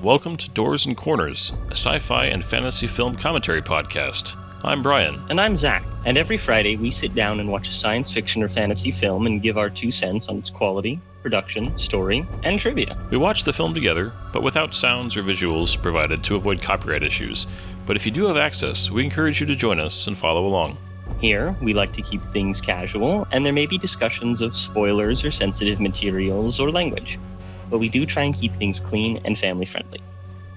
welcome to Doors and Corners, a sci-fi and fantasy film commentary podcast. I'm Brian. And I'm Zach. And every Friday we sit down and watch a science fiction or fantasy film and give our 2 cents on its quality, production, story, and trivia. We watch the film together, but without sounds or visuals provided to avoid copyright issues. But if you do have access, we encourage you to join us and follow along. Here, we like to keep things casual, and there may be discussions of spoilers or sensitive materials or language. But we do try and keep things clean and family-friendly.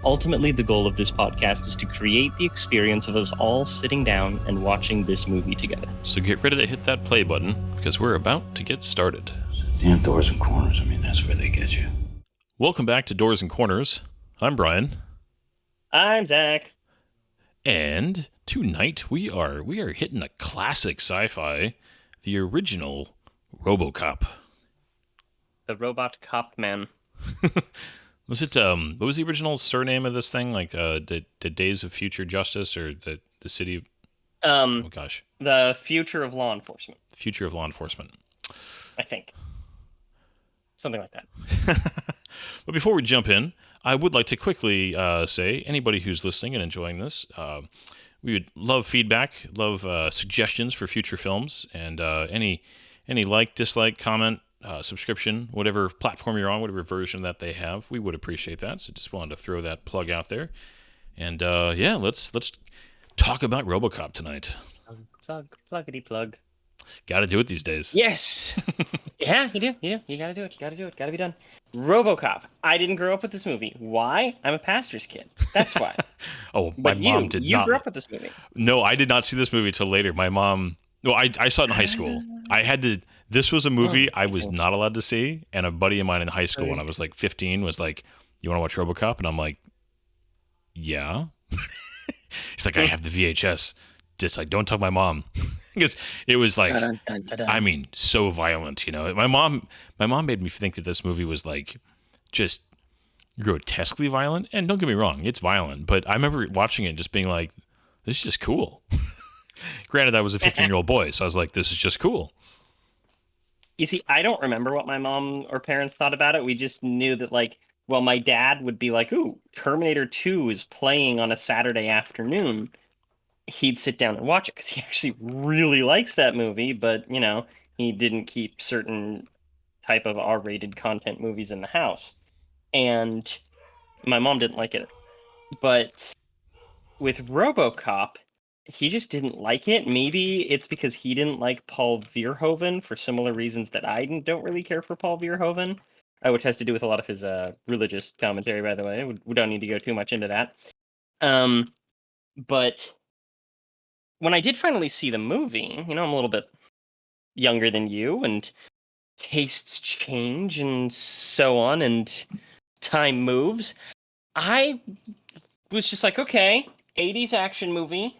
Ultimately, the goal of this podcast is to create the experience of us all sitting down and watching this movie together. So get ready to hit that play button, because we're about to get started. Damn doors and corners, that's where they get you. Welcome back to Doors and Corners. I'm Brian. I'm Zach. And tonight we are hitting a classic sci-fi, the original Robocop. The robot cop man. Was it, what was the original surname of this thing? Like, the Days of Future Justice, or the City of... oh, gosh. The Future of Law Enforcement. The Future of Law Enforcement. I think. Something like that. But before we jump in, I would like to quickly say, anybody who's listening and enjoying this, we would love feedback, love suggestions for future films, and any like, dislike, comment, subscription, whatever platform you're on, whatever version that they have, we would appreciate that. So just wanted to throw that plug out there. And yeah, let's talk about Robocop tonight. Pluggity plug. Got to do it these days. Yes. Yeah, you do. You gotta do it. Gotta be done. Robocop. I didn't grow up with this movie. Why? I'm a pastor's kid. That's why. Oh, my mom did not. You grew up with this movie. No, I did not see this movie till later. My mom... Well, I saw it in high school. I had to... This was a movie I was not allowed to see, and a buddy of mine in high school when I was like 15 was like, "You want to watch RoboCop?" And I'm like, "Yeah." He's like, "I have the VHS." Just like, don't tell my mom, because it was like, I mean, so violent. You know, my mom made me think that this movie was like just grotesquely violent. And don't get me wrong, it's violent, but I remember watching it and just being like, "This is just cool." Granted, I was a 15-year-old boy, so I was like, "This is just cool." You see, I don't remember what my mom or parents thought about it. We just knew that, like, well, my dad would be like, "Ooh, Terminator 2 is playing on a Saturday afternoon." He'd sit down and watch it because he actually really likes that movie, but, you know, he didn't keep certain type of R-rated content movies in the house. And my mom didn't like it. But with RoboCop, he just didn't like it. Maybe it's because he didn't like Paul Verhoeven for similar reasons that I don't really care for Paul Verhoeven, which has to do with a lot of his religious commentary, by the way. We don't need to go too much into that. But when I did finally see the movie, you know, I'm a little bit younger than you, and tastes change and so on, and time moves. I was just like, okay, 80s action movie.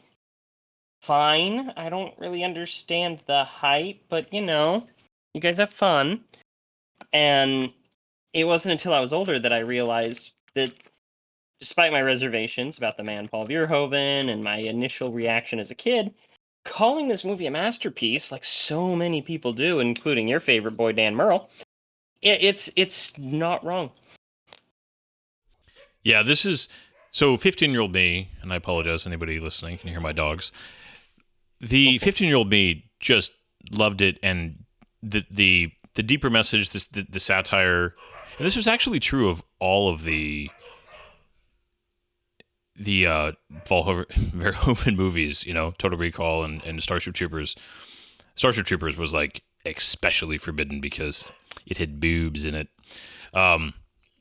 Fine. I don't really understand the hype, but, you know, you guys have fun. And it wasn't until I was older that I realized that despite my reservations about the man Paul Verhoeven and my initial reaction as a kid, calling this movie a masterpiece, like so many people do, including your favorite boy, Dan Murrell, it's not wrong. Yeah, this is... So 15-year-old me, and I apologize, anybody listening can hear my dogs. The 15-year-old me just loved it, and the deeper message, the satire, and this was actually true of all of the Verhoeven movies, you know, Total Recall and Starship Troopers. Starship Troopers was like especially forbidden because it had boobs in it. I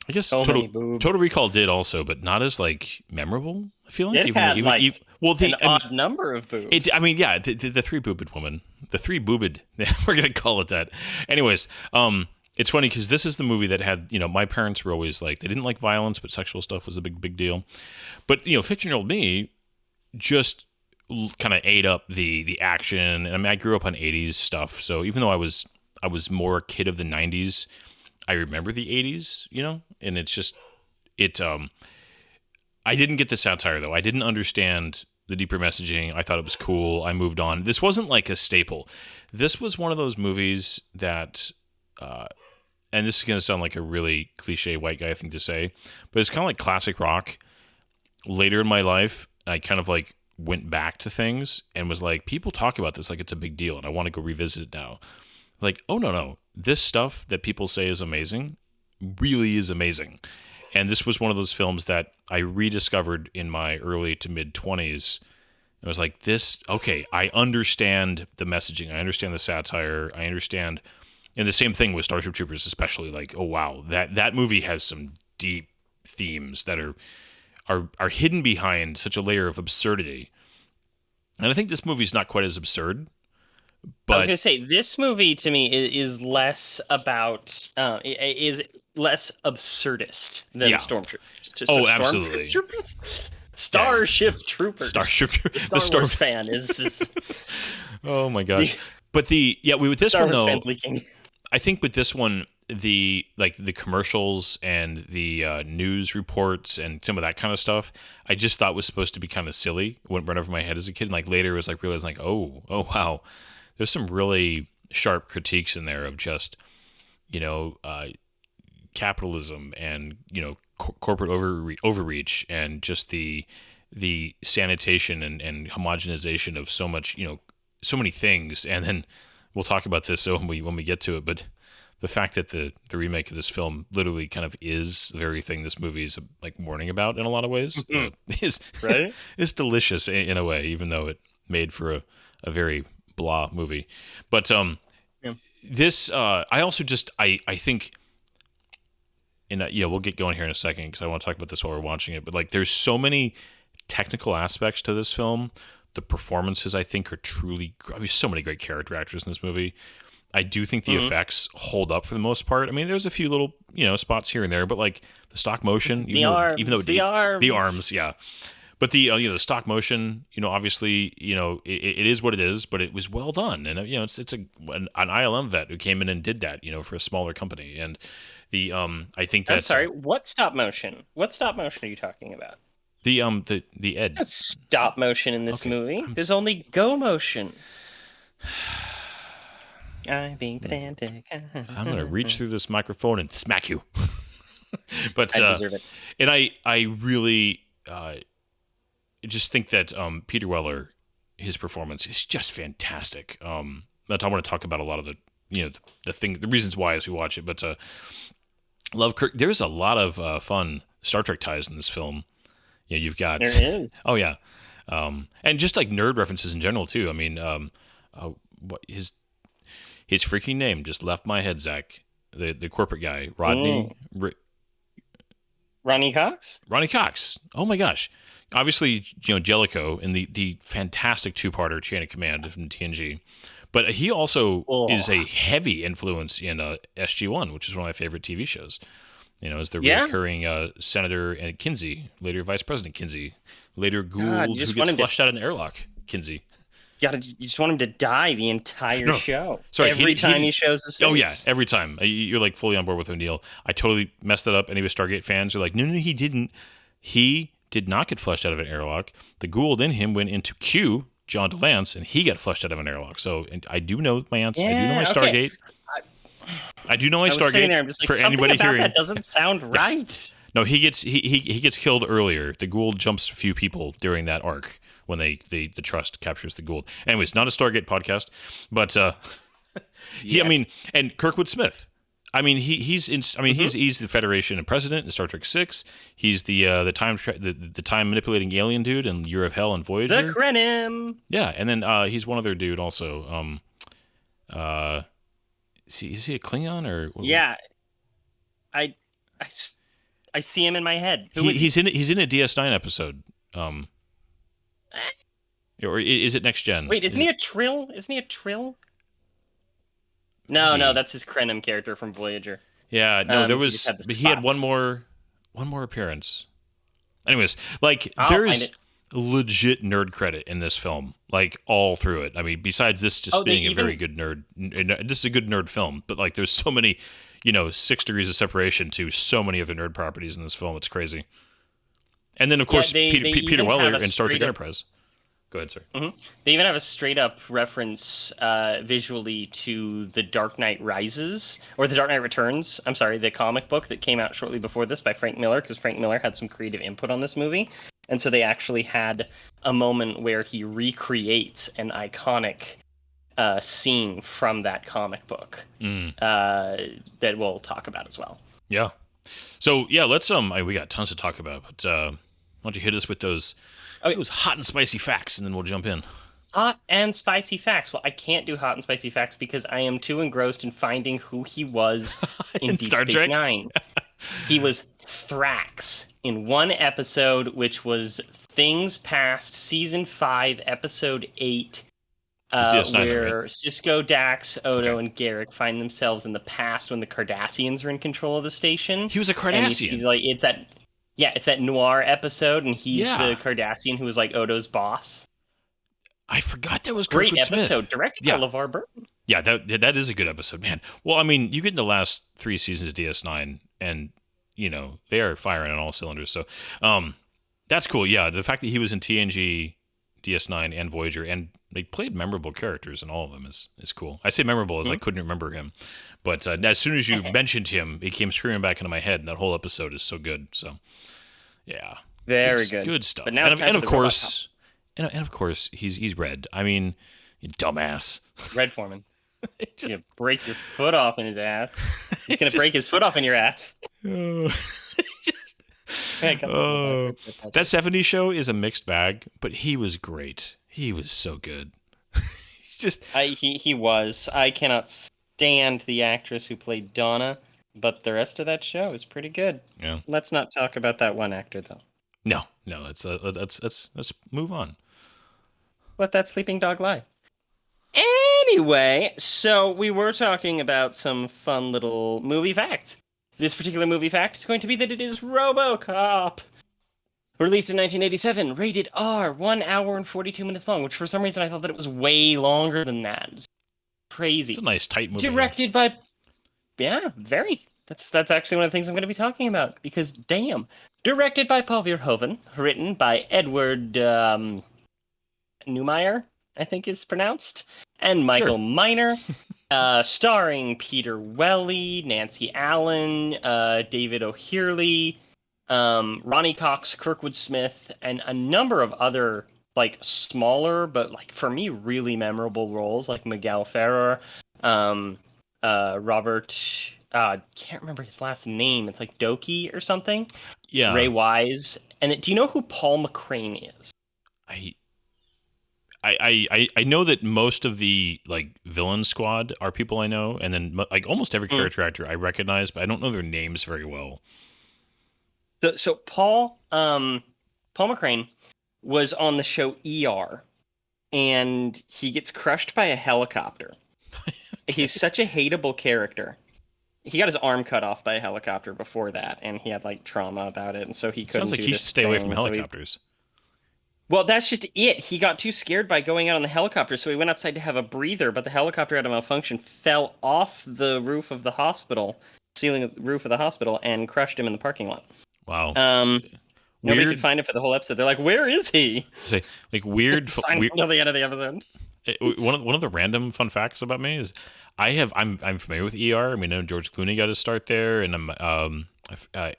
guess Total Recall did also, but not as like memorable. I feel like it had an odd number of boobs. The three-boobed woman, the three-boobed. We're gonna call it that. Anyways, it's funny because this is the movie that had, you know, my parents were always like, they didn't like violence, but sexual stuff was a big deal. But, you know, 15-year-old me just kind of ate up the action. And I mean, I grew up on 80s stuff, so even though I was more a kid of the 90s, I remember the 80s, you know, and it's just, I didn't get the satire, though. I didn't understand the deeper messaging. I thought it was cool. I moved on. This wasn't like a staple. This was one of those movies that and this is going to sound like a really cliche white guy thing to say, but it's kind of like classic rock. Later in my life, I kind of like went back to things and was like, people talk about this like it's a big deal, and I want to go revisit it now. Like, oh no, this stuff that people say is amazing really is amazing. And this was one of those films that I rediscovered in my early to mid 20s. I was like, okay, I understand the messaging. I understand the satire. I understand. And the same thing with Starship Troopers, especially. Like, oh, wow, that movie has some deep themes that are hidden behind such a layer of absurdity. And I think this movie's not quite as absurd. But I was going to say, this movie to me is less about, is less absurdist than Stormtroopers. Oh, absolutely. Starship Troopers. Starship Troopers. The Star Wars fan is oh my gosh. But with this Star one Wars though, fans leaking. I think with this one, the commercials and the news reports and some of that kind of stuff, I just thought was supposed to be kind of silly. It went right over my head as a kid. And like later, it was like realizing like, oh wow, there's some really sharp critiques in there of just capitalism and corporate overreach and just the sanitation and homogenization of so much so many things. And then we'll talk about this when we get to it, but the fact that the remake of this film literally kind of is the very thing this movie is like warning about in a lot of ways is right. It's delicious in a way, even though it made for a very blah movie. But this I also just I think, and we'll get going here in a second because I want to talk about this while we're watching it. But like, there's so many technical aspects to this film. The performances, I think, are truly. So many great character actors in this movie. I do think the effects hold up for the most part. I mean, there's a few little spots here and there, but like the stop motion, the arms, yeah. But the stop motion, obviously, it is what it is, but it was well done, and it's an ILM vet who came in and did that, for a smaller company, and I think that's. I'm sorry, what stop motion? What stop motion are you talking about? The Ed. There's stop motion in this movie. There's only go motion. I'm being pedantic. I'm gonna reach through this microphone and smack you. But I deserve it. And I really just think that Peter Weller, his performance is just fantastic. I want to talk about a lot of the reasons why as we watch it, but love Kirk. There's a lot of fun Star Trek ties in this film. You've got there is. Oh yeah, and just like nerd references in general too. I mean, what his freaking name just left my head, Zach. The corporate guy, Rodney. Ronnie Cox. Ronnie Cox. Oh my gosh. Obviously, Jellicoe in the fantastic two-parter Chain of Command from TNG. But he also is a heavy influence in SG-1, which is one of my favorite TV shows. As the recurring Senator and Kinsey, later Vice President Kinsey, later Gould, who gets flushed out of an airlock, Kinsey. You just want him to die the entire show. Sorry, every time he shows his face. Oh yeah, every time. You're like fully on board with O'Neill. I totally messed that up. Any of the Stargate fans are like, no, he didn't. He did not get flushed out of an airlock. The Gould in him went into Q, John DeLance, and he got flushed out of an airlock. So I do know my answer. I do know my Stargate. I do know my Stargate. There, I'm just like, for anybody hearing that doesn't sound right. No, he gets killed earlier. The Gould jumps a few people during that arc when the Trust captures the Gould. Anyways, not a Stargate podcast, but I mean, and Kirkwood Smith. I mean, he's the Federation president in Star Trek VI. He's the time manipulating alien dude in Year of Hell and Voyager. The Krenim. Yeah, and then he's one other dude also. Is he a Klingon or? Yeah, I see him in my head. He's in a DS9 episode. Or is it Next Gen? Wait, isn't he a Trill? Isn't he a Trill? No, that's his Krenim character from Voyager. Yeah, no, there was, but he had one more appearance. Anyways, like there's legit nerd credit in this film, like all through it. I mean, besides this just being a very good nerd, this is a good nerd film, but like there's so many, 6 degrees of separation to so many other nerd properties in this film. It's crazy. And then of course Peter Weller in Star Trek Enterprise. Go ahead, sir. They even have a straight up reference visually to The Dark Knight Rises, or The Dark Knight Returns. I'm sorry, the comic book that came out shortly before this by Frank Miller, because Frank Miller had some creative input on this movie. And so they actually had a moment where he recreates an iconic scene from that comic book that we'll talk about as well. Yeah. So yeah, let's we got tons to talk about, but why don't you hit us with those hot and spicy facts, and then we'll jump in. Hot and spicy facts. Well, I can't do hot and spicy facts because I am too engrossed in finding who he was in Deep Star Space Trek? Nine. He was Thrax in one episode, which was Things Past, Season 5, Episode 8, where right? Sisko, Dax, Odo, and Garrick find themselves in the past when the Cardassians are in control of the station. He was a Cardassian. It's that noir episode, and he's the Cardassian who was like Odo's boss. I forgot that was great Kirkwood episode, Smith. directed by LeVar Burton. Yeah, that is a good episode, man. Well, I mean, you get in the last 3 seasons of DS9, and they are firing on all cylinders. So, that's cool. Yeah, the fact that he was in TNG, DS9, and Voyager, and they played memorable characters in all of them is cool. I say memorable as I couldn't remember him, but as soon as you mentioned him, he came screaming back into my head, and that whole episode is so good. So, yeah, very good, good stuff. But now and of course. And of course, he's red. I mean, you dumbass. Red Foreman. You're gonna break your foot off in his ass. He's gonna break his foot off in your ass. That 70s show is a mixed bag, but he was great. He was so good. He was. I cannot stand the actress who played Donna, but the rest of that show is pretty good. Yeah. Let's not talk about that one actor though. No. Let's move on. Let that sleeping dog lie. Anyway, so we were talking about some fun little movie facts. This particular movie fact is going to be that it is Robocop. Released in 1987, rated R, 1 hour and 42 minutes long, which for some reason I thought that it was way longer than that. It's crazy. It's a nice, tight movie. Directed by... Yeah, very. That's actually one of the things I'm going to be talking about, because damn. Directed by Paul Verhoeven, written by Edward Neumeier, I think is pronounced, and Michael Miner, starring Peter Welly, Nancy Allen, David O'Hearley, Ronnie Cox, Kirkwood Smith, and a number of other smaller but for me really memorable roles like Miguel Ferrer, Robert. Can't remember his last name. It's like Doki or something. Yeah. Ray Wise. And do you know who Paul McCrane is? I know that most of the villain squad are people I know, and then almost every character actor I recognize, but I don't know their names very well. So Paul McCrane was on the show ER, and he gets crushed by a helicopter. He's such a hateable character. He got his arm cut off by a helicopter before that, and he had trauma about it, and so he couldn't. Sounds like he should stay away from helicopters. Well, that's just it. He got too scared by going out on the helicopter, so he went outside to have a breather, but the helicopter had a malfunction, fell off the roof of the hospital, roof of the hospital, and crushed him in the parking lot. Wow. Nobody could find him for the whole episode. They're like, "Where is he?" Weird. Until the end of the episode. One of the random fun facts about me is I'm familiar with ER. I mean, I know George Clooney got his start there, and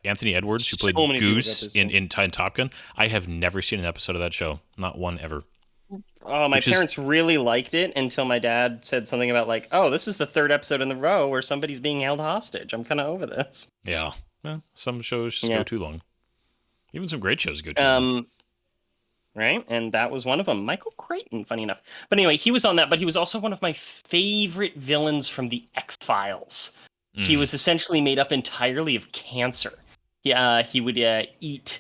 Anthony Edwards, who played Goose in Top Gun. I have never seen an episode of that show, not one ever. Oh, my parents really liked it until my dad said something about this is the 3rd episode in the row where somebody's being held hostage. I'm kind of over this. Yeah, well, some shows just go too long. Even some great shows go too long. Right? And that was one of them. Michael Crichton, funny enough. But anyway, he was on that, but he was also one of my favorite villains from the X-Files. He was essentially made up entirely of cancer. He would eat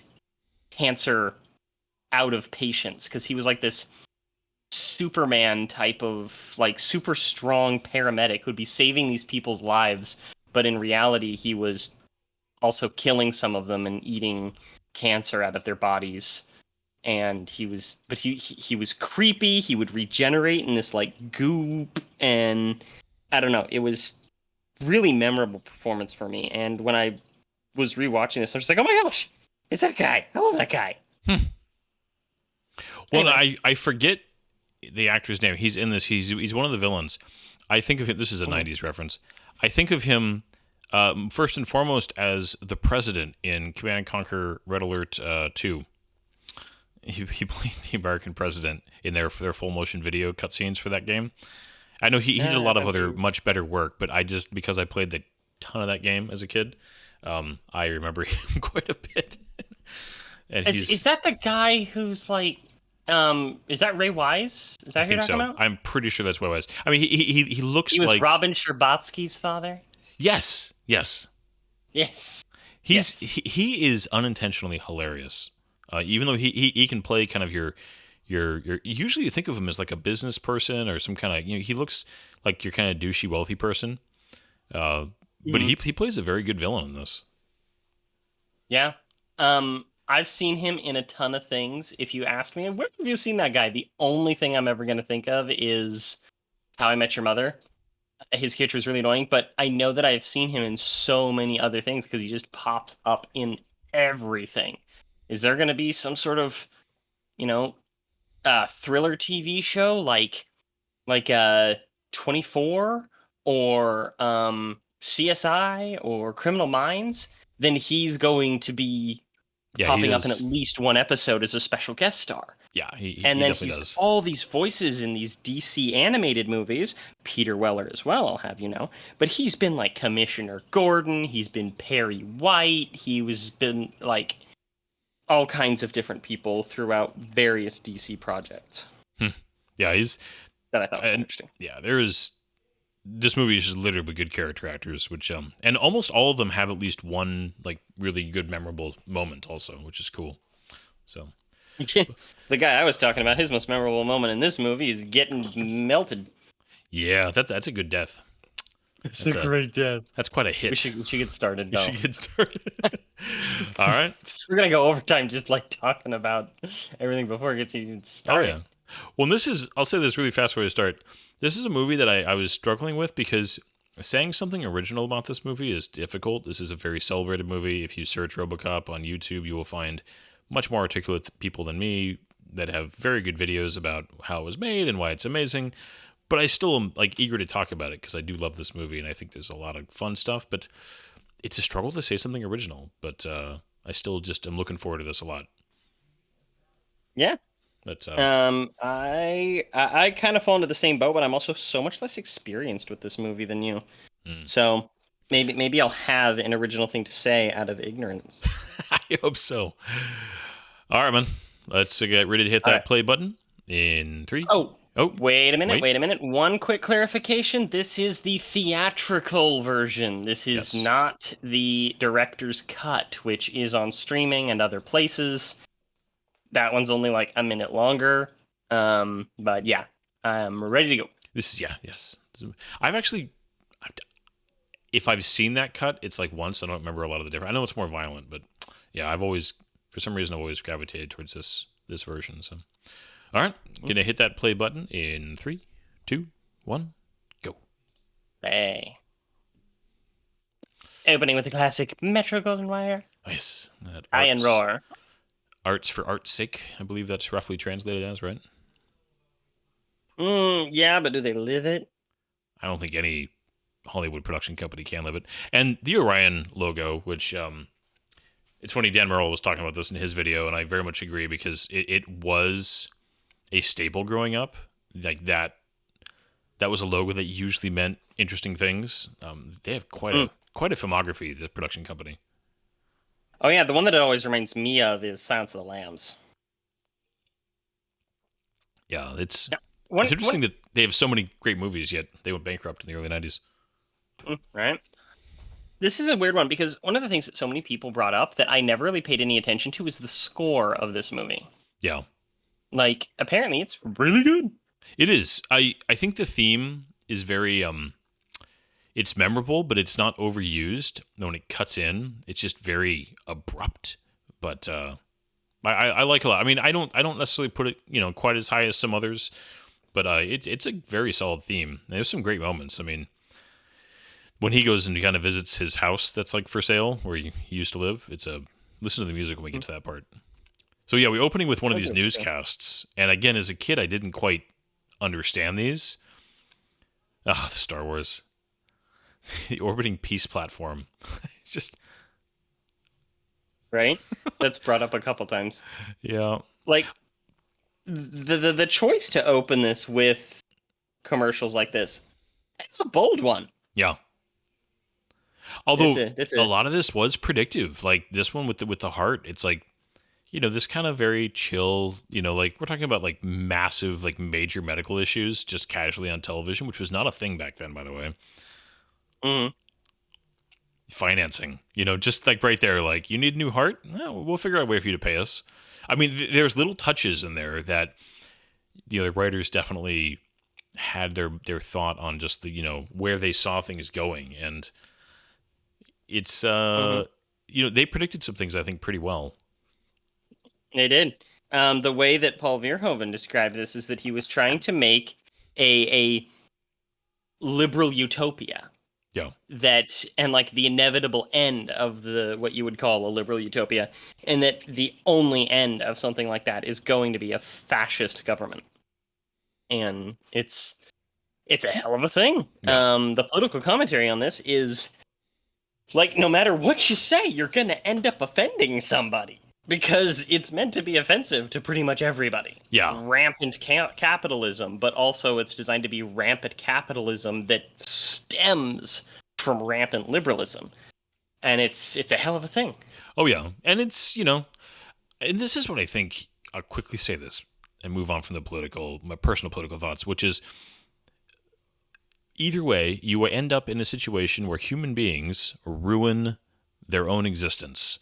cancer out of patients because he was this Superman type of super strong paramedic who'd be saving these people's lives, but in reality he was also killing some of them and eating cancer out of their bodies. And he was creepy. He would regenerate in this goop, and I don't know. It was really memorable performance for me. And when I was rewatching this, I was just like, "Oh my gosh, it's that guy! I love that guy." Well, Anyway. I forget the actor's name. He's in this. He's one of the villains. I think of him. This is a '90s reference. I think of him first and foremost as the president in Command and Conquer: Red Alert 2. He played the American president in their full motion video cutscenes for that game. I know he did a lot of other much better work, but I just because I played the ton of that game as a kid, I remember him quite a bit. And Is that the guy who's like, is that Ray Wise? Is I that who you're think talking so. about? I'm pretty sure that's what it was. I mean, he looks He was like Robin Scherbatsky's father? yes. Yes. He's Yes. he is unintentionally hilarious. Even though he can play kind of your usually you think of him as like a business person or some kind of he looks like your kind of douchey wealthy person. But he plays a very good villain in this. Yeah. I've seen him in a ton of things. If you ask me, where have you seen that guy? The only thing I'm ever going to think of is How I Met Your Mother. His character is really annoying, but I know that I've seen him in so many other things because he just pops up in everything. Is there going to be some sort of, you know, thriller TV show like 24 or CSI or Criminal Minds? Then he's going to be Yeah, he popping up in at does. least one episode as a special guest star. Yeah, And he then definitely he's does. all these voices in these DC animated movies. Peter Weller as well, I'll have you know. But he's been like Commissioner Gordon. He's been Perry White. He was been like all kinds of different people throughout various DC projects Yeah, he's that I thought was and interesting. yeah, there is this movie is just littered with good character actors, which and almost all of them have at least one like really good memorable moment also, which is cool. So The guy I was talking about, his most memorable moment in this movie is getting melted. yeah, that's a good death. It's That's a great death. That's quite a hit. We should get started You though. should get started. All right. We're gonna go overtime just like talking about everything before it gets even Oh started. yeah. Well, this is. I'll say this really fast before we start. This is a movie that I was struggling with because saying something original about this movie is difficult. This is a very celebrated movie. If you search RoboCop on YouTube, you will find much more articulate people than me that have very good videos about how it was made and why it's amazing. But I still am like eager to talk about it because I do love this movie and I think there's a lot of fun stuff. But it's a struggle to say something original. But I still just am looking forward to this a lot. Yeah. That's I kind of fall into the same boat, but I'm also so much less experienced with this movie than you. Mm. So maybe I'll have an original thing to say out of ignorance. I hope so. All right, man. Let's get ready to hit that All right. play button in 3. Oh, Oh, wait a minute. wait. Wait a minute. One quick clarification. This is the theatrical version. This is Yes. not the director's cut, which is on streaming and other places. That one's only like a minute longer. But yeah, I'm ready to go. This is yes. I've actually, if I've seen that cut, it's like once. I don't remember a lot of the difference. I know it's more violent, but yeah, I've always, for some reason, I've always gravitated towards this version. So, all right, gonna hit that play button in 3, 2, 1, go. Hey. Opening with the classic Metro Golden Wire. Nice. That Iron arts- Roar. Arts for art's sake, I believe that's roughly translated as, right? Yeah, but do they live it? I don't think any Hollywood production company can live it. And the Orion logo, which it's funny, Dan Merle was talking about this in his video, and I very much agree because it was a staple growing up. Like that was a logo that usually meant interesting things. They have quite a filmography, the production company. Oh yeah, the one that it always reminds me of is Silence of the Lambs. Yeah, it's One, it's interesting that they have so many great movies, yet they went bankrupt in the early 90s. right? This is a weird one because one of the things that so many people brought up that I never really paid any attention to is the score of this movie. Yeah. Like, apparently it's really good. It is. I think the theme is very it's memorable, but it's not overused. When it cuts in, it's just very abrupt. But I like it a lot. I mean, I don't necessarily put it quite as high as some others, but it's a very solid theme. There's some great moments. I mean, when he goes and kind of visits his house that's like for sale where he used to live, listen to the music when we get to that part. So yeah, we're opening with one of That's these interesting. newscasts, and again, as a kid, I didn't quite understand these. Ah, the Star Wars, the orbiting peace platform. It's just Right? That's brought up a couple times. yeah, Like the choice to open this with commercials like this, it's a bold one. yeah. It's Although a a lot of this was predictive, like this one with the heart, it's like this kind of very chill. Like we're talking about like massive, like major medical issues just casually on television, which was not a thing back then, by the way. Mhm. Financing, just like right there, like you need a new heart. We'll figure out a way for you to pay us. I mean, there's little touches in there that the writers definitely had their thought on just the where they saw things going, and it's Mhm. they predicted some things I think pretty well. They did. The way that Paul Verhoeven described this is that he was trying to make a liberal utopia Yeah, that, and like the inevitable end of the what you would call a liberal utopia, and that the only end of something like that is going to be a fascist government. And it's a hell of a thing. yeah. The political commentary on this is like, no matter what you say, you're gonna end up offending somebody because it's meant to be offensive to pretty much everybody. Yeah. Rampant capitalism, but also it's designed to be rampant capitalism that stems from rampant liberalism, and it's a hell of a thing. Oh yeah, and it's and this is what I think. I'll quickly say this and move on from my personal political thoughts, which is either way, you end up in a situation where human beings ruin their own existence,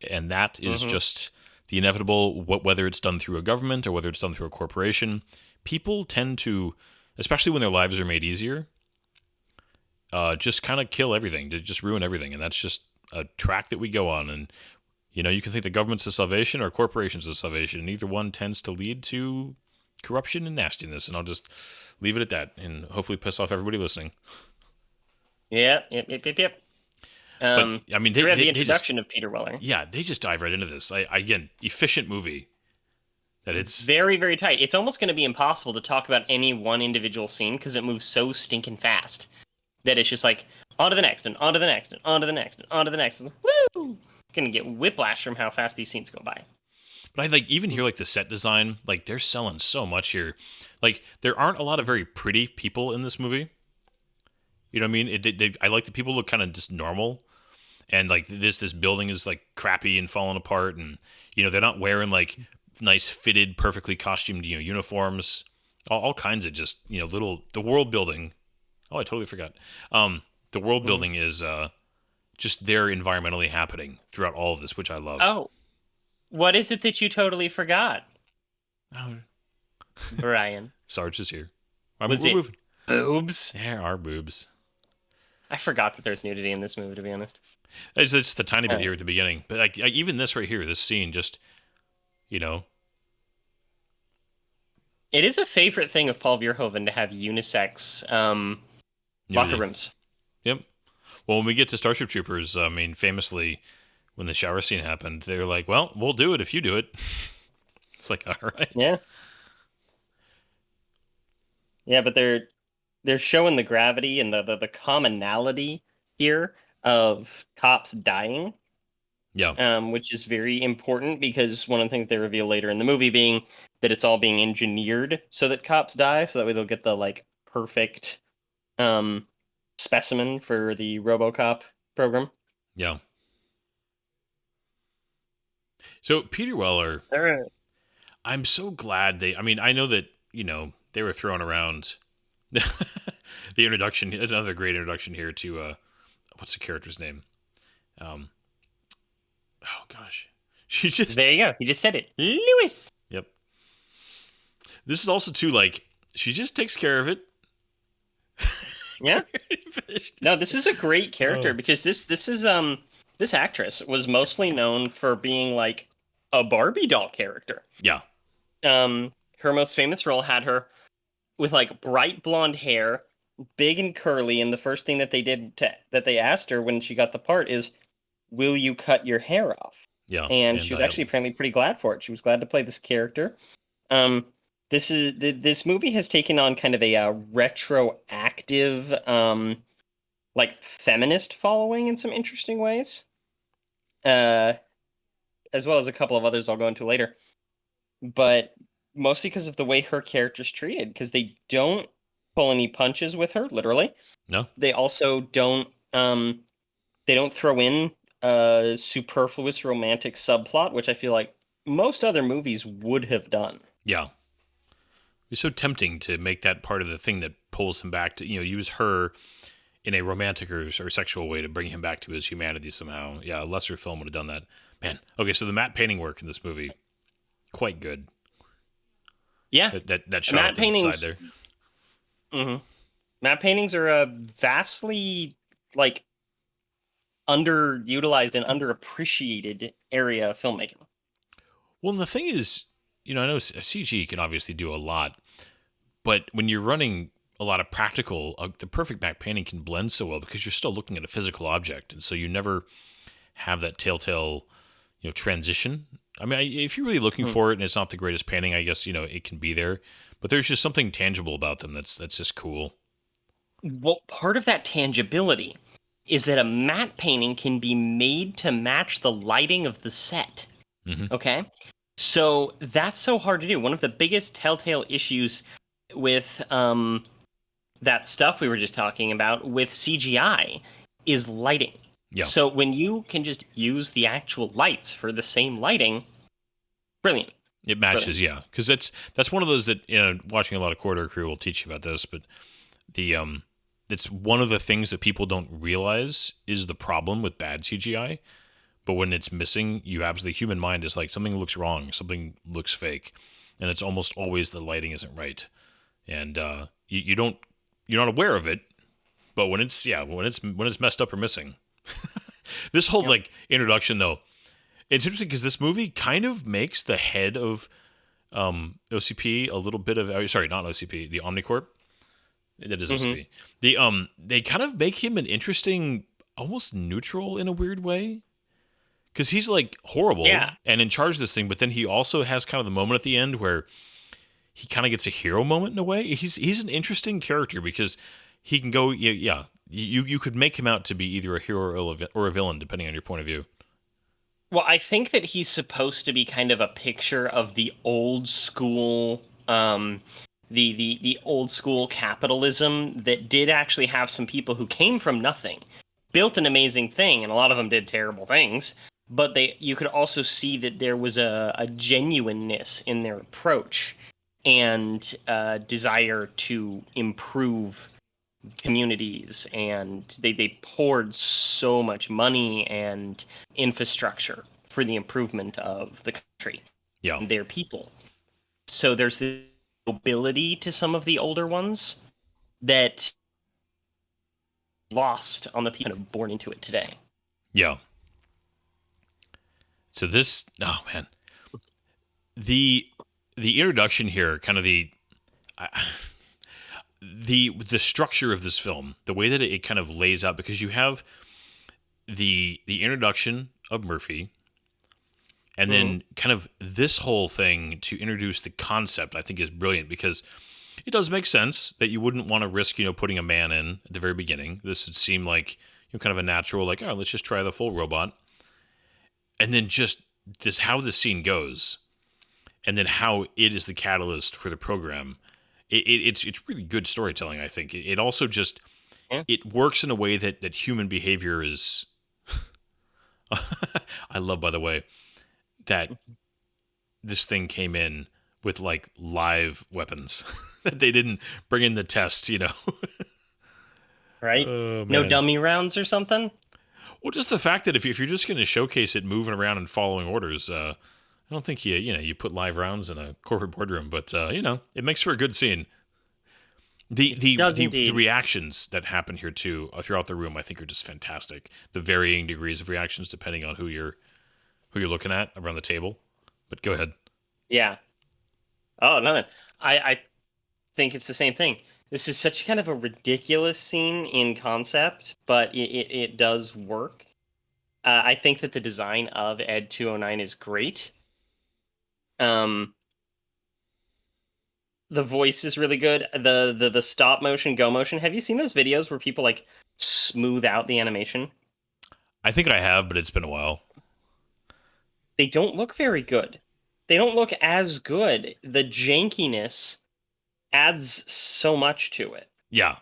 and that is Mm-hmm. just the inevitable. Whether it's done through a government or whether it's done through a corporation, people tend to, especially when their lives are made easier, just kind of kill everything, to just ruin everything, and that's just a track that we go on. And you can think the government's the salvation or corporations the salvation, and either one tends to lead to corruption and nastiness. And I'll just leave it at that, and hopefully piss off everybody listening. Yep. But I mean, We have the they just introduction of Peter Weller. yeah, they just dive right into this. Again, efficient movie that it's Very, very tight. It's almost going to be impossible to talk about any one individual scene because it moves so stinking fast that it's just like on to the next and on to the next and on to the next and on to the next. It's like, woo! Gonna get whiplash from how fast these scenes go by. But I like even hear like the set design, like they're selling so much here. Like there aren't a lot of very pretty people in this movie. You know what I mean? I like the people look kind of just normal, and like this building is like crappy and falling apart, and they're not wearing like nice fitted, perfectly costumed uniforms. All kinds of just little the world building. Oh, I totally forgot. The world building is just there environmentally happening throughout all of this, which I love. Oh, what is it that you totally forgot, Oh, Brian? Sarge is here. Was We're it moving. boobs? There are boobs. I forgot that there's nudity in this movie, to be honest. It's just a tiny bit Oh. here at the beginning, but like even this right here, this scene, just It is a favorite thing of Paul Verhoeven to have unisex locker nudity. rooms. Yep. Well, when we get to Starship Troopers, I mean, famously, when the shower scene happened, they were like, "Well, we'll do it if you do it." It's like, all right. Yeah. Yeah, but they're showing the gravity and the commonality here of cops dying, Yeah. which is very important because one of the things they reveal later in the movie being that it's all being engineered so that cops die, so that way they'll get the like perfect specimen for the Robocop program. Yeah. So Peter Weller, All right. I'm so glad I mean, I know that they were throwing around the introduction. It's another great introduction here to what's the character's name? Oh gosh, she just There you go. You just said it. Lewis. yep. This is also too like she just takes care of it. Yeah. Finished. No, this is a great character Oh. because this is this actress was mostly known for being like a Barbie doll character. Yeah. Her most famous role had her with like bright blonde hair, big and curly, and the first thing that they asked her when she got the part is, "Will you cut your hair off?" Yeah, and and she was actually apparently pretty glad for it. She was glad to play this character. Um, this movie has taken on kind of a retroactive, like feminist following in some interesting ways, uh, as well as a couple of others I'll go into later. But mostly because of the way her character's treated, because they don't pull any punches with her, literally. no, They also don't throw in a superfluous romantic subplot, which I feel like most other movies would have done. yeah. It's so tempting to make that part of the thing that pulls him back to, use her in a romantic or sexual way to bring him back to his humanity somehow. Yeah, a lesser film would have done that. Man, okay, so the matte painting work in this movie, quite good. Yeah, That shot matte up to the side paintings. there. Matte paintings are a vastly like underutilized and underappreciated area of filmmaking. Well, and the thing is, I know CG can obviously do a lot, but when you're running a lot of practical, the perfect matte painting can blend so well because you're still looking at a physical object, and so you never have that telltale, transition. I mean, if you're really looking for it and it's not the greatest painting, I guess it can be there, but there's just something tangible about them that's just cool. Well, part of that tangibility is that a matte painting can be made to match the lighting of the set. Mm-hmm. Okay? So that's so hard to do. One of the biggest telltale issues with that stuff we were just talking about with CGI is lighting. Yeah. So when you can just use the actual lights for the same lighting, brilliant. It matches, yeah, because that's one of those that watching a lot of Corridor Crew will teach you about this, but the it's one of the things that people don't realize is the problem with bad CGI. But when it's missing, the human mind is like something looks wrong, something looks fake, and it's almost always the lighting isn't right, and you're not aware of it, but when it's messed up or missing, this whole introduction though, it's interesting because this movie kind of makes the head of OCP a little bit of sorry, not OCP, the Omnicorp. That is OCP. They kind of make him an interesting, almost neutral in a weird way. Because he's like horrible and in charge of this thing, but then he also has kind of the moment at the end where he kind of gets a hero moment in a way. He's an interesting character because he can go, you could make him out to be either a hero or a villain, depending on your point of view. Well, I think that he's supposed to be kind of a picture of the old school, the old school capitalism that did actually have some people who came from nothing, built an amazing thing, and a lot of them did terrible things. But you could also see that there was a genuineness in their approach and desire to improve communities, and they poured so much money and infrastructure for the improvement of the country and their people. So there's the nobility to some of the older ones that lost on the people born into it today. Yeah. So this, oh man, the introduction here, kind of the structure of this film, the way that it kind of lays out, because you have the introduction of Murphy, and then kind of this whole thing to introduce the concept, I think is brilliant because it does make sense that you wouldn't want to risk, putting a man in at the very beginning. This would seem like kind of a natural, like, oh, let's just try the full robot. And then just this, how the scene goes, and then how it is the catalyst for the program. It's really good storytelling, I think. It also just, it works in a way that human behavior is... I love, by the way, that this thing came in with, like, live weapons. That they didn't bring in the test, Right? Oh, no man. dummy rounds or something? Well, just the fact that if you're just going to showcase it moving around and following orders, I don't think you put live rounds in a corporate boardroom, but it makes for a good scene. The reactions that happen here too throughout the room, I think, are just fantastic. The varying degrees of reactions depending on who you're looking at around the table. But go ahead. Yeah. Oh, no. I think it's the same thing. This is such kind of a ridiculous scene in concept, but it does work. I think that the design of Ed 209 is great. The voice is really good. The stop motion, go motion. Have you seen those videos where people like smooth out the animation? I think I have, but it's been a while. They don't look very good. They don't look as good. The jankiness adds so much to it. Yeah.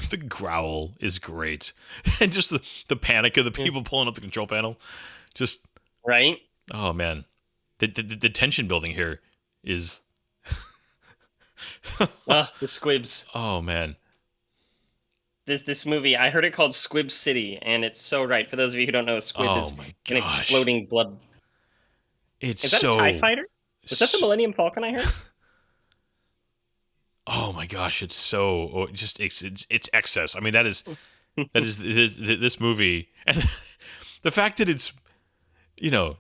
The growl is great. And just the panic of the people pulling up the control panel. Just, Right? oh man. The tension building here is, The squibs. oh man. This movie, I heard it called Squib City, and it's so right. For those of you who don't know, squib Oh is my an gosh. exploding blood. It's Is that so, a TIE fighter? Was that the Millennium Falcon I heard? oh my gosh, it's so, just, it's excess. I mean, that is this movie. And the fact that it's,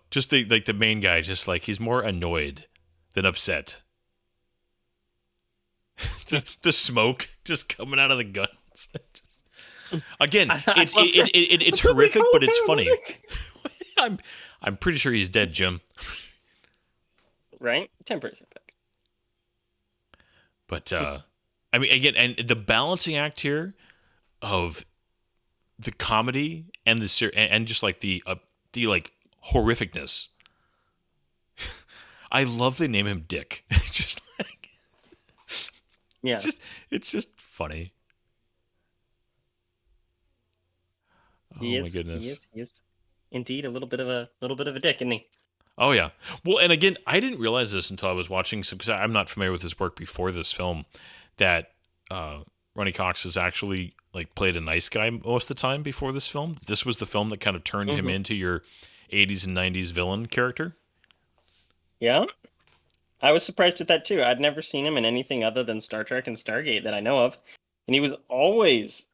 just the main guy, just like, he's more annoyed than upset. The smoke just coming out of the guns. Just, again, it's horrific, but it's funny. I'm pretty sure he's dead, Jim. Right? 10% back. But I mean, again, and the balancing act here of the comedy and and just like the like horrificness. I love they name him Dick. Just like, Yeah. it's just funny. Oh my goodness. He is indeed a little bit of a dick, isn't he? Oh yeah. Well, and again, I didn't realize this until I was watching some, because I'm not familiar with his work before this film, that Ronnie Cox was actually like played a nice guy most of the time before this film. This was the film that kind of turned him into your 80s and 90s villain character. Yeah. I was surprised at that too. I'd never seen him in anything other than Star Trek and Stargate that I know of. And he was always,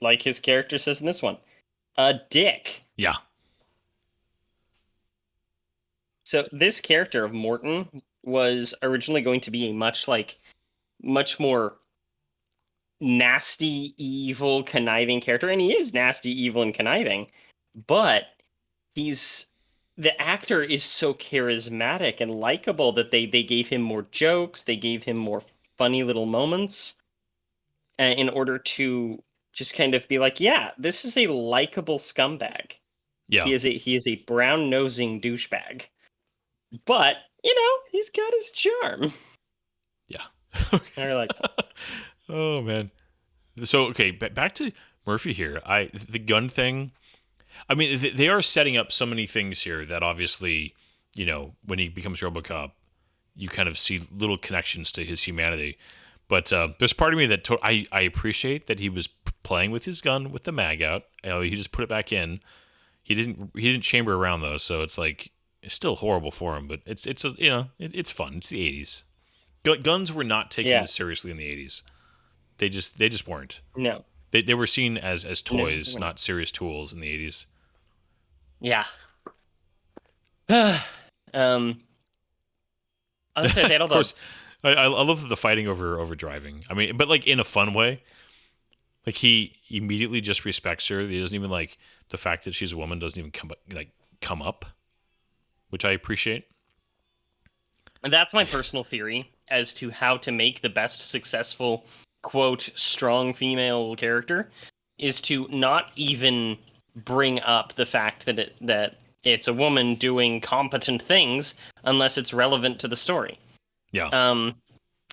like his character says in this one, a dick. Yeah. So this character of Morton was originally going to be a much more nasty, evil, conniving character, and he is nasty, evil, and conniving. But the actor is so charismatic and likable that they gave him more jokes, they gave him more funny little moments, in order to just kind of be like, yeah, this is a likable scumbag. Yeah. He is a brown nosing douchebag. But, he's got his charm. Yeah. I like that. Oh man. So okay, back to Murphy here. The gun thing. I mean, they are setting up so many things here that obviously, when he becomes RoboCop, you kind of see little connections to his humanity. But there's part of me that I appreciate that he was playing with his gun with the mag out. He just put it back in. He didn't chamber around though, so it's like it's still horrible for him. But it's fun. It's the 80s. Guns were not taken as seriously in the 80s. They just weren't. No. They were seen as toys, not serious tools in the 80s. Yeah. Of course, I love the fighting over driving. I mean, but like in a fun way. Like he immediately just respects her. He doesn't even like the fact that she's a woman doesn't even come up, which I appreciate. And that's my personal theory as to how to make the best successful, quote, strong female character, is to not even bring up the fact that it's a woman doing competent things unless it's relevant to the story. Yeah.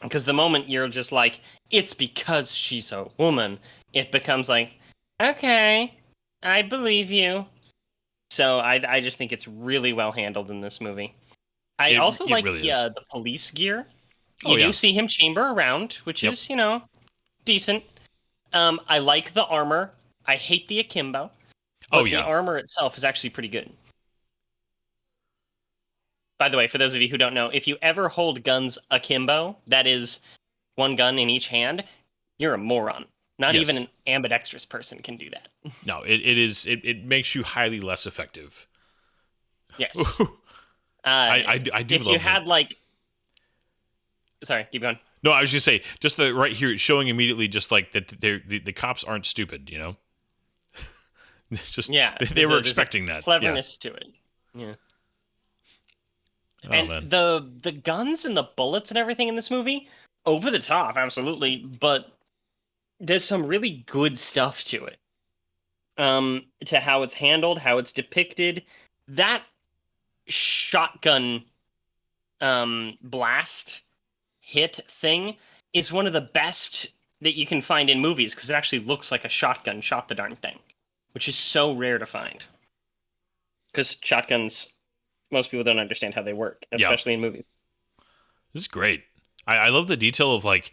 Because the moment you're just like, it's because she's a woman, it becomes like, okay, I believe you. So I just think it's really well handled in this movie. I also like really the police gear. Oh, You do see him chamber around, which is, decent. I like the armor. I hate the akimbo. But the armor itself is actually pretty good. By the way, for those of you who don't know, if you ever hold guns akimbo, that is one gun in each hand, you're a moron. Not even an ambidextrous person can do that. No, it makes you highly less effective. Yes. I do if love you had sorry, keep going. No, I was just say just right here showing immediately just like that the cops aren't stupid, Just Yeah, they were there's expecting that. cleverness to it. Yeah. Yeah. Oh And man. the guns and the bullets and everything in this movie, over the top, absolutely, but there's some really good stuff to it. To how it's handled, how it's depicted. That shotgun blast hit thing is one of the best that you can find in movies because it actually looks like a shotgun shot the darn thing, which is so rare to find. Because shotguns, most people don't understand how they work, Yeah. especially in movies. This is great. I love the detail of like,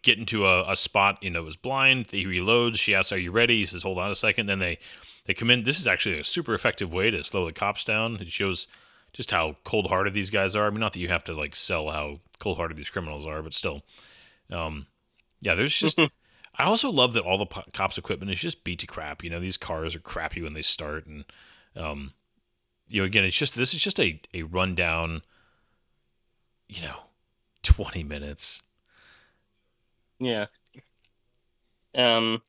getting to a spot. It was blind. He reloads. She asks, "Are you ready?" He says, "Hold on a second." Then they come in. This is actually a super effective way to slow the cops down. It shows just how cold-hearted these guys are. I mean, not that you have to like sell how cold-hearted these criminals are, but still, yeah. There's just. I also love that all the cops' equipment is just beat to crap. These cars are crappy when they start, and again, this is just a rundown. 20 minutes. Yeah. Um,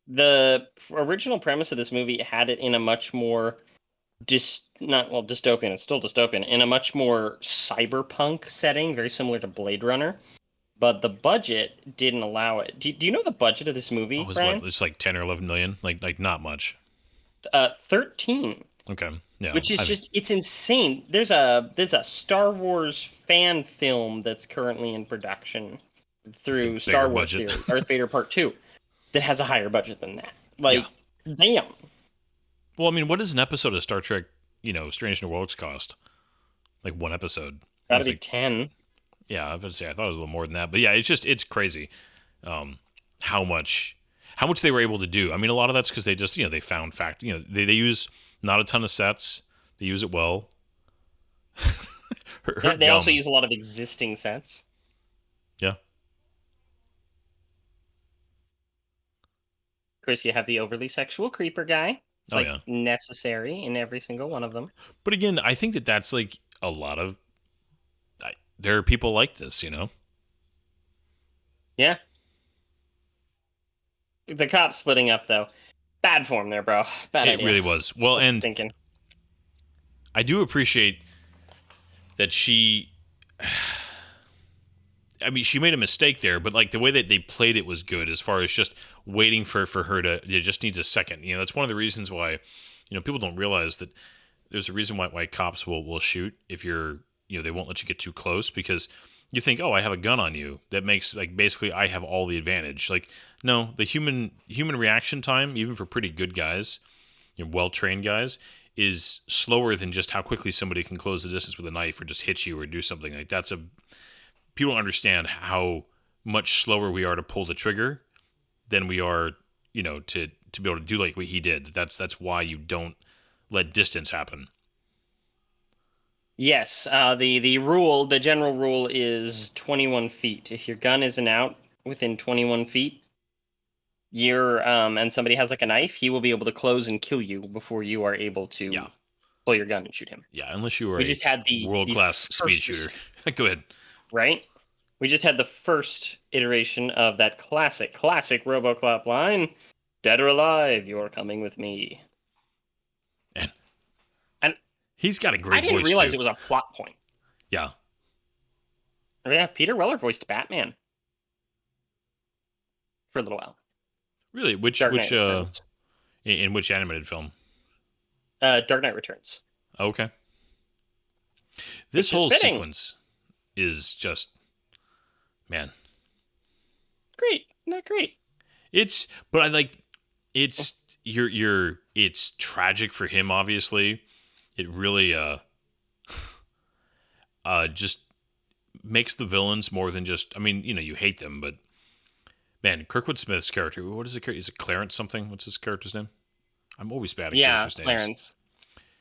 the original premise of this movie had it in a much more not well dystopian. It's still dystopian in a much more cyberpunk setting, very similar to Blade Runner. But the budget didn't allow it. Do you know the budget of this movie, Oh, Brian? it's like 10 or 11 million? Like not much. 13. Okay. Yeah. Which is it's insane. There's a Star Wars fan film that's currently in production through Star Wars budget. Theory, Darth Vader Part 2, that has a higher budget than that. Yeah. Damn. Well, I mean, what does an episode of Star Trek, Strange New Worlds cost? Like one episode. Gotta be like, 10. Yeah, I was going to say, I thought it was a little more than that. But yeah, it's crazy how much they were able to do. I mean, a lot of that's because they just, they found they use not a ton of sets. They use it well. They also use a lot of existing sets. Yeah. Of course, you have the overly sexual creeper guy. It's necessary in every single one of them. But again, I think that's like a lot of. There are people like this, Yeah. The cops splitting up, though. Bad form there, bro. Bad idea. It really was. Well, and thinking. I do appreciate that she. I mean, she made a mistake there, but like the way that they played it was good as far as just waiting for her to. It just needs a second. That's one of the reasons why, people don't realize that there's a reason why cops will shoot if you're, they won't let you get too close because you think, oh, I have a gun on you. That makes like basically I have all the advantage. Like, no, the human reaction time, even for pretty good guys, well-trained guys, is slower than just how quickly somebody can close the distance with a knife or just hit you or do something like that's a. People don't understand how much slower we are to pull the trigger than we are, to be able to do like what he did. That's why you don't let distance happen. Yes, the general rule is 21 feet. If your gun isn't out within 21 feet, you're and somebody has like a knife, he will be able to close and kill you before you are able to pull your gun and shoot him. Yeah, unless you were just had the world-class speed shooter. Go ahead. Right? We just had the first iteration of that classic Robocop line, "Dead or alive, you're coming with me." And he's got a great voice, I didn't realize too. it was a plot point. Yeah. Yeah, Peter Weller voiced Batman for a little while. Really? In which animated film? Dark Knight Returns. Okay. This whole sequence is just, man. Great. Not great. It's it's tragic for him, obviously. It really just makes the villains more than just, I mean, you hate them, but man, Kirkwood Smith's character, what is it? Is it Clarence something? What's his character's name? I'm always bad at characters' names. Clarence.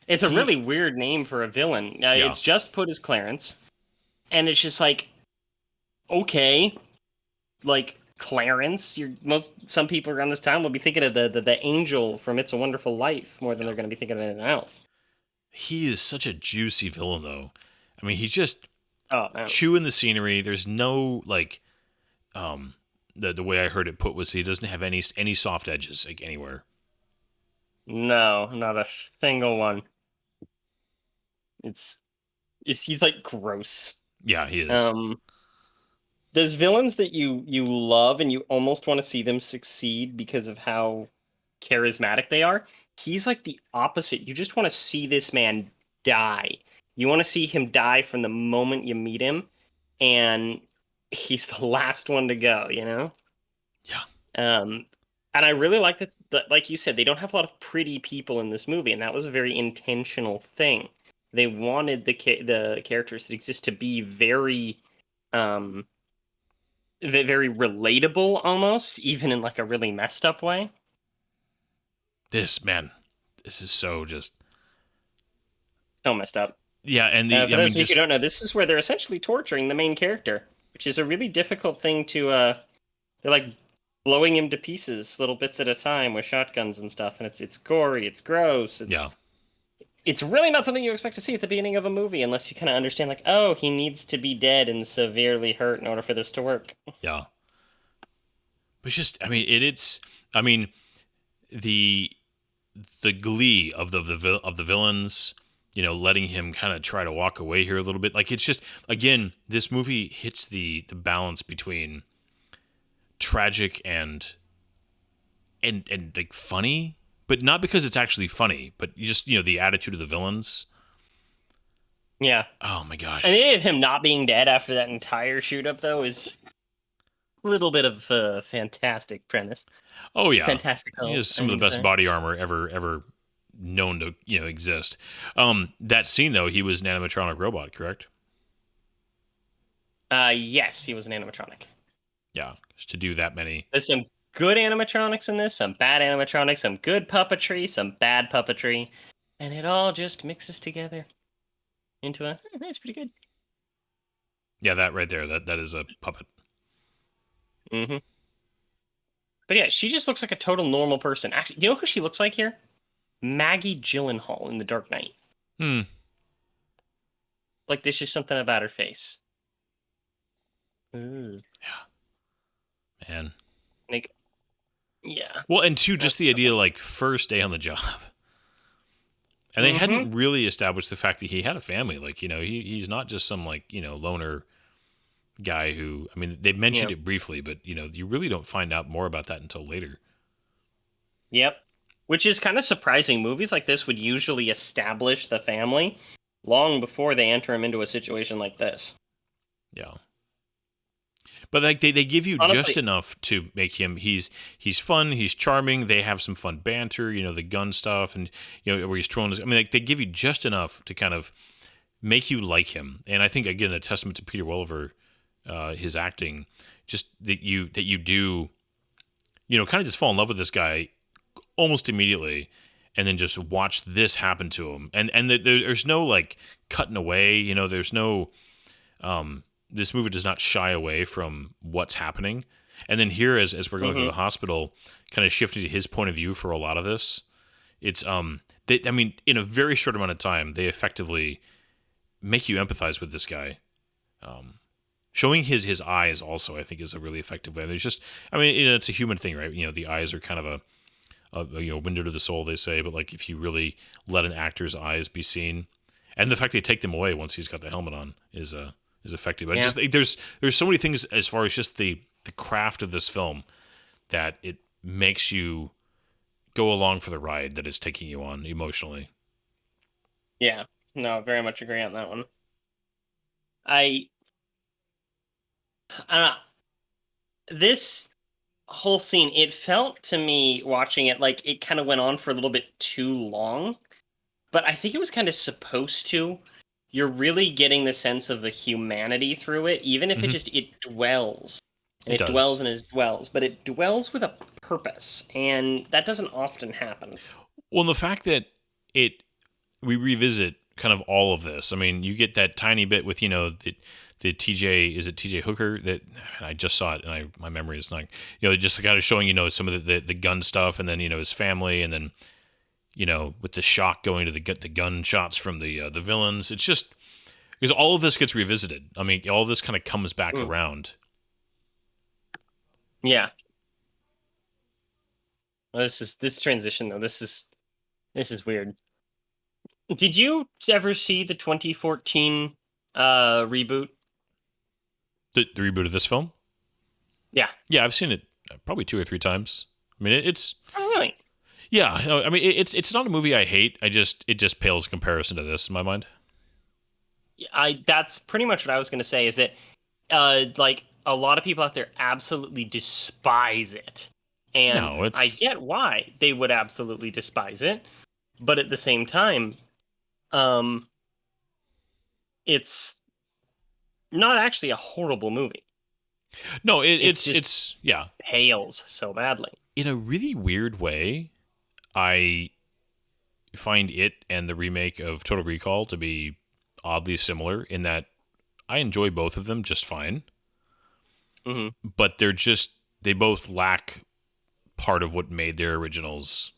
It's a really weird name for a villain. It's just put as Clarence, and it's just like, okay, like Clarence. Some people around this time will be thinking of the angel from It's a Wonderful Life more than they're going to be thinking of anything else. He is such a juicy villain, though. I mean, he's just man. chewing the scenery. There's no like, the way I heard it put was he doesn't have any soft edges like anywhere. No, not a single one. It's, he's like gross. Yeah, he is. Um, there's villains that you love and you almost want to see them succeed because of how charismatic they are. He's like the opposite. You just want to see this man die. You want to see him die from the moment you meet him, and he's the last one to go, you know? Yeah. Um, and I really like that, like you said, they don't have a lot of pretty people in this movie, and that was a very intentional thing. They wanted the characters that exist to be very, um, very relatable almost, even in like a really messed up way. This man, this is so just So messed up. yeah, and For I those mean, of you who just don't know, this is where they're essentially torturing the main character, which is a really difficult thing to. They're like blowing him to pieces, little bits at a time, with shotguns and stuff, and it's gory, it's gross, yeah, it's really not something you expect to see at the beginning of a movie unless you kind of understand, like, oh, he needs to be dead and severely hurt in order for this to work. yeah. But it's just, I mean, it's, I mean, the the glee of of the villains, you know, letting him kind of try to walk away here a little bit. Like it's just, again, this movie hits the balance between tragic and like funny, but not because it's actually funny, but you just, you know, the attitude of the villains. Yeah. Oh my And gosh. the idea of him not being dead after that entire shoot up, though, is a little bit of a fantastic premise. Oh yeah, he Fantastical, has I some of mean the to best say. body armor ever known to, you know, exist. That scene though, he was an animatronic robot, correct? Yes, he was an animatronic. Yeah, just to do that many. There's some good animatronics in this, some bad animatronics, some good puppetry, some bad puppetry, and it all just mixes together into a. It's pretty good. Yeah, that right there, that is a puppet. Mm-hmm. But yeah, she just looks like a total normal person. Actually, you know who she looks like here? Maggie Gyllenhaal in The Dark Knight. Hmm. Like there's just something about her face. Ooh. Man. Like, yeah. Well, and two, just That's the idea something. like first day on the job. And they Mm-hmm. hadn't really established the fact that he had a family. Like, you know, he's not just some like, you know, loner guy who, I mean, they Yeah. mentioned it briefly, but you know, you really don't find out more about that until later. Yep. Which is kind of surprising. Movies like this would usually establish the family long before they enter him into a situation like this. Yeah. But like they give you just Honestly, enough to make him he's fun, he's charming, they have some fun banter, you know, the gun stuff and you know, where he's throwing his, I mean like they give you just enough to kind of make you like him. And I think again a testament to Peter Welliver, his acting, just that you do, you know, kind of just fall in love with this guy almost immediately, and then just watch this happen to him. And there's no like cutting away, you know, there's no this movie does not shy away from what's happening. And then here, as we're going through hmm the hospital, kind of shifting to his point of view for a lot of this, it's they, I mean, in a very short amount of time, they effectively make you empathize with this guy. Showing his eyes also, I think, is a really effective way. There's just, I mean, you know, it's a human thing, right? You know, the eyes are kind of a you know window to the soul, they say. But like, if you really let an actor's eyes be seen, and the fact they take them away once he's got the helmet on is effective. But yeah, just there's so many things as far as just the craft of this film that it makes you go along for the ride that it's taking you on emotionally. yeah. No, very much agree on that one. I, I don't know. This whole scene, it felt to me watching it like it kind of went on for a little bit too long, but I think it was kind of supposed to. You're really getting the sense of the humanity through it, even if Hmm. it dwells. And It it dwells does. and it dwells, but it dwells with a purpose, and that doesn't often happen. Well, and the fact that it we revisit kind of all of this. I mean, you get that tiny bit with you know the TJ, is it TJ Hooker that I just saw it and my memory is not, you know, just kind of showing you know some of the gun stuff and then you know his family and then you know with the shock going to the gunshots from the villains. It's just because all of this gets revisited. I mean, all of this kind of comes back Mm. around. Yeah. Well, this transition though. This is This is weird. Did you ever see the 2014 reboot? The reboot of this film? Yeah. Yeah, I've seen it probably 2 or 3 times. I mean, it's Oh, really? yeah. No, I mean, it's not a movie I hate. It just pales in comparison to this in my mind. That's pretty much what I was going to say. Is that like a lot of people out there absolutely despise it, and No, I it's get why they would absolutely despise it, but at the same time, um, it's not actually a horrible movie. no, It's just it's yeah. pales so badly. In a really weird way, I find it and the remake of Total Recall to be oddly similar in that I enjoy both of them just fine, Hmm. but they both lack part of what made their originals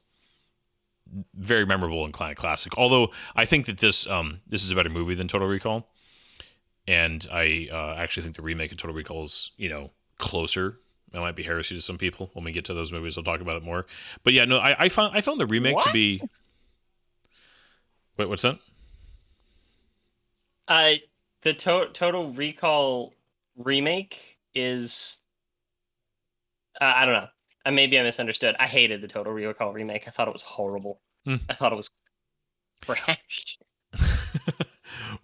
very memorable and kind of classic. Although I think that this is a better movie than Total Recall, and I actually think the remake of Total Recall is closer. That might be heresy to some people. When we get to those movies, we'll talk about it more. But yeah, no, I found the remake to What? be. Wait, what's that? I the Total Recall remake is I don't know. Maybe I misunderstood. I hated the Total Recall remake. I thought it was horrible. Hmm. I thought it was trash.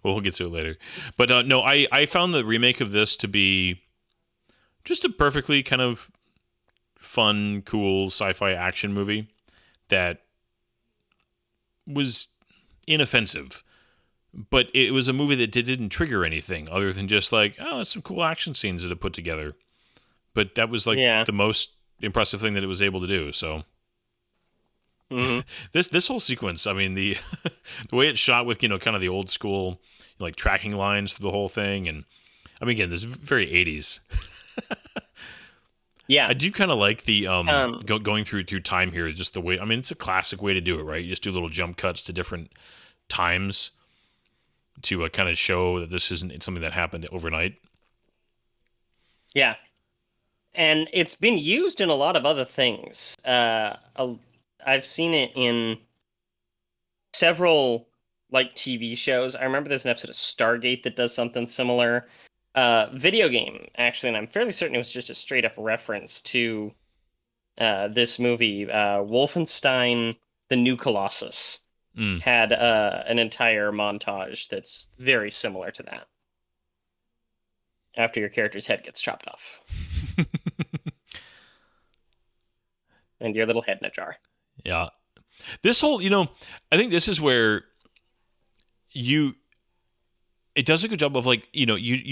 Well, we'll get to it later. But no, I found the remake of this to be just a perfectly kind of fun, cool sci-fi action movie that was inoffensive. But it was a movie that didn't trigger anything other than just like, oh, it's some cool action scenes that it put together. But that was like Yeah. the most impressive thing that it was able to do. So Hmm. this whole sequence, I mean, the the way it's shot with kind of the old school like tracking lines through the whole thing, and I mean again, this is very 80s. Yeah. I do kind of like the Um. going through time here, just the way. I mean, it's a classic way to do it, right? You just do little jump cuts to different times to kind of show that this isn't something that happened overnight. Yeah. And it's been used in a lot of other things. I've seen it in several like TV shows. I remember there's an episode of Stargate that does something similar. Video game, actually, and I'm fairly certain it was just a straight up reference to this movie. Wolfenstein: The New Colossus Mm. had an entire montage that's very similar to that. After your character's head gets chopped off and your little head in a jar. Yeah, this whole I think this is where you it does a good job of like you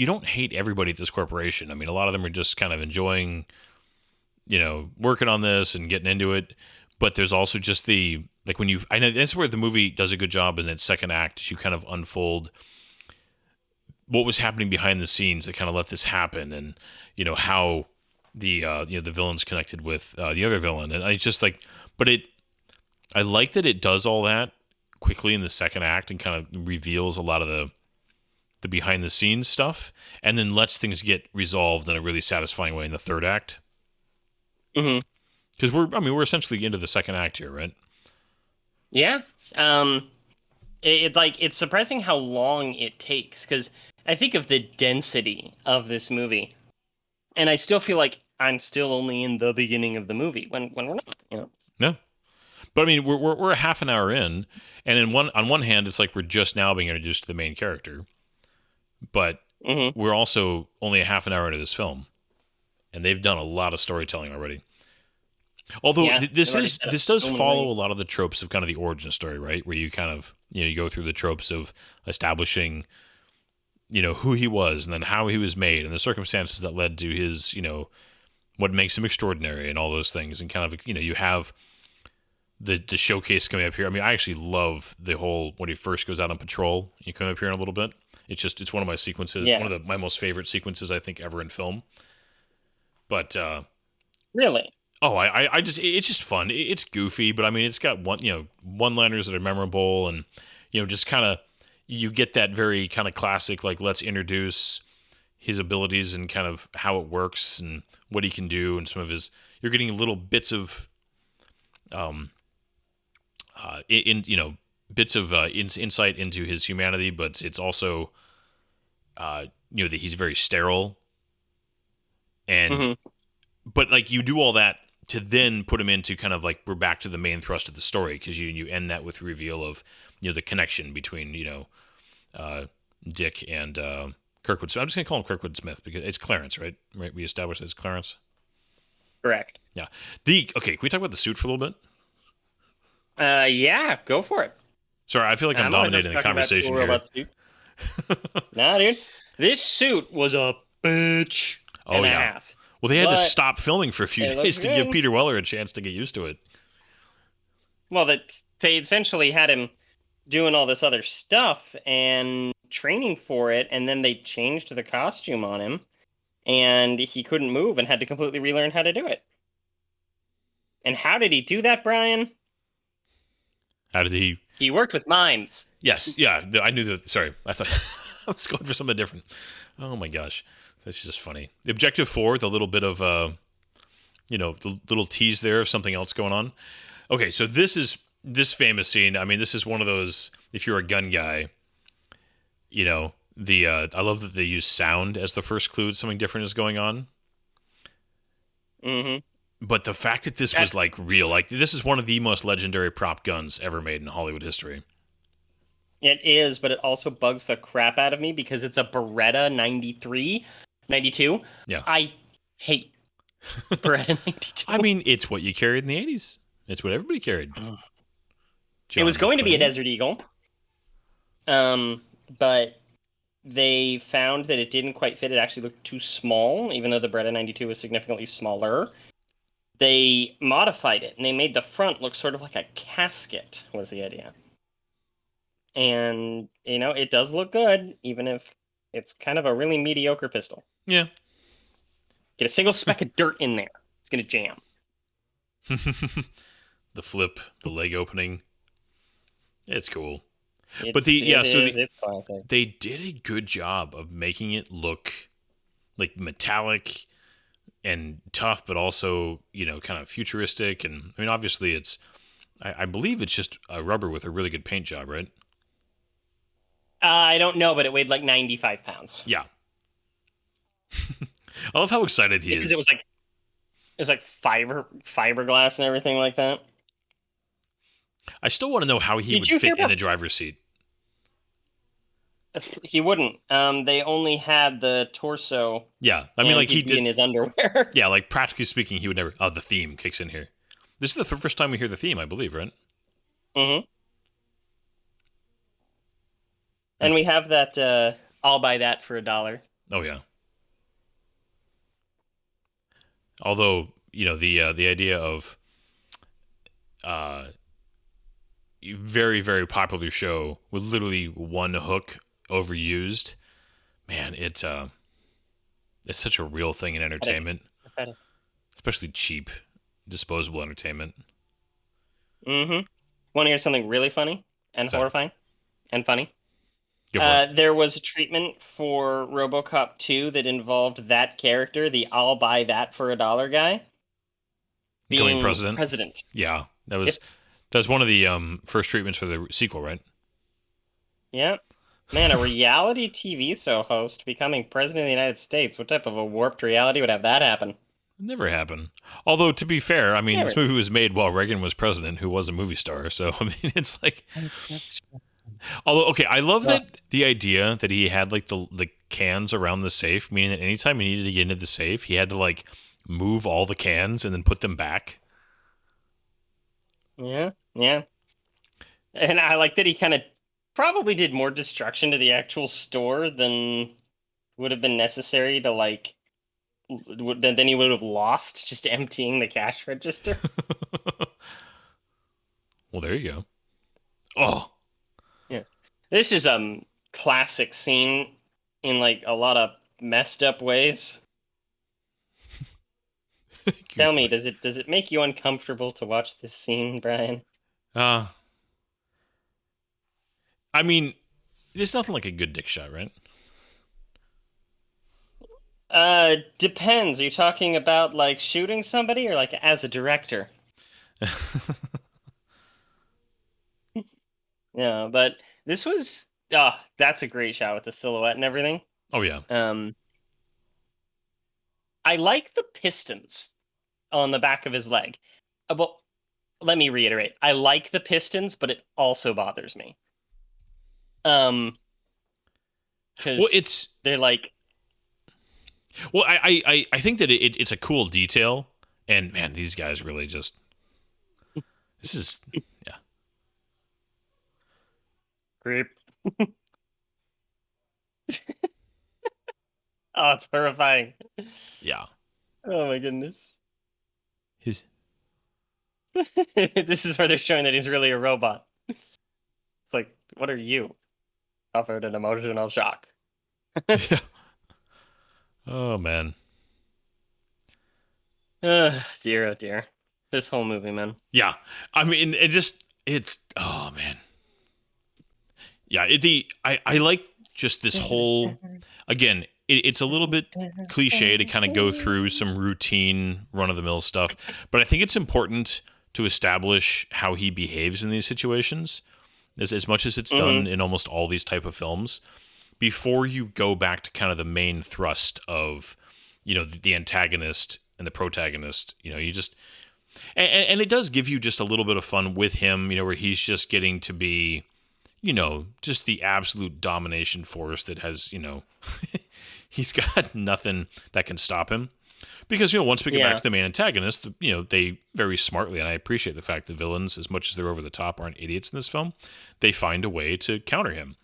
don't hate everybody at this corporation. I mean, a lot of them are just kind of enjoying working on this and getting into it. But there's also just the like when I know that's where the movie does a good job in its second act. Is you kind of unfold what was happening behind the scenes that kind of let this happen, and how the the villain's connected with the other villain, and I just like, but I like that it does all that quickly in the second act and kind of reveals a lot of the behind the scenes stuff, and then lets things get resolved in a really satisfying way in the third act. Mm-hmm. Because we're essentially into the second act here, right? Yeah. It's surprising how long it takes because I think of the density of this movie, and I still feel like I'm still only in the beginning of the movie when we're not. Yeah. But I mean, we're a half an hour in, and on one hand, it's like we're just now being introduced to the main character, but Mm-hmm. we're also only a half an hour into this film, and they've done a lot of storytelling already. Although Yeah, they've already set up this does so many follow ways. a lot of the tropes of kind of the origin story, right? Where you kind of you go through the tropes of establishing who he was and then how he was made and the circumstances that led to his what makes him extraordinary and all those things, and kind of you have the showcase coming up here. I mean, I actually love the whole when he first goes out on patrol. You come up here in a little bit. It's one of my sequences, Yeah. one of my most favorite sequences I think ever in film. But Really. oh, I just it's just fun. It's goofy, but I mean, it's got one-liners that are memorable, and just kind of you get that very kind of classic like let's introduce his abilities and kind of how it works and what he can do and some of his. You're getting little bits of bits of insight into his humanity, but it's also that he's very sterile, and Hmm. but like you do all that to then put him into kind of like we're back to the main thrust of the story because you end that with reveal of the connection between Dick and Kirkwood. So I'm just gonna call him Kirkwood Smith because it's Clarence, right? Right? We established it's Clarence. Correct. Yeah. Can we talk about the suit for a little bit? Yeah, go for it. Sorry, I feel like I'm I'm always up for dominating the talking about cool conversation here. robot suits. Nah, dude. This suit was a bitch Oh and a yeah. half. Well, they had to But stop filming for a few it days looks to give good. Peter Weller a chance to get used to it. Well, that they essentially had him doing all this other stuff and training for it, and then they changed the costume on him, and he couldn't move and had to completely relearn how to do it. And how did he do that, Brian? How did he? He worked with mimes. Yes, yeah. I knew that. Sorry, I thought I was going for something different. Oh my gosh, that's just funny. The Objective 4, the little bit of the little tease there of something else going on. Okay, so this famous scene. I mean, this is one of those. If you're a gun guy, I love that they use sound as the first clue that something different is going on. Mm-hmm. But the fact that this was like real, like this is one of the most legendary prop guns ever made in Hollywood history. It is, but it also bugs the crap out of me because it's a Beretta 93, 92. Yeah. I hate Beretta 92. I mean, it's what you carried in the 80s. It's what everybody carried. It was going to be a McClane. Desert Eagle. But they found that it didn't quite fit. It actually looked too small, even though the Beretta 92 was significantly smaller. They modified it, and they made the front look sort of like a casket, was the idea. And, it does look good, even if it's kind of a really mediocre pistol. Yeah. Get a single speck of dirt in there. It's going to jam. The flip, the leg opening. It's cool. It's classic. They did a good job of making it look like metallic and tough, but also, kind of futuristic. And I mean, obviously I believe it's just a rubber with a really good paint job, right? I don't know, but it weighed like 95 pounds. Yeah. I love how excited he Because is. it was like fiberglass and everything like that. I still want to know how he Did would you hear fit in about- the driver's seat. He wouldn't. They only had the torso. Yeah. I mean, and like he he'd be did. in his underwear. Yeah, like practically speaking, he would never. Oh, the theme kicks in here. This is the first time we hear the theme, I believe, right? Mm-hmm. And we have that. I'll buy that for $1. Oh yeah. Although the idea of very very popular show with literally one hook overused, man, it's such a real thing in entertainment, especially cheap, disposable entertainment. Mm-hmm. Want to hear something really funny and Sorry. horrifying and funny? Go for it. There was a treatment for Robocop 2 that involved that character, the I'll buy that for $1 guy, Becoming being president. Yeah, that was one of the first treatments for the sequel, right? Yeah. Man, a reality TV show host becoming president of the United States. What type of a warped reality would have that happen? Never happened. Although, to be fair, I mean, Never. this movie was made while Reagan was president, who was a movie star. So, I mean, it's like. Although, okay, I love that the idea that he had like the cans around the safe, meaning that anytime he needed to get into the safe, he had to like move all the cans and then put them back. Yeah, yeah. And I like that he kind of probably did more destruction to the actual store than would have been necessary to like than he would have lost just emptying the cash register. Well, there you go. Oh, Yeah. This is classic scene in like a lot of messed up ways. Tell me, does it make you uncomfortable to watch this scene, Brian? I mean, there's nothing like a good dick shot, right? Depends. Are you talking about like shooting somebody or like as a director? Yeah, but this was that's a great shot with the silhouette and everything. Oh yeah. Um, I like the pistons on the back of his leg. Well, let me reiterate. I like the pistons, but it also bothers me. Um, Well, because it's they're like, well, I think that it's a cool detail, and man, these guys really just this is yeah creep. Oh, it's horrifying. yeah. Oh my goodness. His This is where they're showing that he's really a robot. It's like, what are you? Suffered an emotional shock. yeah. Oh man. Dear, oh dear. This whole movie, man. Yeah. I mean, it's oh man. Yeah. I like just this whole again. It's a little bit cliche to kind of go through some routine run of the mill stuff, but I think it's important to establish how he behaves in these situations, as much as it's done in almost all these type of films, before you go back to kind of the main thrust of, the antagonist and the protagonist. You just and it does give you just a little bit of fun with him, where he's just getting to be, just the absolute domination force that has, he's got nothing that can stop him. Because, once we get back to the main antagonist, they very smartly, and I appreciate the fact that villains, as much as they're over the top, aren't idiots in this film. They find a way to counter him.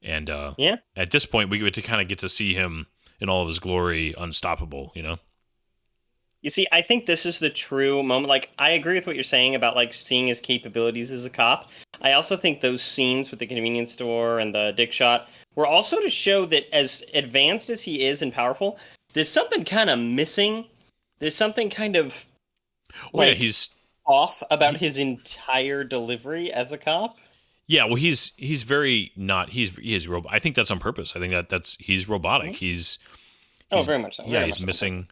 And at this point, we get to kind of get to see him in all of his glory, unstoppable, You see, I think this is the true moment. Like, I agree with what you're saying about, like, seeing his capabilities as a cop. I also think those scenes with the convenience store and the dick shot were also to show that as advanced as he is and powerful, there's something kind of missing. There's something kind of, he's off about his entire delivery as a cop. Yeah, well, he's very not. He is robot. I think that's on purpose. I think he's robotic. Mm-hmm. He's very much so. Yeah, he's missing.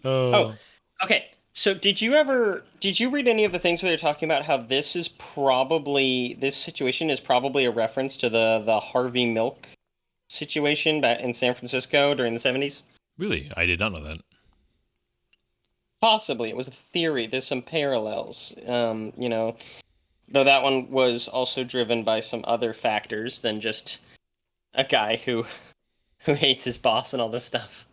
Okay. So did you read any of the things where they're talking about how this situation is probably a reference to the Harvey Milk situation back in San Francisco during the 70s? Really? I did not know that. Possibly. It was a theory. There's some parallels. Though that one was also driven by some other factors than just a guy who hates his boss and all this stuff.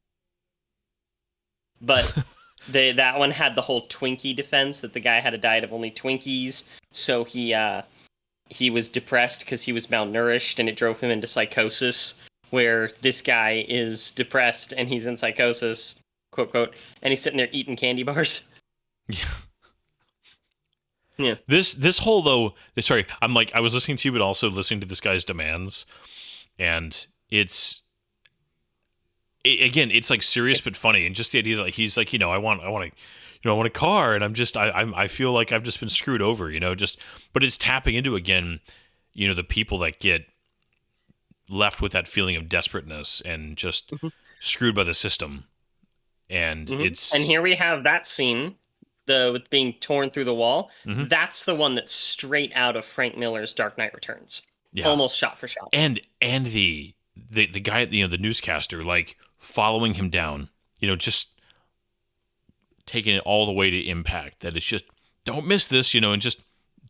But that one had the whole Twinkie defense, that the guy had a diet of only Twinkies, so he was depressed because he was malnourished, and it drove him into psychosis, where this guy is depressed and he's in psychosis, quote, quote, and he's sitting there eating candy bars. Yeah. Yeah. This whole, though, sorry, I was listening to you, but also listening to this guy's demands, and it's it's like serious but funny, and just the idea that he's like, I want a car, and I feel like I've just been screwed over, but it's tapping into again, the people that get left with that feeling of desperateness and just screwed by the system, and and here we have that scene, with being torn through the wall. That's the one that's straight out of Frank Miller's Dark Knight Returns, almost shot for shot, and the guy, the newscaster, like following him down, just taking it all the way to impact. That it's just, don't miss this, and just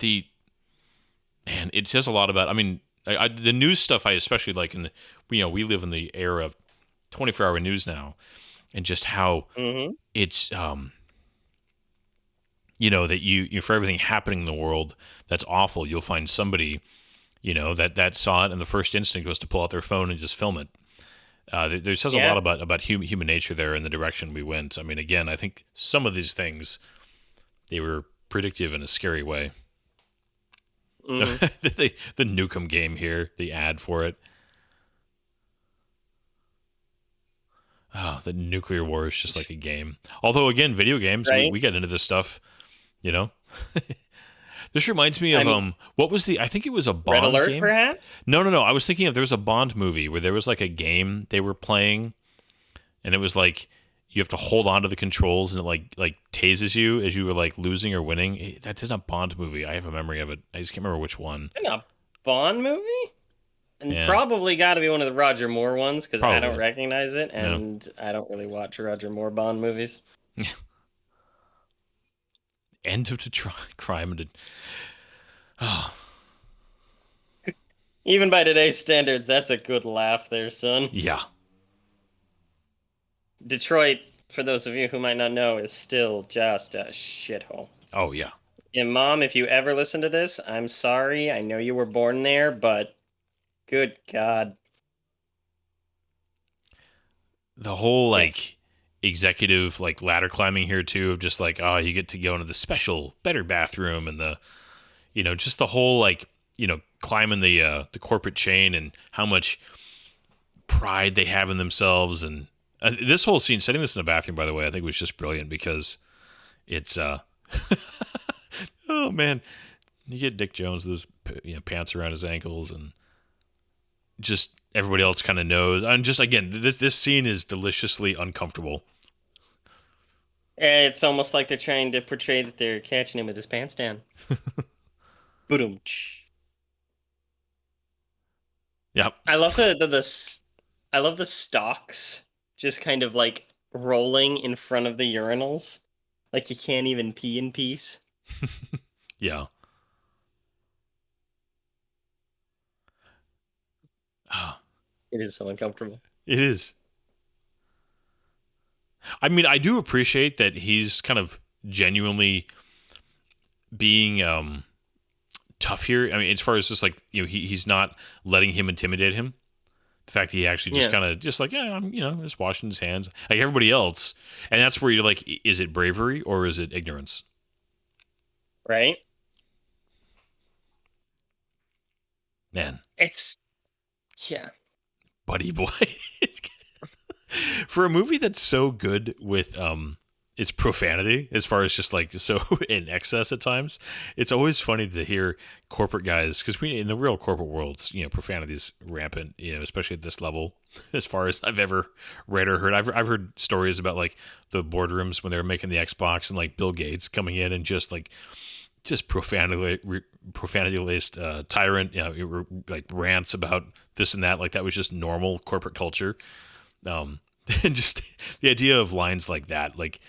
it says a lot about. I mean, the news stuff I especially like, we live in the era of 24-hour news now, and just how it's that you for everything happening in the world that's awful, you'll find somebody that saw it, and the first instinct was to pull out their phone and just film it. There says a lot about human nature there and the direction we went. I mean, again, I think some of these things, they were predictive in a scary way. The Nukem game here, the ad for it. Oh, the nuclear war is just like a game. Although, again, video games, right? we get into this stuff, This reminds me of what was I think it was a Bond Red Alert, game? perhaps? No. I was thinking of, there was a Bond movie where there was like a game they were playing, and it was like you have to hold on to the controls and it like tases you as you were like losing or winning. That's in a Bond movie. I have a memory of it. I just can't remember which one. In a Bond movie? And Yeah, probably got to be one of the Roger Moore ones because I don't probably. recognize it, Yeah. and I don't really watch Roger Moore Bond movies. End of crime. Oh, Even by today's standards, that's a good laugh there, son. yeah. Detroit, for those of you who might not know, is still just a shithole. Oh, yeah. And Mom, if you ever listen to this, I'm sorry. I know you were born there, but good God. The whole Yes. like executive like ladder climbing here too, of just like, oh, you get to go into the special better bathroom and the just the whole like climbing the corporate chain and how much pride they have in themselves. And this whole scene, setting this in a bathroom, by the way, I think was just brilliant because it's oh man, you get Dick Jones with his pants around his ankles and just everybody else kind of knows. And just again, this scene is deliciously uncomfortable. It's almost like they're trying to portray that they're catching him with his pants down. Boom. Yeah. I love I love the stalks just kind of like rolling in front of the urinals. Like you can't even pee in peace. Yeah. Ah, It is so uncomfortable. it is. I mean, I do appreciate that he's kind of genuinely being tough here. I mean, as far as just like he's not letting him intimidate him. The fact that he actually just kind of just like I'm just washing his hands like everybody else, and that's where you're like, is it bravery or is it ignorance? Right? Man, It's yeah. buddy boy. For a movie that's so good with its profanity, as far as just like so in excess at times, it's always funny to hear corporate guys, because we in the real corporate world, profanity is rampant, especially at this level. As far as I've ever read or heard, I've heard stories about like the boardrooms when they were making the Xbox and like Bill Gates coming in and just profanity laced tyrant, like rants about this and that, like that was just normal corporate culture. And just the idea of lines like that, like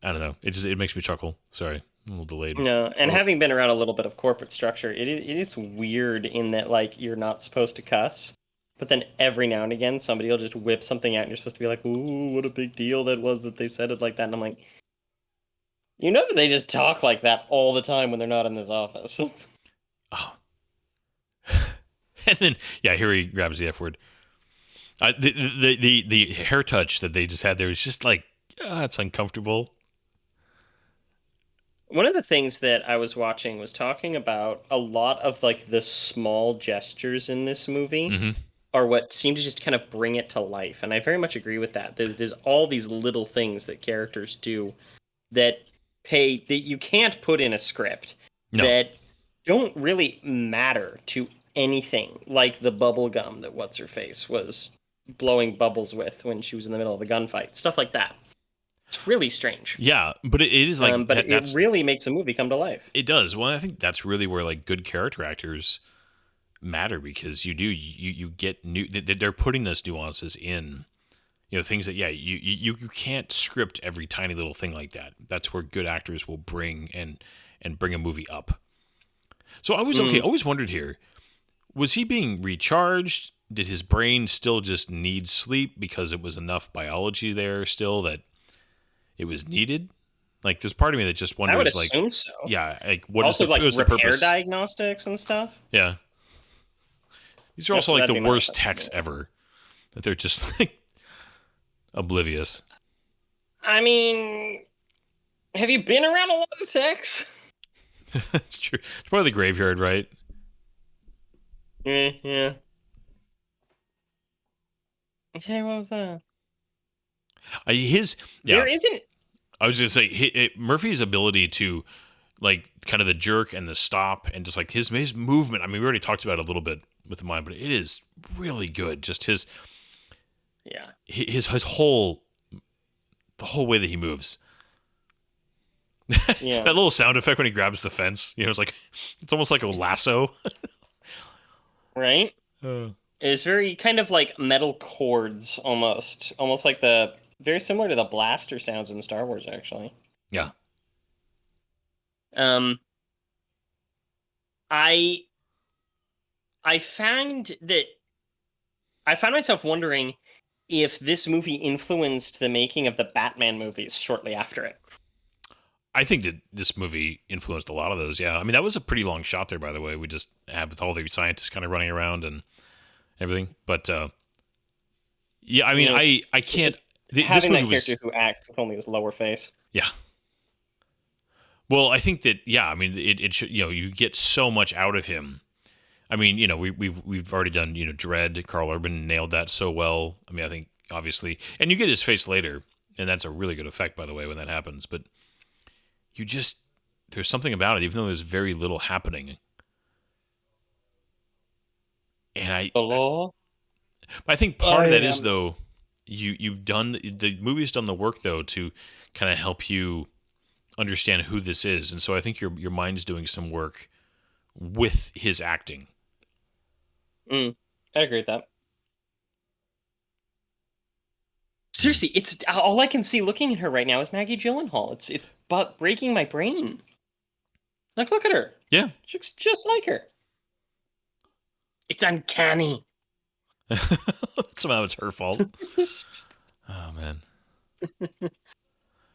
I don't know, it makes me chuckle. Sorry, I'm a little delayed. No, and Oh. having been around a little bit of corporate structure, it's weird in that like you're not supposed to cuss, but then every now and again somebody will just whip something out and you're supposed to be like, "Ooh, what a big deal that was that they said it like that." And I'm like, you know that they just talk like that all the time when they're not in this office. Oh. And then here he grabs the F word. The hair touch that they just had there was just like, it's uncomfortable. One of the things that I was watching was talking about a lot of like the small gestures in this movie Mm-hmm. are what seem to just kind of bring it to life, and I very much agree with that. There's all these little things that characters do that you can't put in a script No. that don't really matter to anything, like the bubble gum that what's her face was blowing bubbles with when she was in the middle of a gunfight, stuff like that. It's really strange. Yeah, but it is like But it really makes a movie come to life. it does. Well, I think that's really where like good character actors matter, because you get new. They're putting those nuances in, things that you can't script every tiny little thing like that. That's where good actors will bring and bring a movie up. So I was always wondered here, was he being recharged? Did his brain still just need sleep because it was enough biology there still that it was needed? Like, there's part of me that just wonders, I would like, assume so. yeah, like what Also, is like the repair purpose? diagnostics and stuff. Yeah, these are Yeah, also so like that'd the be my worst assumption, techs yeah. ever. That they're just like oblivious. I mean, have you been around a lot of sex? That's true. It's probably the graveyard, right? Yeah. Okay, what was that? There isn't. I was gonna say Murphy's ability to like kind of the jerk and the stop and just like his movement. I mean, we already talked about it a little bit with mine, but it is really good. Just his Yeah. his whole the whole way that he moves. Yeah. That little sound effect when he grabs the fence, it's like it's almost like a lasso. Right? Uh, It's very kind of like metal chords almost like the very similar to the blaster sounds in Star Wars actually. yeah. Um I I found that I found myself wondering if this movie influenced the making of the Batman movies shortly after it. I think that this movie influenced a lot of those. Yeah, I mean that was a pretty long shot there, by the way. We just had with all the scientists kind of running around and everything. But yeah, I mean, Yeah. I It's can't. just This having movie that was character who acts with only his lower face. yeah. Well, I think that yeah, I mean it should you get so much out of him. I mean we've already done Dread. Carl Urban nailed that so well. I mean I think obviously, and you get his face later, and that's a really good effect by the way when that happens. But you just there's something about it, even though there's very little happening. And The law. I think part I of that is am. though you've done the movie's done the work though to kind of help you understand who this is, and so I think your mind's doing some work with his acting. I agree with that. Mm. Seriously, it's all I can see looking at her right now is Maggie Gyllenhaal. It's but breaking my brain. Like, look at her. Yeah. She looks just like her. It's uncanny. Somehow it's her fault. Oh man.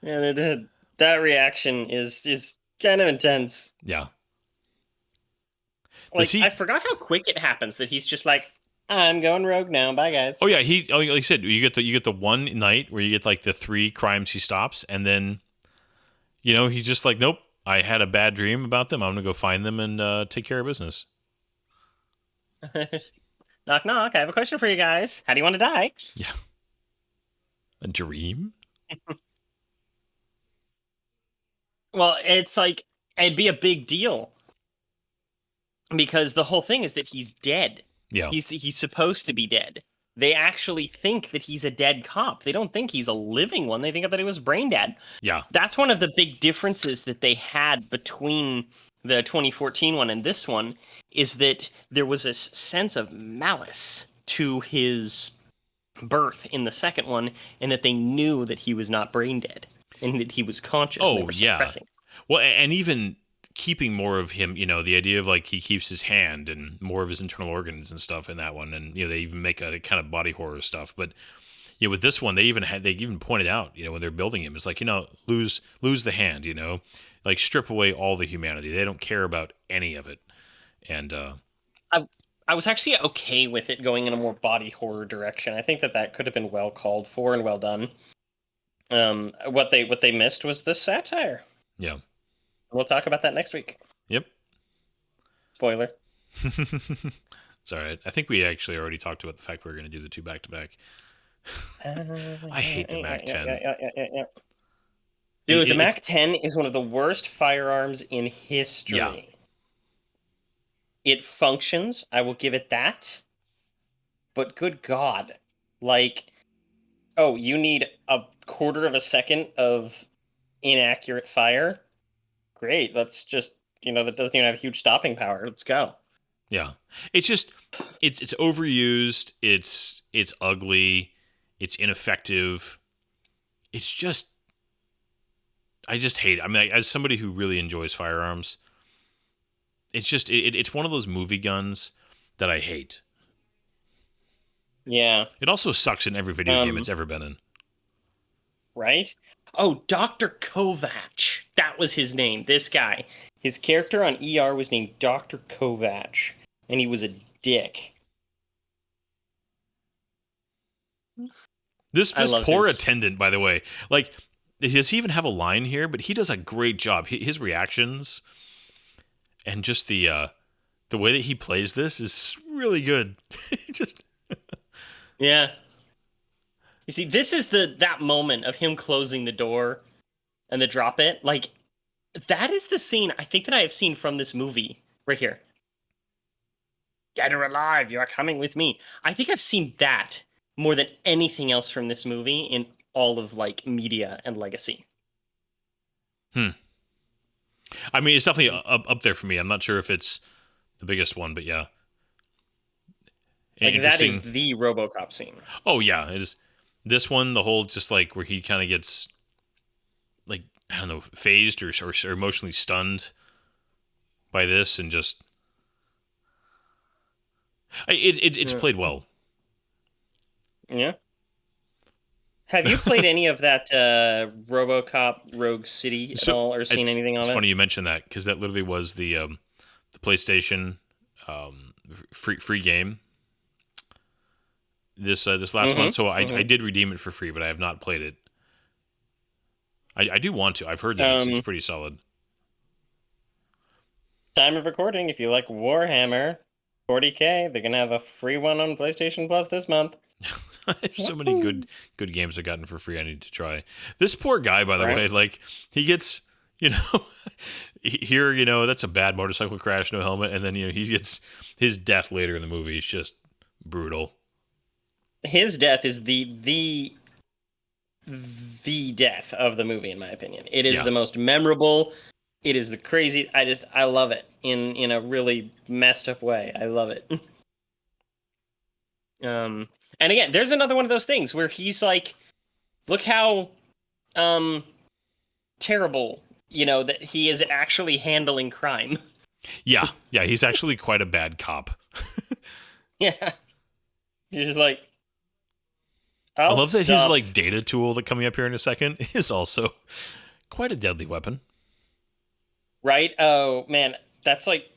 Yeah, that reaction is kind of intense. Yeah. Does Like, I he? forgot how quick it happens that he's just like, I'm going rogue now. Bye, guys. Oh yeah. He. Oh, like I said, you get the one night where you get like the 3 crimes he stops, and then he's just like, nope. I had a bad dream about them. I'm gonna go find them and take care of business. Knock, knock. I have a question for you guys. How do you want to die? Yeah. A dream? Well, it's like, it'd be a big deal because the whole thing is that he's dead. Yeah. He's supposed to be dead. They actually think that he's a dead cop. They don't think he's a living one. They think that he was brain dead. Yeah. That's one of the big differences that they had between the 2014 one and this one, is that there was this sense of malice to his birth in the second one, and that they knew that he was not brain dead and that he was conscious. And they Oh were yeah. suppressing. Well, and even keeping more of him, the idea of like he keeps his hand and more of his internal organs and stuff in that one, and they even make a kind of body horror stuff. But with this one, they even pointed out, when they're building him, it's like lose the hand, like strip away all the humanity. They don't care about any of it, and I was actually okay with it going in a more body horror direction. I think that could have been well called for and well done. What they missed was the satire. yeah, We'll talk about that next week. yep. Spoiler. It's all right. I think we actually already talked about the fact we're going to do the 2 back to back. I hate the Mac 10. Yeah. Dude, the Mac 10 is one of the worst firearms in history. Yeah. It functions, I will give it that. But good God. Like, oh, you need a quarter of a second of inaccurate fire? Great, let's just, that doesn't even have huge stopping power. Let's go. Yeah. It's just it's overused, it's ugly, it's ineffective. It's just I just hate it. I mean, as somebody who really enjoys firearms, it's just it's one of those movie guns that I hate. Yeah. It also sucks in every video game it's ever been in. Right? Oh, Dr. Kovac. That was his name. This guy. His character on ER was named Dr. Kovac, and he was a dick. This poor his... attendant, by the way, like, does he even have a line here? But he does a great job. His reactions and just the way that he plays this is really good. Just yeah. You see, this is that moment of him closing the door and the drop it. Like, that is the scene I think that I have seen from this movie right here. Dead or alive, you are coming with me. I think I've seen that more than anything else from this movie in all of like media and legacy. I mean, it's definitely up there for me. I'm not sure if it's the biggest one, but yeah. Like that is Interesting. the RoboCop scene. Oh yeah, it is. This one, the whole just like where he kind of gets like, I don't know, phased or emotionally stunned by this, and just it's Yeah. played well. Yeah. Have you played any of that RoboCop Rogue City at So all, or seen anything it's of it? funny you mentioned that, because that literally was the PlayStation free game this last month. So I did redeem it for free, but I have not played it. I do want to. I've heard that it's pretty solid. Time of recording, if you like Warhammer 40K, they're gonna have a free one on PlayStation Plus this month. There's so many good games I've gotten for free I need to try. This poor guy, by the Right. way, like he gets, here, that's a bad motorcycle crash, no helmet, and then he gets his death later in the movie. It's just brutal. His death is the death of the movie, in my opinion. It is Yeah. the most memorable. It is the crazy. I love it in a really messed up way. I love it. And again, there's another one of those things where he's like, look how terrible, that he is actually handling crime. Yeah, he's actually quite a bad cop. Yeah. You're just like, I I'll love that his stop. like data tool that coming up here in a second is also quite a deadly weapon. Right? Oh man, that's like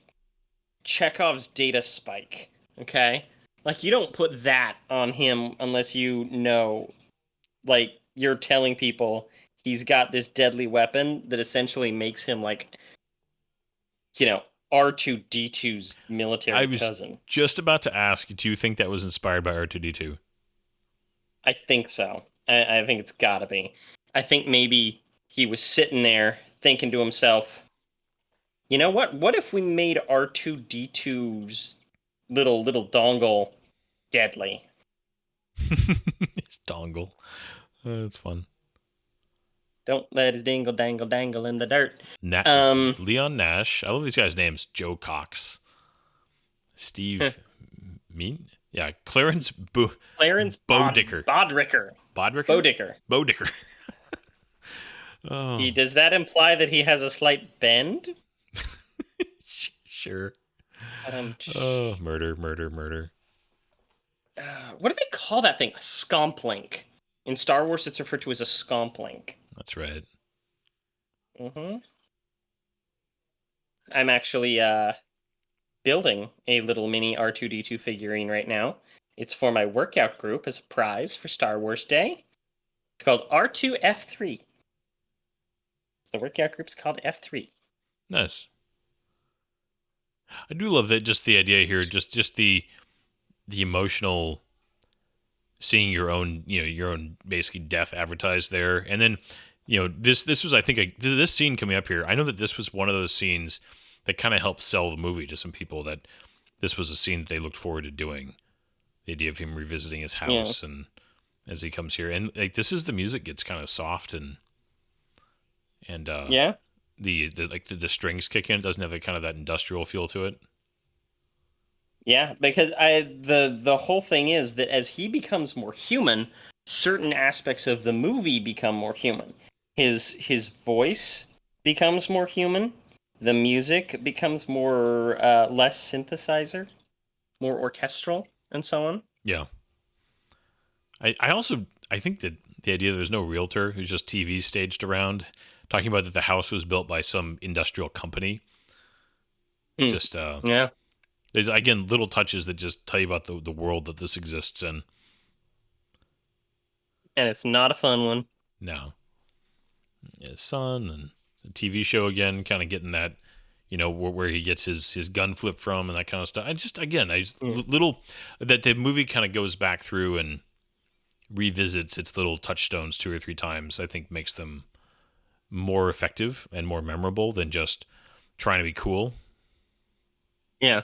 Chekhov's data spike. Okay? Like you don't put that on him unless you know, like you're telling people he's got this deadly weapon that essentially makes him like, R2D2's I military was cousin. just about to ask, do you think that was inspired by R2D2? I think so. I think it's gotta be. I think maybe he was sitting there thinking to himself, you know what? What if we made R2D2's little dongle deadly? His dongle. That's fun. Don't let it dingle dangle dangle in the dirt. Leon Nash. I love these guys' names. Joe Cox. Steve Mean? Yeah, Clarence Clarence Bodicker. Bodricker. Bodricker? Bodicker. Oh. Does that imply that he has a slight bend? Sure. What Murder. do they call that thing? A scomplink. In Star Wars, it's referred to as a scomplink. That's right. I'm actually building a little mini R2D2 figurine right now. It's for my workout group as a prize for Star Wars Day. It's called R2F3. The workout group's called F3. Nice. I do love that. Just the idea here, just the emotional, seeing your own basically death advertised there, and then this was, I think, this scene coming up here. I know that this was one of those scenes that kind of helped sell the movie to some people, that this was a scene that they looked forward to doing. The idea of him revisiting his house, and as he comes here, and like this is the music gets kind of soft and yeah. The strings kick in. It doesn't have that industrial feel to it. Yeah, because the whole thing is that as he becomes more human, certain aspects of the movie become more human. His voice becomes more human. The music becomes more less synthesizer, more orchestral, and so on. Yeah. I also think that the idea that there's no realtor, who's just TV staged around, talking about that the house was built by some industrial company. Just yeah. There's, again, little touches that just tell you about the world that this exists in. And it's not a fun one. No. His son and the TV show again, kind of getting that, where he gets his gun flip from and that kind of stuff. Little that the movie kind of goes back through and revisits its little touchstones 2 or 3 times, I think makes them more effective and more memorable than just trying to be cool. Yeah.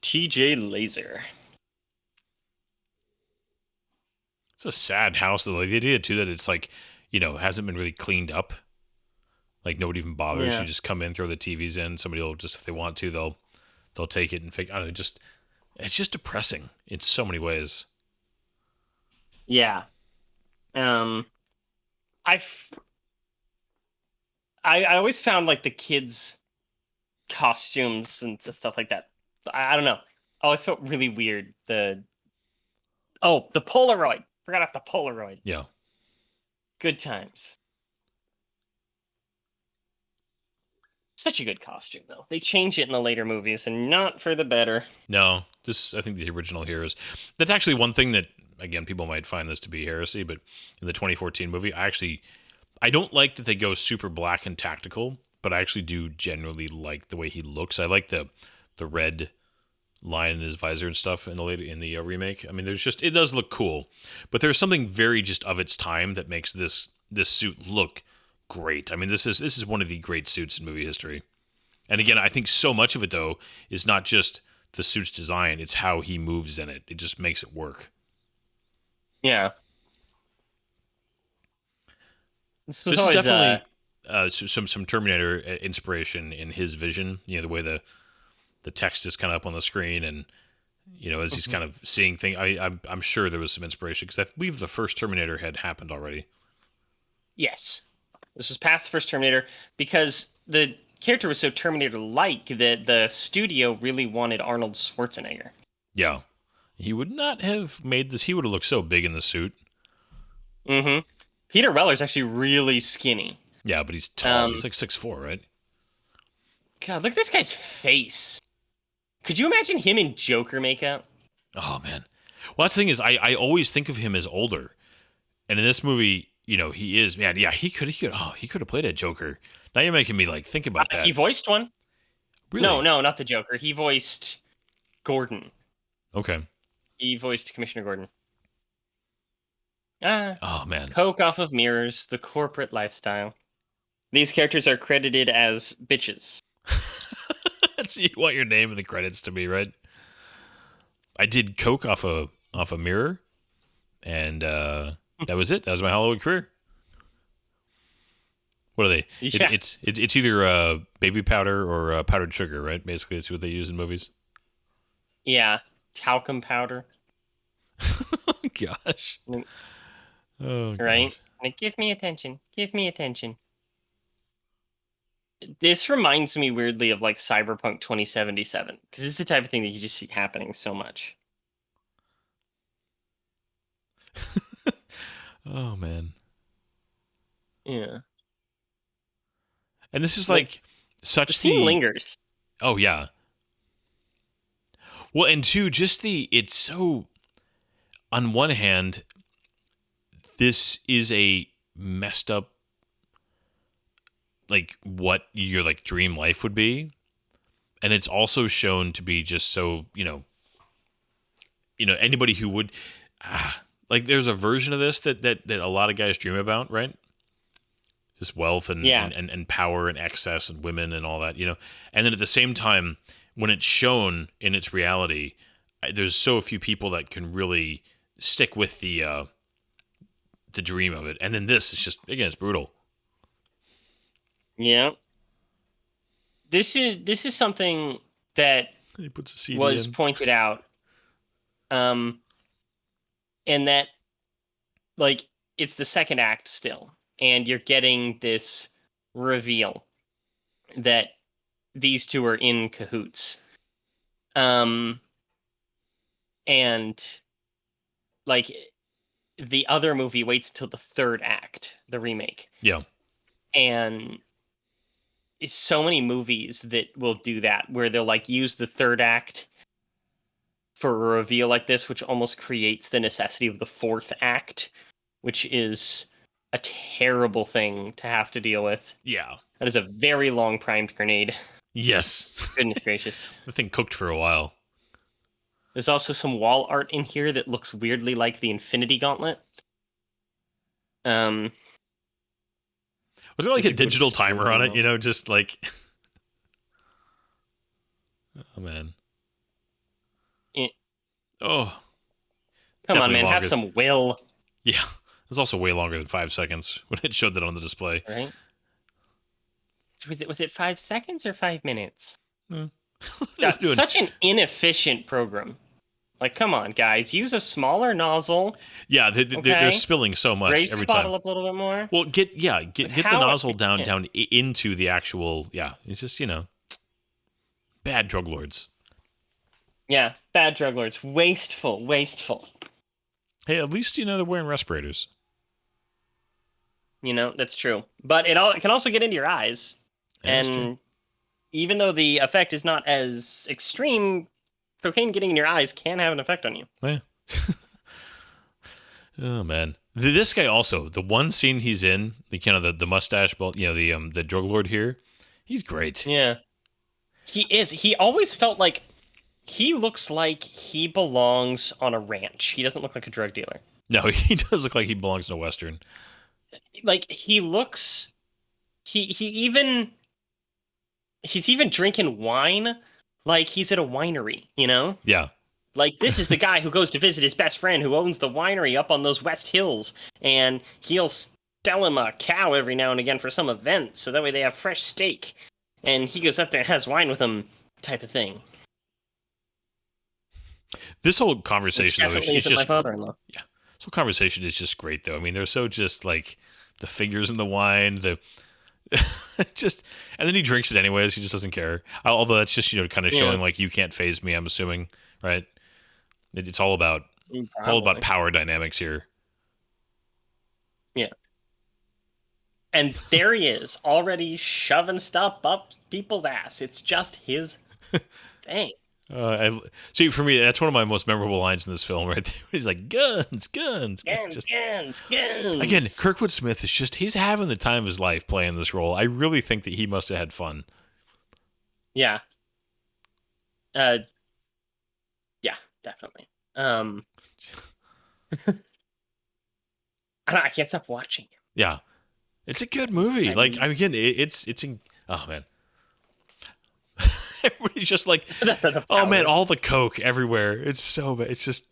TJ Laser. It's a sad house though. Like, the idea too that it's like, hasn't been really cleaned up. Like nobody even bothers. You Yeah. just come in, throw the TVs in. Somebody will just, if they want to, they'll take it and fake. I don't know. It's just depressing in so many ways. Yeah. Um, I've I always found like the kids' costumes and stuff like that. I don't know. I always felt really weird. The Polaroid. Forgot about the Polaroid. Yeah. Good times. Such a good costume though. They change it in the later movies and not for the better. No, I think the original here is. That's actually one thing that, again, people might find this to be heresy, but in the 2014 movie, I don't like that they go super black and tactical, but I actually do generally like the way he looks. I like the red line in his visor and stuff in the remake. I mean, it does look cool, but there's something very just of its time that makes this suit look great. I mean, this is one of the great suits in movie history. And again, I think so much of it though is not just the suit's design; it's how he moves in it. It just makes it work. Yeah. This was This is always definitely some Terminator inspiration in his vision. The way the text is kind of up on the screen, and as he's kind of seeing things. I'm sure there was some inspiration because I believe the first Terminator had happened already. yes. This was past the first Terminator because the character was so Terminator-like that the studio really wanted Arnold Schwarzenegger. Yeah, he would not have made this. He would have looked so big in the suit. Mm-hmm. Peter Weller's actually really skinny. Yeah, but he's tall. He's like 6'4", right? God, look at this guy's face. Could you imagine him in Joker makeup? Oh man. Well, that's the thing is, I always think of him as older, and in this movie, he is, man. Yeah, he could have played a Joker. Now you're making me like think about that. He voiced one. Really? No, not the Joker. He voiced Gordon. Okay. He voiced Commissioner Gordon. Oh man. Coke off of mirrors, the corporate lifestyle. These characters are credited as bitches. So you want your name in the credits to be right? I did coke off a mirror, and that was it. That was my Hollywood career. What are they? Yeah. It's either baby powder or powdered sugar, right? Basically, it's what they use in movies. Yeah, talcum powder. Gosh. Oh, Right? gosh. Like, give me attention. Give me attention. This reminds me weirdly of like Cyberpunk 2077 because it's the type of thing that you just see happening so much. Oh man. Yeah. And this is Like, like such the scene lingers. Oh yeah. Well, and two, just it's so. On one hand, this is a messed up, like what your like dream life would be, and it's also shown to be just so anybody who would like there's a version of this that a lot of guys dream about, right? Just wealth and, Yeah. and power and excess and women and all that, and then at the same time when it's shown in its reality, there's so few people that can really stick with the dream of it, and then this is just, again, it's brutal. Yeah. This is something that He puts a CD was in. pointed out. And that like it's the second act still, and you're getting this reveal that these two are in cahoots. And like the other movie waits till the third act, the remake. Yeah. And so many movies that will do that, where they'll like use the third act for a reveal like this, which almost creates the necessity of the fourth act, which is a terrible thing to have to deal with. Yeah. That is a very long primed grenade. Yes. Goodness gracious. The thing cooked for a while. There's also some wall art in here that looks weirdly like the Infinity Gauntlet. Was there like a digital timer on it? Just like. Oh man. Yeah. Oh. Come on, Definitely man, have longer. some will. Yeah, it was also way longer than 5 seconds when it showed that on the display. right? Was it 5 seconds or 5 minutes? Hmm. They're That's doing, such an inefficient program. Like, come on, guys, use a smaller nozzle. yeah, they're Okay, spilling so much raise the every time. bottle up a little bit more. Well, get With get the how nozzle down efficient. into the actual. Yeah, it's just bad drug lords. Yeah, bad drug lords, wasteful, wasteful. Hey, at least they're wearing respirators. That's true. But it can also get into your eyes, Yeah, that's true. and even though the effect is not as extreme, cocaine getting in your eyes can have an effect on you. Yeah. Oh man, this guy also the one scene he's in the the mustache ball, the drug lord here, he's great. Yeah, he is. He always felt like he looks like he belongs on a ranch. He doesn't look like a drug dealer. No, he does look like he belongs in a western. Like he looks. He's even drinking wine like he's at a winery. Yeah, Like, this is the guy who goes to visit his best friend who owns the winery up on those West Hills, and he'll sell him a cow every now and again for some event, so that way they have fresh steak. And he goes up there and has wine with him, type of thing. this whole Which conversation though definitely is isn't my just father-in-law. yeah, this whole conversation is just great though. I mean, they're so just like the fingers in the wine, the just, and then he drinks it anyways. He just doesn't care. Although that's just kind of Yeah, showing like you can't phase me. I'm assuming, right? It's all about probably. power dynamics here. Yeah. And there he is, already shoving stuff up people's ass. It's just his thing. See, for me, that's one of my most memorable lines in this film, right there. He's like, guns, guns, guns. Guns, Just, guns, guns. again, Kirkwood Smith is he's having the time of his life playing this role. I really think that he must have had fun. Yeah. Uh, yeah, definitely. I can't stop watching him. Yeah. It's a good movie. Like, again, oh, man. Everybody's just like, The oh, man, power. all the coke everywhere. It's so bad. It's just,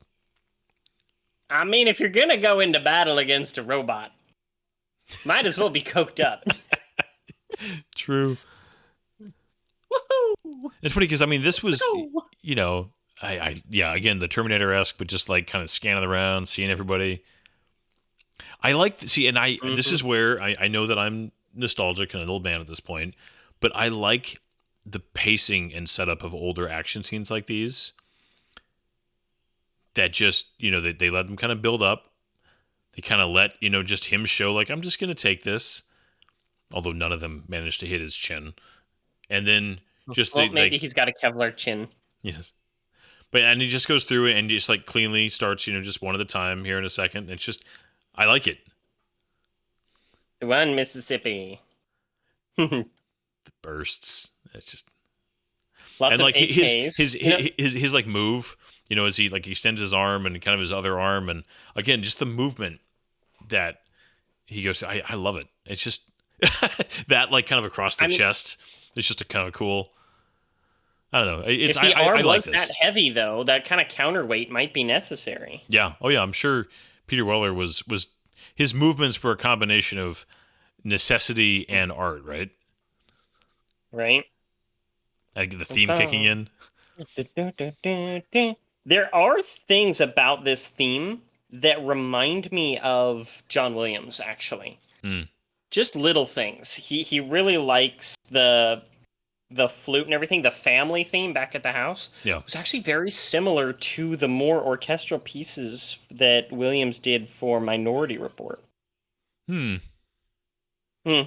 I mean, if you're gonna go into battle against a robot, might as well be coked up. true. Woohoo! It's funny because, I mean, this was, Woohoo! yeah, again, the Terminator-esque, but just like kind of scanning around, seeing everybody. I like to see, and this is where I know that I'm nostalgic and an old man at this point, but I like the pacing and setup of older action scenes like these that just, they let them kind of build up. They kind of let, just him show, like, I'm just going to take this, although none of them managed to hit his chin. And then just, Well, maybe he's got a Kevlar chin. yes. And he just goes through it and just like cleanly starts, just one at a time here in a second. It's just, I like it. One Mississippi. The bursts. It's just, Lots and of like AKs. his like move, as he like extends his arm and kind of his other arm, and again just the movement that he goes. I love it. It's just that like kind of across the chest. It's just a kind of cool. I don't know. It's if the I arm like was this. that heavy, though, that kind of counterweight might be necessary. Yeah. Oh yeah. I'm sure Peter Weller was his movements were a combination of necessity and art, right? Right? I get the theme kicking in. There are things about this theme that remind me of John Williams, actually. Hmm. Just little things. He really likes the flute and everything. The family theme back at the house was actually very similar to the more orchestral pieces that Williams did for Minority Report. Hmm. Hmm.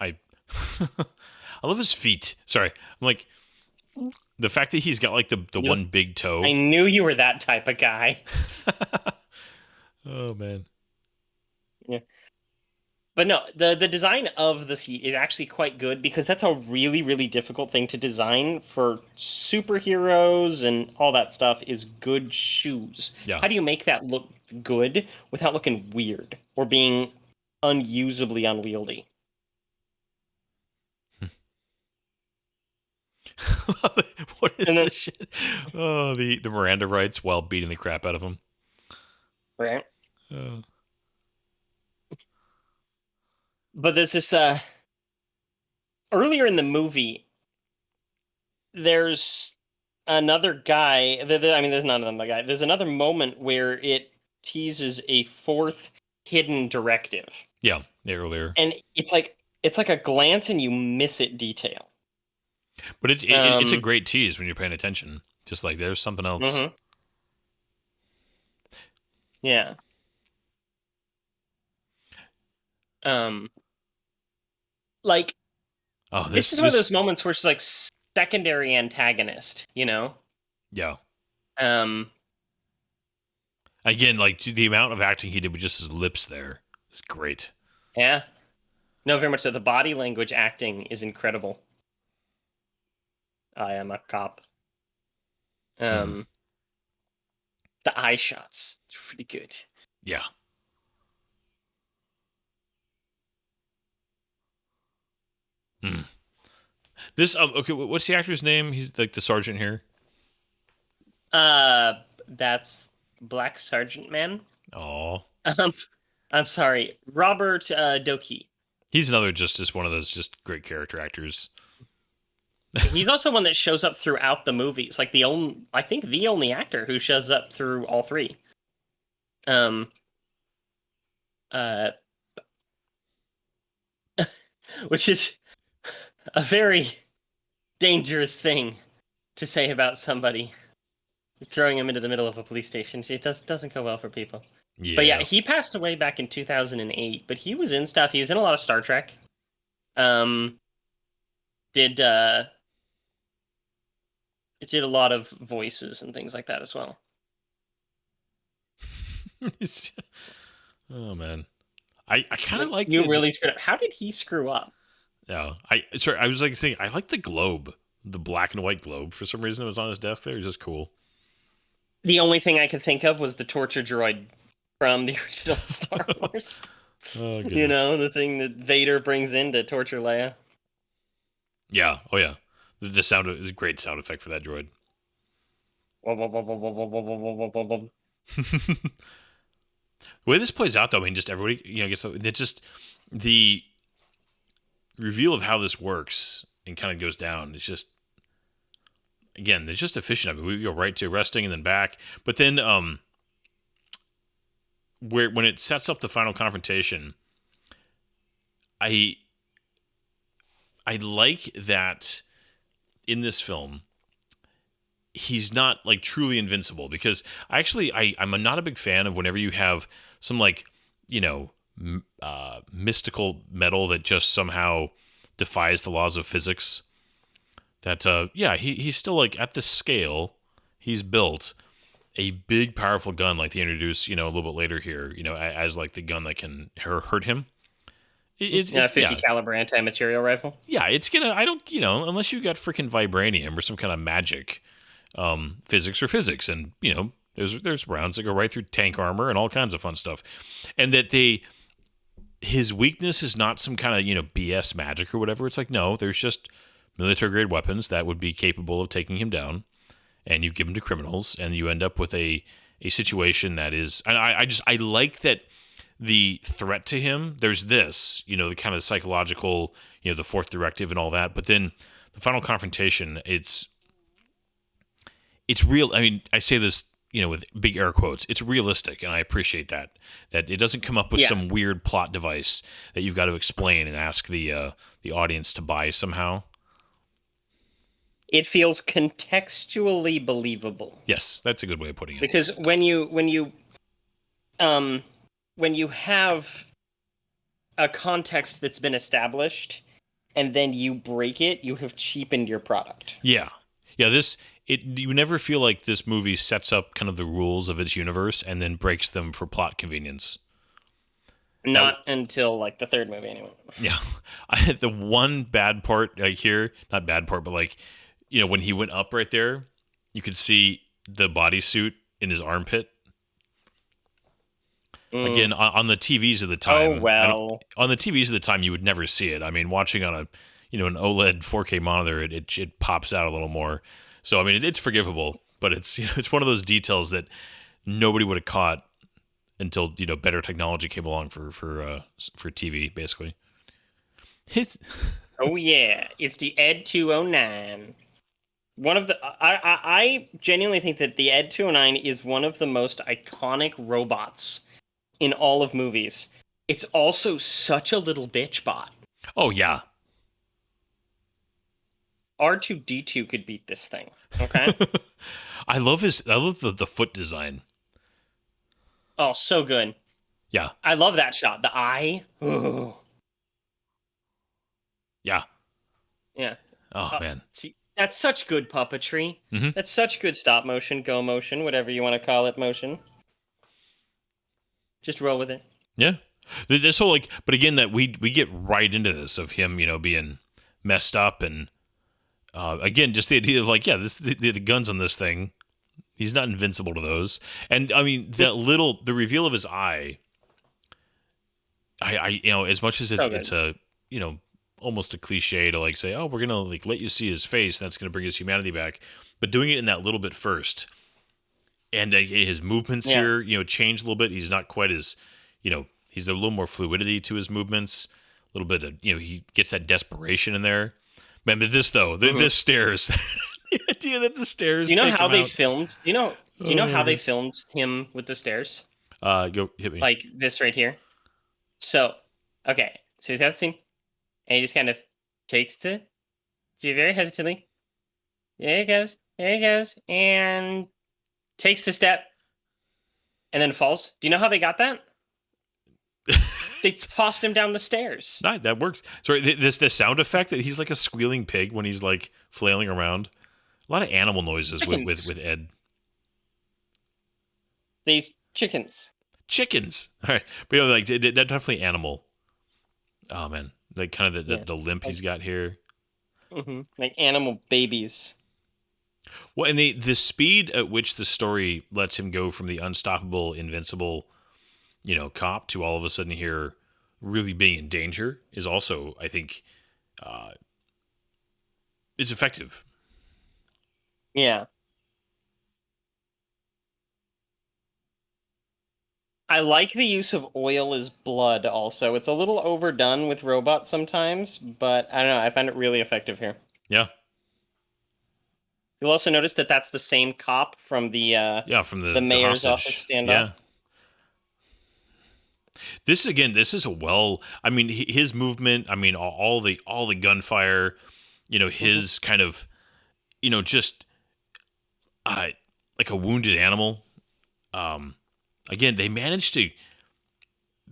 I love his feet. Sorry. I'm like the fact that he's got like the one big toe. I knew you were that type of guy. Oh man. Yeah. But no, the design of the feet is actually quite good because that's a really, really difficult thing to design for superheroes and all that stuff is good shoes. Yeah. How do you make that look good without looking weird or being unusably unwieldy? What is this shit? Oh, the Miranda rights while beating the crap out of him. Right. Uh, But there's this earlier in the movie, there's another guy. I mean, there's not another guy. There's another moment where it teases a fourth hidden directive, yeah, earlier. and it's like a glance and you miss it detail. But it's a great tease when you're paying attention. Just like there's something else. Mhm. Yeah. Um, like Oh, this is one of those moments where it's like secondary antagonist, you know? Yeah. Um, Again, like the amount of acting he did with just his lips there is great. yeah. No, very much so. The body language acting is incredible. I am a cop. Um, the eye shots, pretty good. Yeah. Hmm. This okay. What's the actor's name? He's like the sergeant here. That's Black Sergeant Man. Oh, Um, I'm sorry, Robert Doki. he's another just one of those just great character actors. He's also one that shows up throughout the movies. Like I think the only actor who shows up through all three. Um, uh, which is a very dangerous thing to say about somebody. Throwing him into the middle of a police station. It doesn't go well for people. Yeah. But yeah, he passed away back in 2008, but he was in stuff. He was in a lot of Star Trek. Did a lot of voices and things like that as well. Oh man, I kind of like you really screwed up. How did he screw up? Yeah, I was like saying I like the globe, the black and white globe for some reason that was on his desk there. It's just cool. The only thing I could think of was the torture droid from the original Star Wars. Oh, you know, the thing that Vader brings in to torture Leia. Yeah. Oh yeah. The sound is a great sound effect for that droid. The way this plays out, though, I mean, just everybody, gets it's just the reveal of how this works and kind of goes down. It's just, again, it's just efficient. I mean, we go right to arresting and then back, but then when it sets up the final confrontation, I like that in this film he's not like truly invincible, because I'm not a big fan of whenever you have some like mystical metal that just somehow defies the laws of physics. That he's still like at this scale he's built a big powerful gun like they introduce a little bit later here as like the gun that can hurt him. It's 50 caliber anti-material rifle. Yeah, it's gonna. I don't. Unless you got freaking vibranium or some kind of magic, physics or physics, and there's rounds that go right through tank armor and all kinds of fun stuff, and that his weakness is not some kind of BS magic or whatever. It's like, no, there's just military grade weapons that would be capable of taking him down, and you give them to criminals, and you end up with a situation that is. And I like that. The threat to him, there's this, the kind of psychological, the fourth directive and all that. But then the final confrontation, it's real. I mean, I say this, with big air quotes. It's realistic, and I appreciate that it doesn't come up with some weird plot device that you've got to explain and ask the audience to buy somehow. It feels contextually believable. Yes, that's a good way of putting it. Because when you have a context that's been established and then you break it, you have cheapened your product. Yeah. You never feel like this movie sets up kind of the rules of its universe and then breaks them for plot convenience. Not until like the third movie, anyway. Yeah. I had the one bad part here, not bad part, but like, when he went up right there, you could see the bodysuit in his armpit. Again, on the TVs of the time. Oh, well. On the TVs of the time, you would never see it. I mean, watching on an OLED 4K monitor, it pops out a little more. So, I mean, it's forgivable, but it's it's one of those details that nobody would have caught until better technology came along for TV, basically. His Oh yeah, it's the Ed 209. One of the I genuinely think that the Ed 209 is one of the most iconic robots in all of movies. It's also such a little bitch bot. Oh yeah. R2D2 could beat this thing. Okay. I love the foot design. Oh, so good. Yeah. I love that shot. The eye. Ugh. Yeah. Yeah. Oh man. See, that's such good puppetry. Mm-hmm. That's such good stop motion, go motion, whatever you want to call it, motion. Just roll with it. Yeah. This whole but again, that we get right into this of him, being messed up, and again, just the idea of the guns on this thing. He's not invincible to those, and I mean the reveal of his eye. I as much as it's a almost a cliche to say, oh, we're gonna let you see his face, and that's gonna bring his humanity back, but doing it in that little bit first, and his movements here change a little bit. He's not quite as he's a little more fluidity to his movements, a little bit of he gets that desperation in there. Man, but this though, this stairs, the idea that the stairs. Do you know take how him they out. filmed? Do you know how they filmed him with the stairs? Go hit me. Like this right here. So, okay, so he's got the scene, and he just kind of takes it. See, very hesitantly. There he goes. There he goes, and takes the step, and then falls. Do you know how they got that? They tossed him down the stairs. Nah, that works. Sorry, the sound effect that he's like a squealing pig when he's flailing around. A lot of animal noises with Ed. These chickens. Chickens. All right, but that definitely animal. Oh man, kind of the limp he's got here. Mm-hmm. Like animal babies. Well, and the speed at which the story lets him go from the unstoppable, invincible, cop to all of a sudden here really being in danger is also, I think, it's effective. Yeah. I like the use of oil as blood also. It's a little overdone with robots sometimes, but I don't know. I find it really effective here. Yeah. You'll also notice that that's the same cop from the from the mayor's hostage. office standoff. Yeah. This is I mean, his movement. I mean, all the gunfire. His kind of, just like a wounded animal. Again, they managed to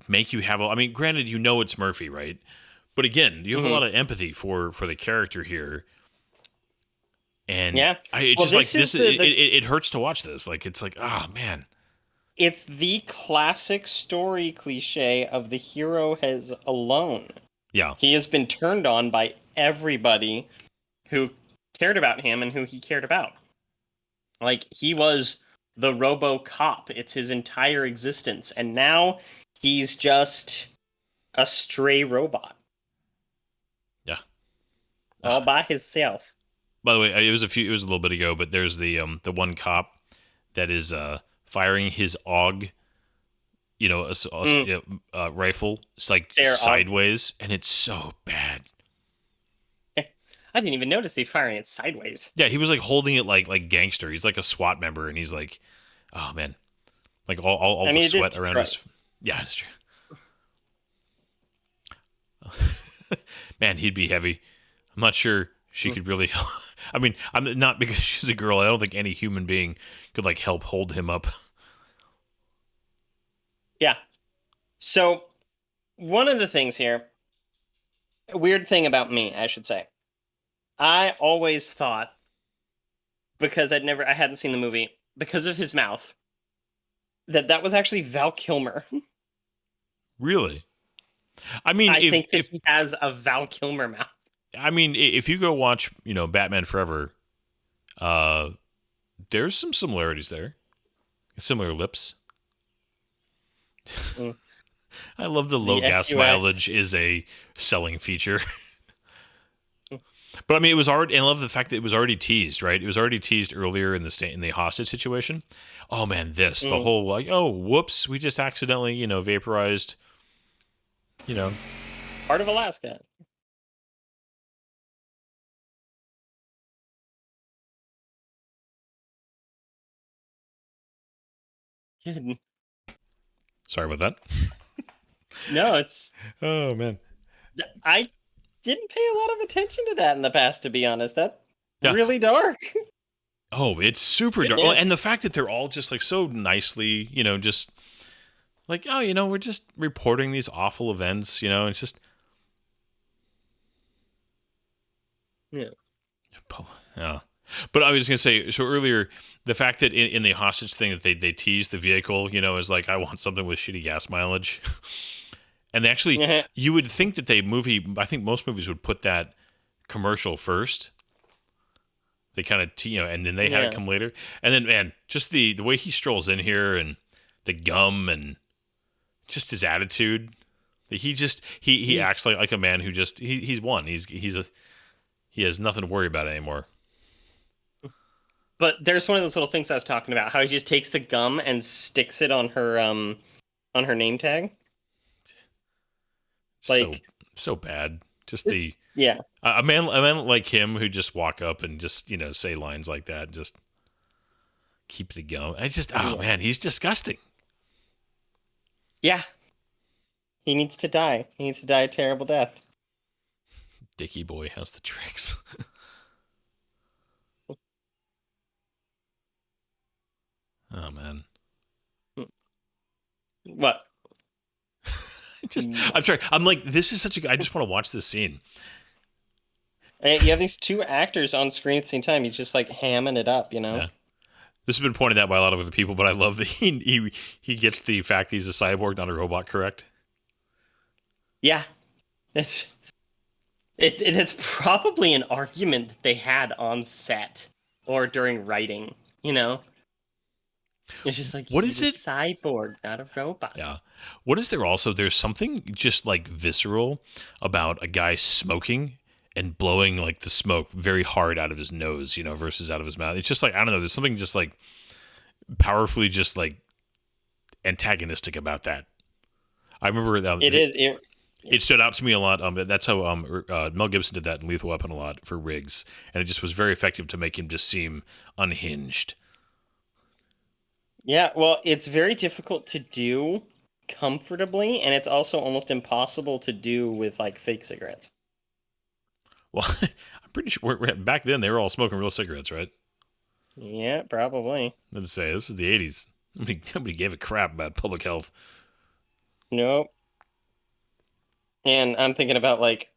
make you have. I mean, granted, it's Murphy, right? But again, you have a lot of empathy for the character here. And it hurts to watch this. It's oh man. It's the classic story cliche of the hero has alone. Yeah. He has been turned on by everybody who cared about him and who he cared about. He was the Robocop. It's his entire existence. And now he's just a stray robot. Yeah. All by himself. By the way, it was a little bit ago, but there's the one cop that is firing his AUG, rifle. It's sideways, and it's so bad. I didn't even notice they firing it sideways. Yeah, he was holding it like gangster. He's like a SWAT member, and he's oh man, all the sweat around his. Yeah, it's true. Man, he'd be heavy. I'm not sure she could really. I mean, I'm not because she's a girl. I don't think any human being could help hold him up. Yeah. So, one of the things here, a weird thing about me, I should say, I always thought, because I hadn't seen the movie, because of his mouth, that was actually Val Kilmer. Really? I mean, I think that he has a Val Kilmer mouth. I mean, if you go watch, Batman Forever, there's some similarities there. Similar lips. I love the low gas mileage is a selling feature. But I mean, it was already. And I love the fact that it was already teased, right? It was already teased earlier in the hostage situation. Oh man, the Mm. whole like, oh whoops, we just accidentally vaporized, you know. Part of Alaska. Good. Sorry about that. No, it's Oh man. I didn't pay a lot of attention to that in the past, to be honest. That's Yeah. really dark. Oh, it's super dark. Oh, Goodness. and the fact that they're all just like so nicely, just like, oh, we're just reporting these awful events. It's just Yeah. yeah. But I was gonna say, so earlier, the fact that in the hostage thing that they teased the vehicle, is like, I want something with shitty gas mileage, and they actually, you would think that I think most movies would put that commercial first. They kind of, and then they had it come later, and then man, just the way he strolls in here and the gum and just his attitude, he acts like a man who just he's won. He has nothing to worry about anymore. But there's one of those little things I was talking about, how he just takes the gum and sticks it on her name tag. Like So bad. Just yeah. a man like him who just walk up and just say lines like that, just keep the gum. Man, he's disgusting. Yeah. He needs to die. He needs to die a terrible death. Dickie boy has the tricks. Oh man. What? I'm sorry. I'm like, this is I just want to watch this scene. And you have these two actors on screen at the same time. He's just like hamming it up, Yeah. This has been pointed out by a lot of other people, but I love that he gets the fact that he's a cyborg, not a robot, correct? Yeah. It's probably an argument that they had on set or during writing, It's just like, what he's is it? Cyborg, not a robot. Yeah. What is there also? There's something just like visceral about a guy smoking and blowing like the smoke very hard out of his nose, versus out of his mouth. It's just like, I don't know. There's something just like powerfully just like antagonistic about that. I remember it stood out to me a lot. That's how Mel Gibson did that in Lethal Weapon a lot for Riggs, and it just was very effective to make him just seem unhinged. Yeah, well, it's very difficult to do comfortably, and it's also almost impossible to do with like fake cigarettes. Well, I'm pretty sure back then they were all smoking real cigarettes, right? Yeah, probably. Let's say this is the '80s. Nobody gave a crap about public health. Nope. And I'm thinking about like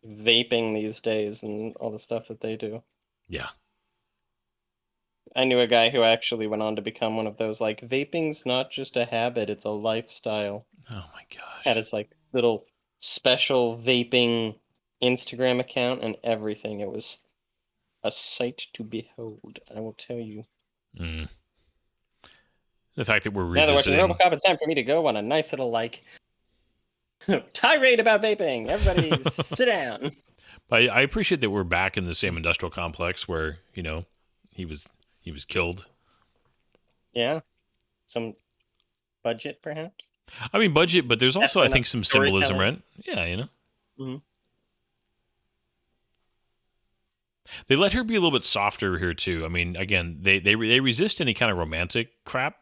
vaping these days and all the stuff that they do. Yeah. I knew a guy who actually went on to become one of those, like, vaping's not just a habit, it's a lifestyle. Oh my gosh. Had his like little special vaping Instagram account and everything. It was a sight to behold, I will tell you. Mm. The fact that we're Now they're watching revisiting. Robocop, it's time for me to go on a nice little like tirade about vaping. Everybody sit down. I appreciate that we're back in the same industrial complex where he was killed. Yeah. Some budget, perhaps? I mean, budget, but there's also, I think, some symbolism, storytelling. right? Yeah, Mhm. They let her be a little bit softer here too. I mean, again, they resist any kind of romantic crap,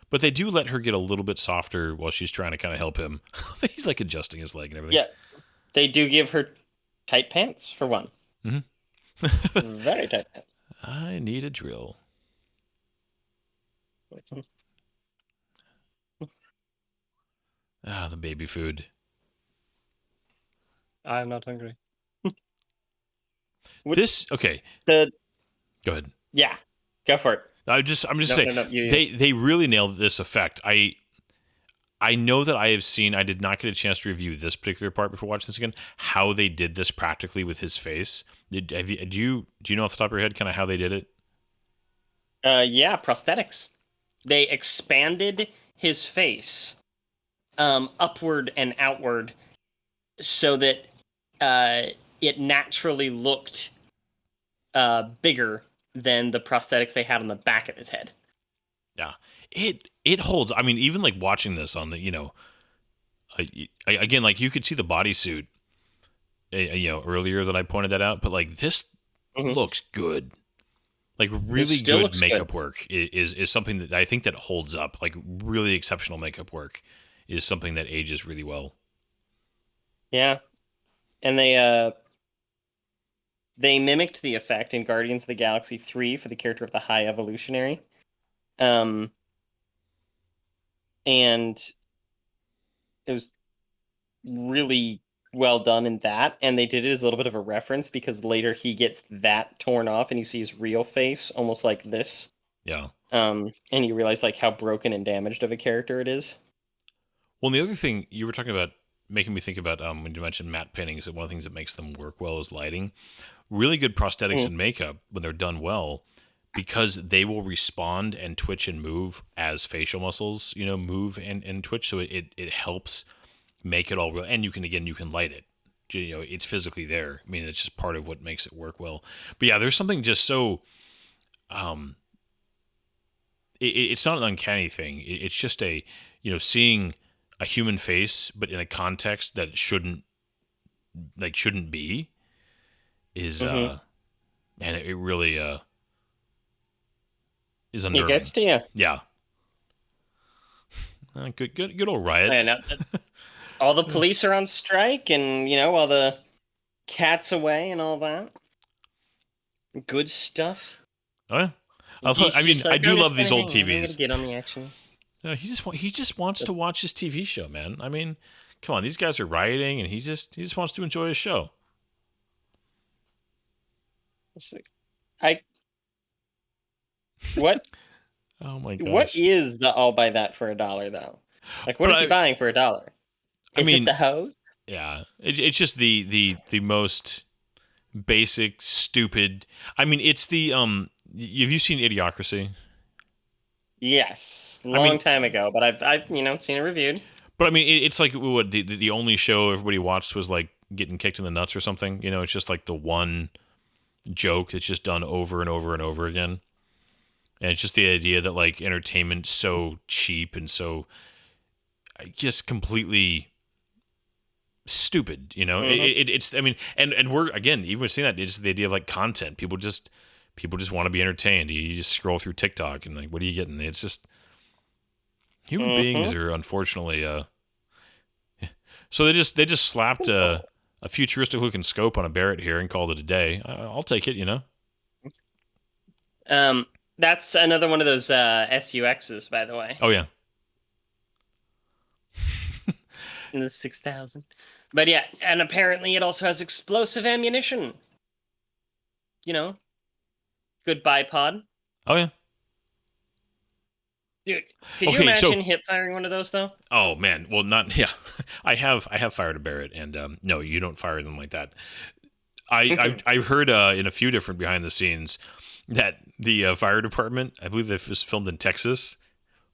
but they do let her get a little bit softer while she's trying to kind of help him. He's like adjusting his leg and everything. Yeah. They do give her tight pants, for one. Mm-hmm. Very tight pants. I need a drill. The baby food. I'm not hungry. Okay. Go ahead. Yeah, go for it. I'm just saying they really nailed this effect. I know that I did not get a chance to review this particular part before watching this again, how they did this practically with his face. Do you know off the top of your head kind of how they did it? Yeah, prosthetics. They expanded his face upward and outward so that it naturally looked bigger than the prosthetics they had on the back of his head. Yeah, it holds. I mean, even like watching this on the, again, like you could see the bodysuit, earlier that I pointed that out, but like this Mhm. looks good. Like It really still good looks makeup good. work is something that I think that holds up. Like really exceptional makeup work is something that ages really well. Yeah, and they mimicked the effect in Guardians of the Galaxy 3 for the character of the High Evolutionary. Um, and it was really well done in that. And they did it as a little bit of a reference because later he gets that torn off and you see his real face almost like this. Yeah. And you realize like how broken and damaged of a character it is. Well, and the other thing you were talking about, making me think about when you mentioned matte paintings, that one of the things that makes them work well is lighting. Really good prosthetics Mm. and makeup, when they're done well, because they will respond and twitch and move as facial muscles, move and twitch. So it helps make it all real. And you can light it. It's physically there. I mean, it's just part of what makes it work well. But yeah, there's something just so, it's not an uncanny thing. It's just seeing a human face, but in a context that shouldn't be, is Mm-hmm. man, it really is It unnerving. gets to you. Yeah. Good old Riot. And all the police are on strike, and while the cat's away and all that good stuff. Oh yeah. He's I mean, just I like, do I'm love just these gonna old hang out. I'm gonna TVs. get on the action. No, he just wants to watch his TV show, man. I mean, come on, these guys are rioting, and he just wants to enjoy his show. It's like, I what Oh my what gosh! is the I'll buy that for $1 though? Like, what But is he buying for $1? I Is it mean, the hose? yeah, it's just the most basic, stupid. I mean, it's the Have you seen Idiocracy? Yes, I long mean, time ago, but I've seen it reviewed. but I mean, it's like what the only show everybody watched was like getting kicked in the nuts or something. It's just like the one joke that's just done over and over and over again. And it's just the idea that like entertainment's so cheap and so just completely stupid. Mm-hmm. It's I mean, and we're again even seeing that it's the idea of like content. People just want to be entertained. You just scroll through TikTok and like, what are you getting? It's just human beings Mm-hmm. are unfortunately. So they just slapped a futuristic looking scope on a Barrett here and called it a day. I'll take it. Um, that's another one of those SUXs, by the way, Oh yeah. in the 6,000. But yeah, and apparently it also has explosive ammunition. Good bipod. Oh yeah. Dude, could you Okay, so imagine hip firing one of those though? oh man, well not yeah. I have fired a Barrett, and no, you don't fire them like that. I've heard in a few different behind the scenes that the fire department, I believe this was filmed in Texas,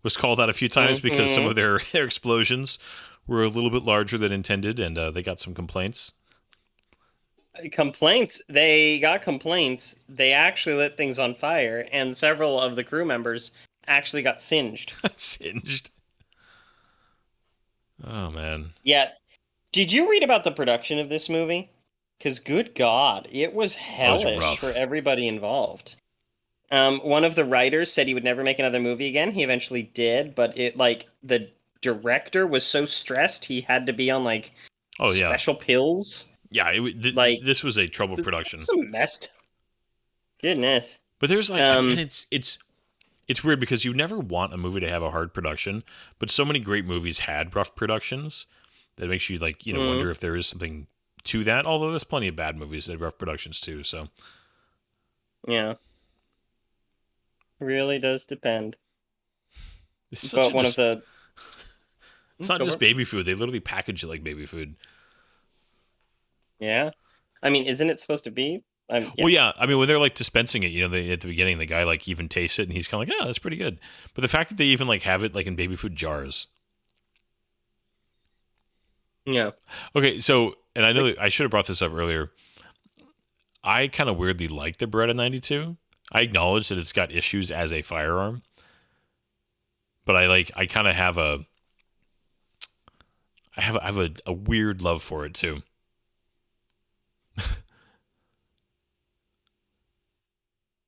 was called out a few times because some Mhm. of their explosions were a little bit larger than intended, and they got some complaints. Complaints. They got complaints. They actually lit things on fire, and several of the crew members actually got singed. Singed. Oh man. Yeah. Did you read about the production of this movie? Because good God, it was Oh, it was hellish for rough. everybody involved. One of the writers said he would never make another movie again. He eventually did, but the director was so stressed he had to be on like Oh yeah. special pills. Yeah, Like, this was a trouble this production. was a mess. Goodness. But there's like, and Um, it's weird because you never want a movie to have a hard production, but so many great movies had rough productions that makes you like, mhm. wonder if there is something to that. Although there's plenty of bad movies that have rough productions too. So Yeah, really does depend. it's such But a one of the it's not go for just it. baby food. They literally package it like baby food. Yeah, I mean, isn't it supposed to be? Yeah. Well, yeah. I mean, when they're like dispensing it, at the beginning, the guy like even tastes it and he's kind of like, oh, that's pretty good. But the fact that they even like have it like in baby food jars. Yeah. Okay, so and I know that I should have brought this up earlier. I kind of weirdly like the Beretta 92. I acknowledge that it's got issues as a firearm, but I kind of have a weird love for it too.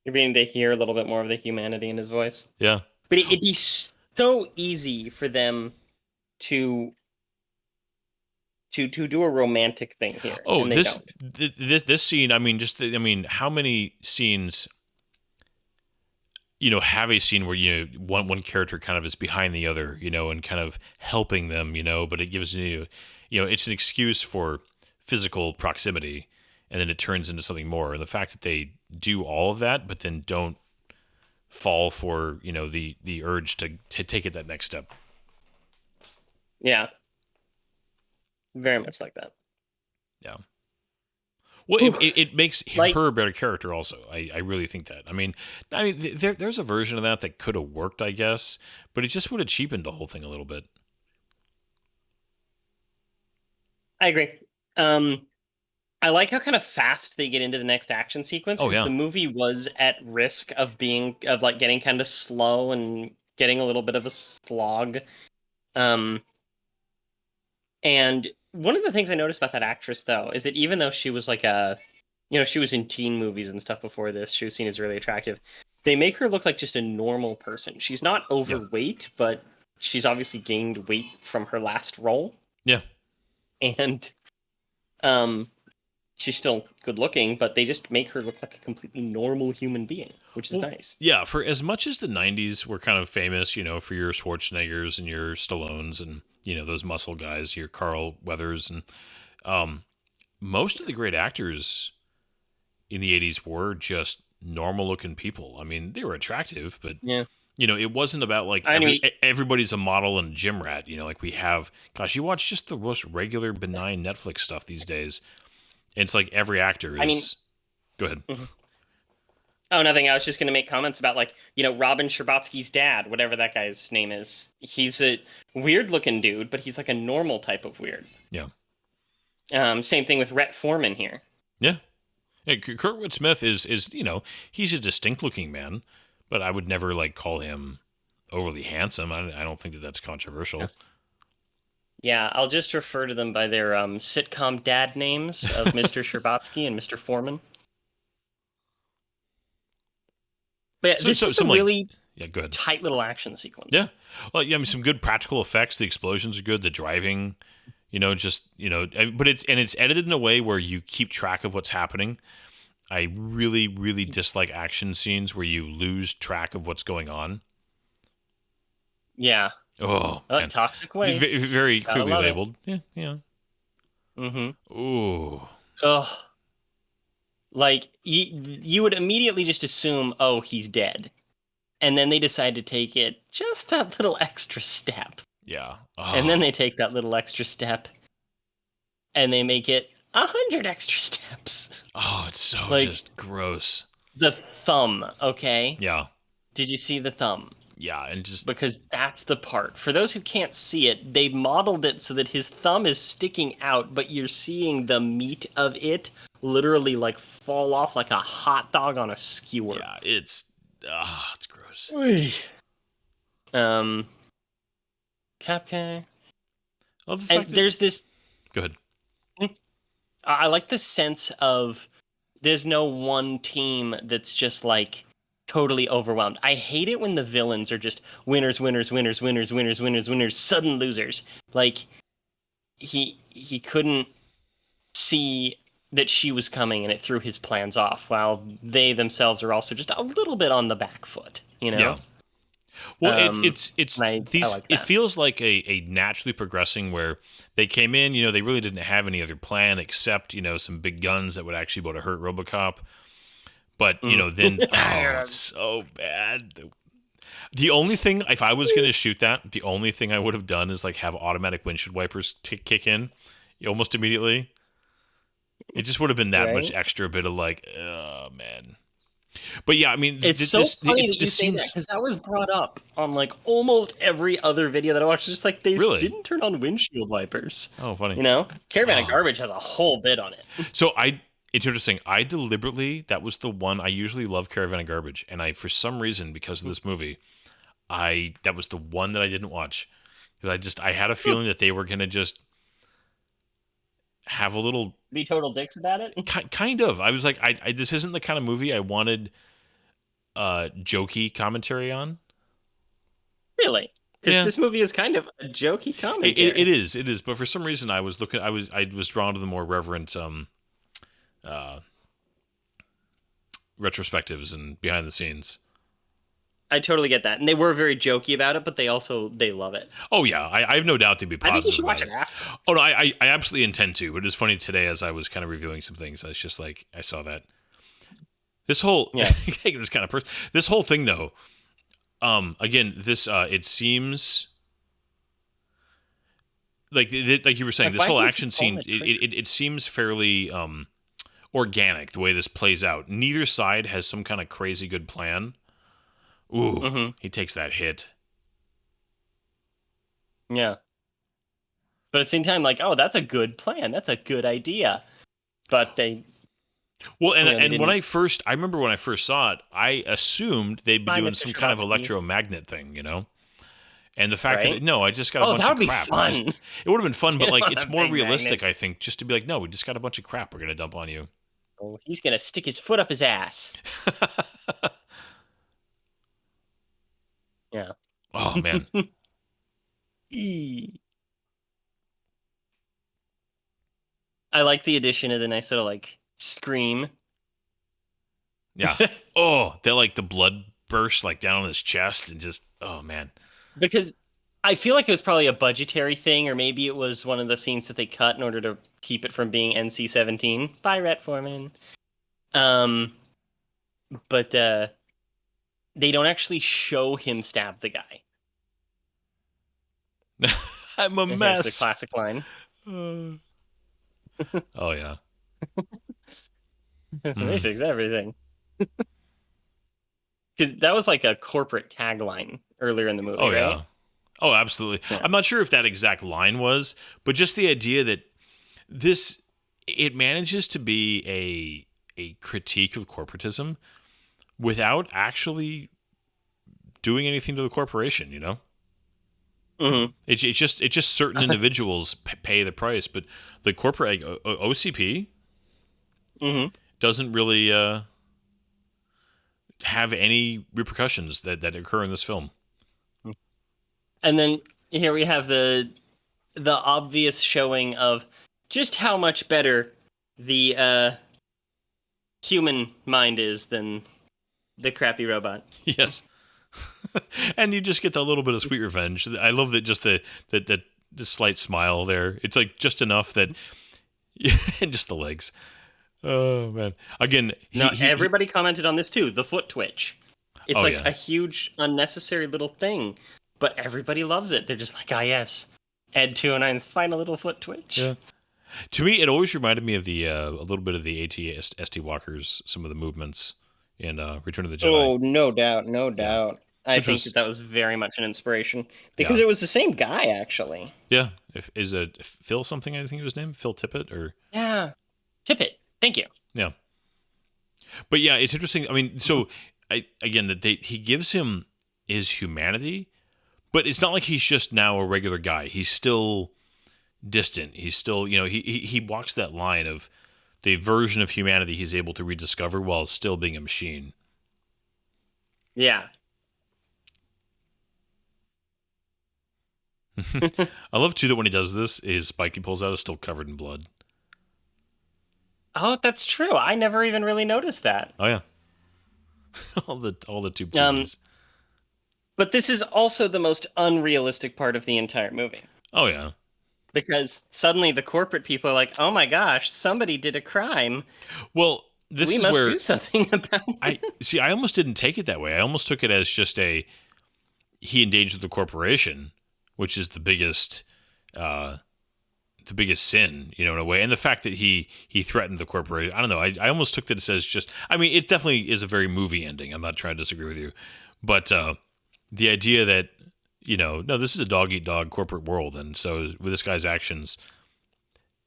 You're beginning to hear a little bit more of the humanity in his voice. Yeah. But it'd be so easy for them to do a romantic thing here. Oh, and they this don't. this scene. I mean, how many scenes? Have a scene where one character kind of is behind the other, and kind of helping them, but it gives it's an excuse for physical proximity, and then it turns into something more. And the fact that they do all of that, but then don't fall for the urge to take it that next step. Yeah. Very much like that. Yeah. Well, it makes her a better character also. I really think that. I mean, there's a version of that could have worked, I guess, but it just would have cheapened the whole thing a little bit. I agree. I like how kind of fast they get into the next action sequence, because the movie was at risk of getting kind of slow and getting a little bit of a slog. And one of the things I noticed about that actress, though, is that even though she was she was in teen movies and stuff before this, she was seen as really attractive. They make her look like just a normal person. She's not overweight, but she's obviously gained weight from her last role. Yeah. And she's still good looking, but they just make her look like a completely normal human being, which is nice. Yeah, for as much as the 90s were kind of famous, for your Schwarzeneggers and your Stallones and, those muscle guys, your Carl Weathers, and most of the great actors in the 80s were just normal looking people. I mean, they were attractive, but it wasn't about like everybody's a model and a gym rat, like we have. Gosh, you watch just the most regular benign Netflix stuff these days. And it's like every actor is. Go ahead. Mm-hmm. Oh, nothing. I was just going to make comments about Robin Scherbatsky's dad, whatever that guy's name is. He's a weird looking dude, but he's like a normal type of weird. Yeah. Same thing with Rhett Foreman here. Yeah. Kurtwood Smith is he's a distinct looking man, but I would never call him overly handsome. I don't think that's controversial. Yeah, I'll just refer to them by their sitcom dad names of Mr. Scherbatsky and Mr. Foreman. But yeah, this is a really go ahead. tight little action sequence. Yeah. Well, yeah, I mean, some good practical effects. The explosions are good. The driving, but it's edited in a way where you keep track of what's happening. I really, really dislike action scenes where you lose track of what's going on. Yeah. Oh, toxic waste. Very clearly labeled. Yeah, yeah. Mm-hmm. Ooh. Ugh. You would immediately just assume, oh, he's dead. And then they decide to take it just that little extra step. Yeah. Oh. And then they take that little extra step and they make it 100 extra steps. Oh, it's so just gross. The thumb, okay? Yeah. Did you see the thumb? Yeah, and just... Because that's the part. For those who can't see it, they modeled it so that his thumb is sticking out, but you're seeing the meat of it literally fall off like a hot dog on a skewer. Yeah, it's gross. Capcom. And there's this... Go ahead. I like the sense of there's no one team that's just totally overwhelmed. I hate it when the villains are just winners, winners, winners, winners, winners, winners, winners, sudden losers. He couldn't see that she was coming and it threw his plans off, while they themselves are also just a little bit on the back foot, Yeah. Well, it feels like a naturally progressing where they came in, they really didn't have any other plan except, some big guns that would actually be able to hurt Robocop. But, then, it's so bad. The only thing, if I was going to shoot that, the only thing I would have done is have automatic windshield wipers kick in almost immediately. It just would have been that much extra bit of oh, man. But yeah, I mean, it's funny that you say that, because that was brought up on almost every other video that I watched. Just they didn't turn on windshield wipers. Oh, funny. Caravan of Garbage has a whole bit on it. So it's interesting. That was the one I usually love Caravan of Garbage, and for some reason, because of this movie, that was the one that I didn't watch because I had a feeling that they were gonna just have a little Be total dicks about it. kind of. I was like, this isn't the kind of movie I wanted jokey commentary on. Really? Because Yeah. this movie is kind of a jokey commentary. It is. But for some reason, I was drawn to the more reverent retrospectives and behind the scenes. I totally get that, and they were very jokey about it, but they love it. Oh yeah, I have no doubt they'd be positive. I think you should about watch it after. Oh no, I absolutely intend to. But it's funny today as I was kind of reviewing some things, I was just like, I saw that this whole this kind of person, this whole thing though. Again, this it seems like you were saying, this whole action scene it seems fairly organic the way this plays out. Neither side has some kind of crazy good plan. Ooh, he takes that hit. Yeah. But at the same time, like, oh, that's a good plan. That's a good idea. But they... Well, and I remember when I first saw it, I assumed they'd be doing some kind of electromagnet thing, And the fact that, no, I just got a bunch of crap. It would have been fun, but like it's more realistic, I think, just to be like, no, we just got a bunch of crap we're going to dump on you. Oh, he's going to stick his foot up his ass. Yeah. Oh, man. I like the addition of the nice little, like, scream. Yeah. Oh, that, like, the blood burst, like, down on his chest and just, oh, man. Because I feel like it was probably a budgetary thing, or maybe it was one of the scenes that they cut in order to keep it from being NC-17 by Rhett Foreman. But they don't actually show him stab the guy. I'm a mess. Here's the classic line. Oh, yeah. They fix everything. Because that was like a corporate tagline earlier in the movie, right? Yeah. Oh, absolutely. Yeah. I'm not sure if that exact line was, but just the idea that it manages to be a critique of corporatism without actually doing anything to the corporation, Mm-hmm. It's just certain individuals pay the price, but the corporate, like, OCP doesn't really have any repercussions that occur in this film. And then here we have the obvious showing of just how much better the human mind is than the crappy robot. Yes. And you just get that little bit of sweet revenge. I love that, just the slight smile there. It's like just enough that, and just the legs. Oh man! Again, everybody commented on this too. The foot twitch. It's a huge unnecessary little thing, but everybody loves it. They're just like, yes, Ed 209's final little foot twitch. Yeah. To me, it always reminded me of a little bit of the AT-ST walkers. Some of the movements in Return of the Jedi. Oh, no doubt. I think that was very much an inspiration because it was the same guy, actually. Yeah. Is it Phil something? I think it was named Phil Tippett, or Tippett. Thank you. Yeah. But yeah, it's interesting. I mean, so he gives him his humanity, but it's not like he's just now a regular guy. He's still distant. He's still, he walks that line of the version of humanity he's able to rediscover while still being a machine. Yeah. I love too that when he does this, his spike he pulls out is still covered in blood. Oh, that's true. I never even really noticed that. Oh yeah. all the tube TVs. But this is also the most unrealistic part of the entire movie. Oh yeah. Because suddenly the corporate people are like, "Oh my gosh, somebody did a crime." Well, we must do something about it. I almost didn't take it that way. I almost took it as just he engaged with the corporation, which is the biggest sin, in a way. And the fact that he threatened the corporation, I don't know. I almost took that as just, I mean, it definitely is a very movie ending. I'm not trying to disagree with you. But the idea that, no, this is a dog-eat-dog corporate world. And so with this guy's actions,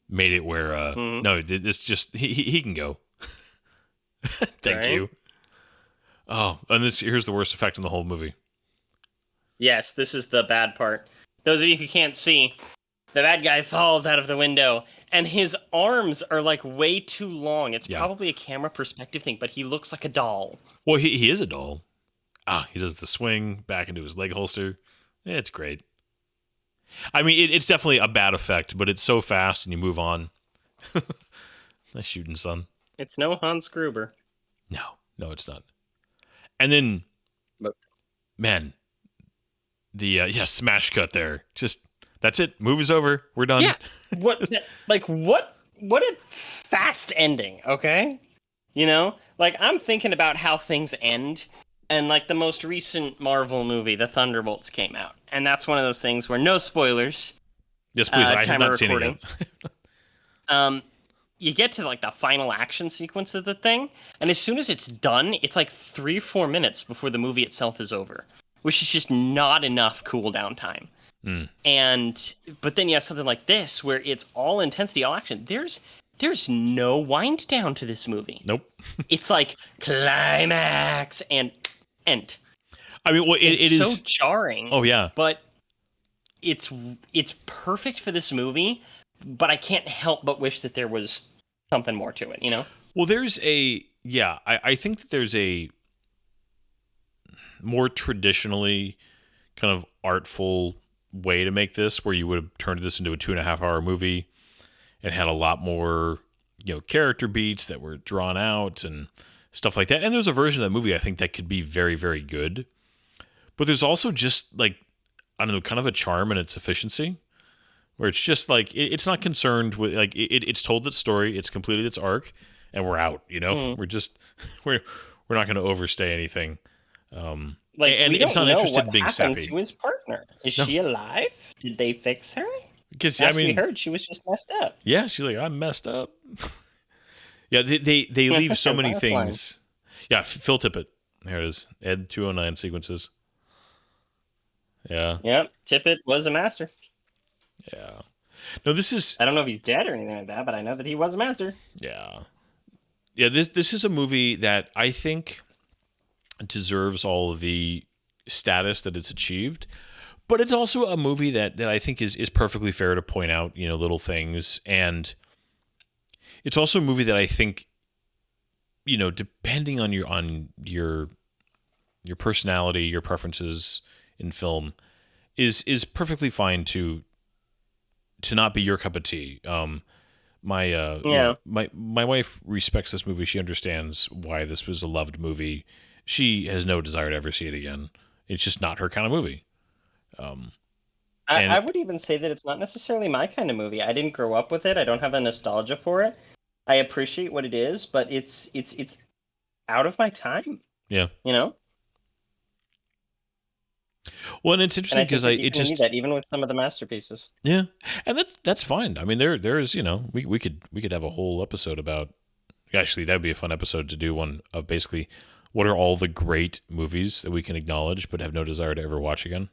made it where no, it's just he can go. Thank Right? you. Oh, and here's the worst effect in the whole movie. Yes, this is the bad part. Those of you who can't see, the bad guy falls out of the window, and his arms are like way too long. It's Yeah. probably a camera perspective thing, but he looks like a doll. Well, he is a doll. He does the swing back into his leg holster. It's great. I mean, it's definitely a bad effect, but it's so fast and you move on. Nice shooting, son. It's no Hans Gruber. No, it's not. And then, But man, the smash cut there. Just that's it. Movie's over. We're done. yeah, what a fast ending. Okay, like I'm thinking about how things end, and like the most recent Marvel movie, The Thunderbolts, came out, and that's one of those things where no spoilers. Yes, please. I have time not of seen it recording. yet. You get to like the final action sequence of the thing, and as soon as it's done, it's like 3-4 minutes before the movie itself is over, which is just not enough cooldown time. But then you have something like this where it's all intensity, all action. There's no wind down to this movie. Nope. It's like climax and end. I mean, well, it is so jarring. Oh yeah, but it's perfect for this movie. But I can't help but wish that there was something more to it, Well, I think that there's a more traditionally kind of artful way to make this, where you would have turned this into a 2.5-hour movie and had a lot more, character beats that were drawn out and stuff like that. And there's a version of that movie I think that could be very, very good. But there's also just like, I don't know, kind of a charm in its efficiency, where it's just like it's not concerned with like it's told its story, it's completed its arc, and we're out. We're just we're not going to overstay anything. And we it's don't not know interested what in being happened sappy. to his partner. Is she alive? Did they fix her? Because Last we heard, she was just messed up. Yeah, she's like, I'm messed up. Yeah, they leave so many things. Yeah, Phil Tippett. There it is. Ed 209 sequences. Yeah. Yep, Tippett was a master. Yeah. No, this is. I don't know if he's dead or anything like that, but I know that he was a master. Yeah. Yeah, this is a movie that I think deserves all of the status that it's achieved, but it's also a movie that I think is perfectly fair to point out, little things, and it's also a movie that I think, depending on your personality, your preferences in film, is perfectly fine to not be your cup of tea. My wife respects this movie. She understands why this was a loved movie. She has no desire to ever see it again. It's just not her kind of movie. I would even say that it's not necessarily my kind of movie. I didn't grow up with it. I don't have a nostalgia for it. I appreciate what it is, but it's out of my time. Yeah. Well, and it's interesting because need that even with some of the masterpieces. Yeah, and that's fine. I mean, there's we could have a whole episode about. Actually, that'd be a fun episode to do, one of basically what are all the great movies that we can acknowledge but have no desire to ever watch again.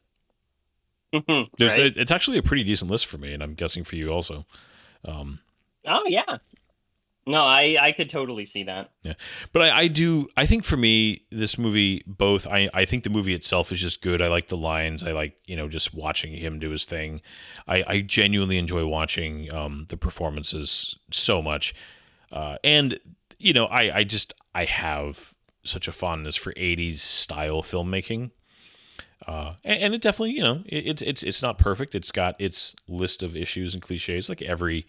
Right? It's actually a pretty decent list for me, and I'm guessing for you also. Oh yeah. No, I could totally see that. Yeah, but I think for me, this movie, both, I think the movie itself is just good. I like the lines. I like, just watching him do his thing. I genuinely enjoy watching the performances so much. And, I have such a fondness for 80s style filmmaking. And it definitely, it's not perfect. It's got its list of issues and cliches like every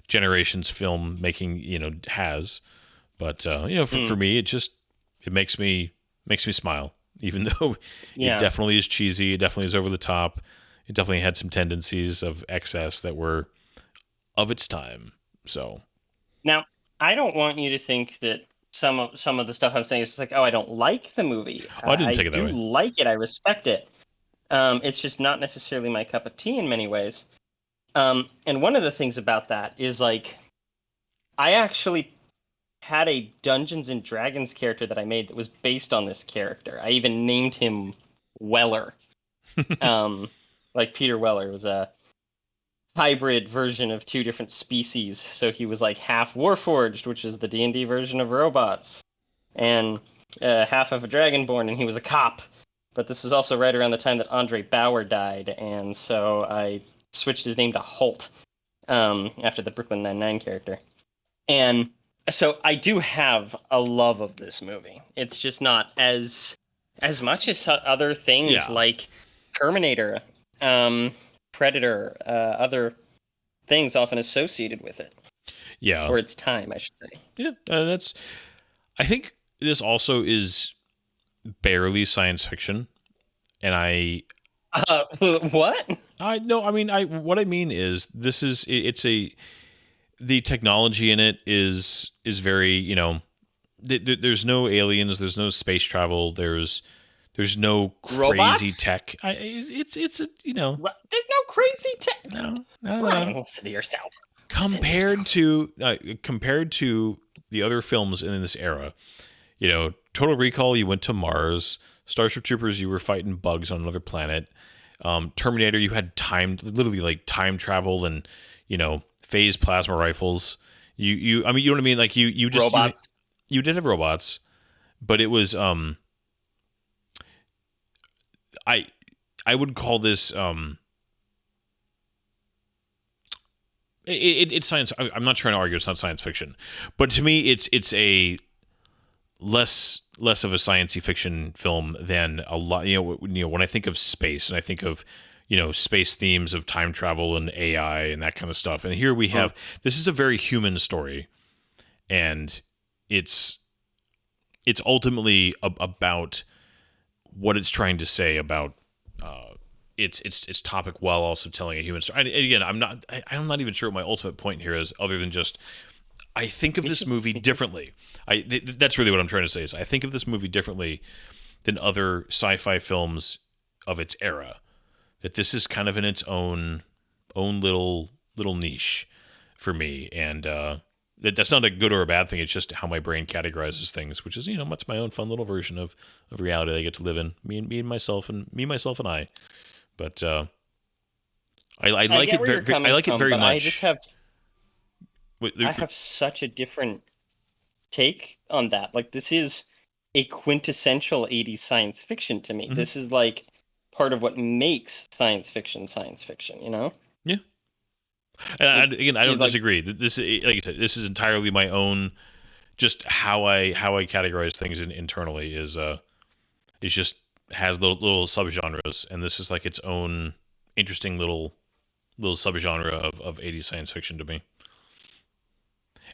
generation's filmmaking, has, but for me, it makes me smile, even though it definitely is cheesy. It definitely is over the top. It definitely had some tendencies of excess that were of its time. So now, I don't want you to think that some of the stuff I'm saying is just like, oh, I don't like the movie. I didn't take it that way. I do like it. I respect it. It's just not necessarily my cup of tea in many ways. And one of the things about that is like, I actually had a Dungeons and Dragons character that I made that was based on this character. I even named him Weller. Like Peter Weller was a hybrid version of two different species. So he was like half Warforged, which is the D&D version of robots, and half of a Dragonborn, and he was a cop. But this is also right around the time that Andre Bauer died, and so I switched his name to Holt after the Brooklyn Nine-Nine character. And so I do have a love of this movie. It's just not as much as other things like Terminator, Predator, other things often associated with it. Yeah. Or its time, I should say. Yeah, I think this also is barely science fiction, and what? what I mean is the technology in it is very, there's no aliens, there's no space travel, there's no crazy Robots? tech. It's a, There's no crazy tech. no, Brian, listen to yourself. compared to the other films in this era. Total Recall, you went to Mars. Starship Troopers, you were fighting bugs on another planet. Terminator, you had literally like time travel and phase plasma rifles. You know what I mean? Like you just robots. You did have robots, but it was I would call this it's science. I'm not trying to argue it's not science fiction, but to me it's a less of a sciencey fiction film than a lot. When I think of space and I think of space themes of time travel and AI and that kind of stuff, and here we have this is a very human story, and it's ultimately about what it's trying to say about its topic while also telling a human story. And again, I'm not even sure what my ultimate point here is, other than just I think of this movie differently. That's really what I'm trying to say is I think of this movie differently than other sci-fi films of its era. That this is kind of in its own little niche for me, and that's not a good or a bad thing. It's just how my brain categorizes things, which is it's my own fun little version of reality I get to live in. Me and myself and I. But I like it very. I like it very much. I have such a different take on that. Like, this is a quintessential 80s science fiction to me. Mm-hmm. This is like part of what makes science fiction, Yeah. And again, I don't disagree. This, like you said, this is entirely my own. Just how I categorize things internally is just has little subgenres, and this is like its own interesting little subgenre of 80s science fiction to me.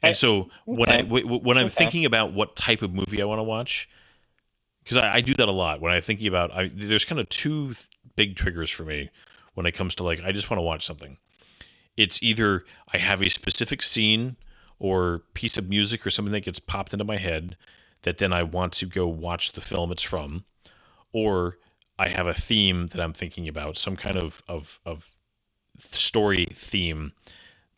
And so when I'm thinking about what type of movie I want to watch, because I do that a lot when I'm thinking about, there's kind of two big triggers for me when it comes to like, I just want to watch something. It's either I have a specific scene or piece of music or something that gets popped into my head that then I want to go watch the film it's from, or I have a theme that I'm thinking about, some kind of story theme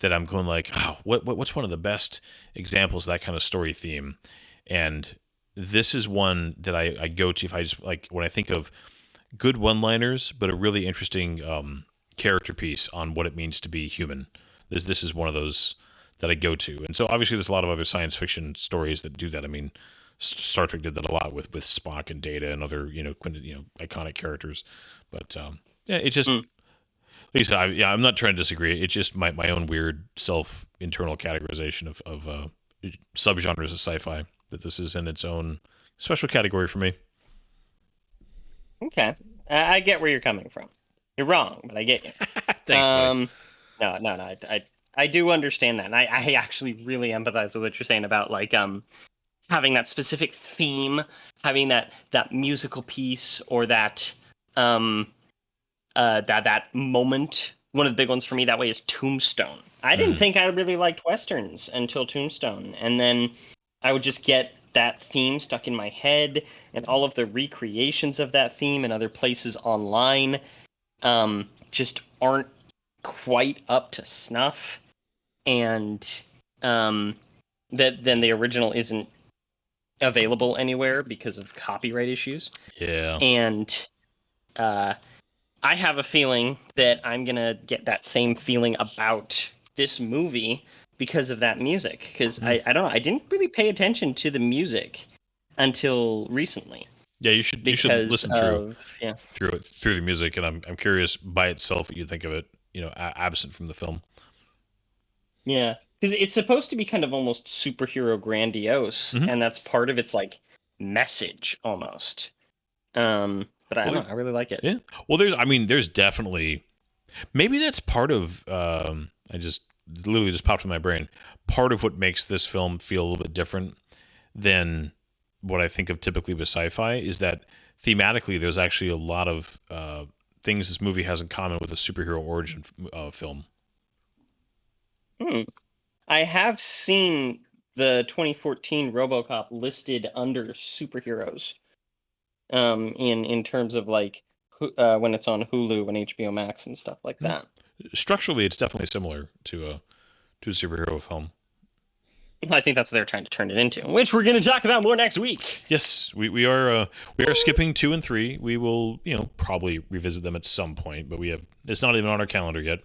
that I'm going like, oh, what's one of the best examples of that kind of story theme? And this is one that I go to if I just like when I think of good one-liners, but a really interesting character piece on what it means to be human. This is one of those that I go to. And so obviously there's a lot of other science fiction stories that do that. I mean, Star Trek did that a lot with Spock and Data and other iconic characters. But yeah, it's just. Lisa, I'm not trying to disagree. It's just my own weird internal categorization of subgenres of sci-fi, that this is in its own special category for me. Okay, I get where you're coming from. You're wrong, but I get you. Thanks, Mike. No. I do understand that, and I actually really empathize with what you're saying about like having that specific theme, having that musical piece, or that that moment. One of the big ones for me that way is Tombstone. I didn't think I really liked Westerns until Tombstone, and then I would just get that theme stuck in my head, and all of the recreations of that theme in other places online just aren't quite up to snuff, and that then the original isn't available anywhere because of copyright issues. Yeah. And I have a feeling that I'm gonna get that same feeling about this movie because of that music. Because I don't know, I didn't really pay attention to the music until recently Yeah, you should because listen through of yeah. through the music, and I'm curious by itself what you think of it. Absent from the film. Yeah, because it's supposed to be kind of almost superhero grandiose, Hmm. and that's part of its like message almost. But I Well, don't know, I really like it. yeah. Well, there's definitely maybe that's part of. I just literally just popped in my brain. Part of what makes this film feel a little bit different than what I think of typically with sci-fi is that thematically, there's actually a lot of things this movie has in common with a superhero origin film. Hmm. I have seen the 2014 RoboCop listed under superheroes. In terms of like when it's on Hulu and HBO Max and stuff like Hmm. that. Structurally, it's definitely similar to a superhero film. I think that's what they're trying to turn it into, which we're going to talk about more next week. Yes, we are skipping 2 and 3. We will probably revisit them at some point, but it's not even on our calendar yet.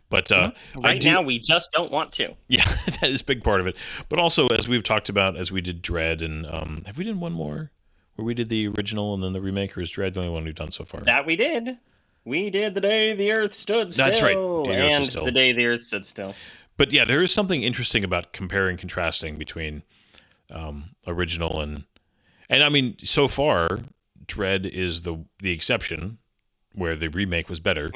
But Right now, we just don't want to. Yeah, that is a big part of it. But also, as we've talked about, as we did Dread, and have we done one more where we did the original and then the remake, or is Dread the only one we've done so far? That we did. We did The Day the Earth Stood Still. That's right. And The Day the Earth Stood Still. But yeah, there is something interesting about comparing, contrasting between original and I mean, so far, Dread is the exception, where the remake was better.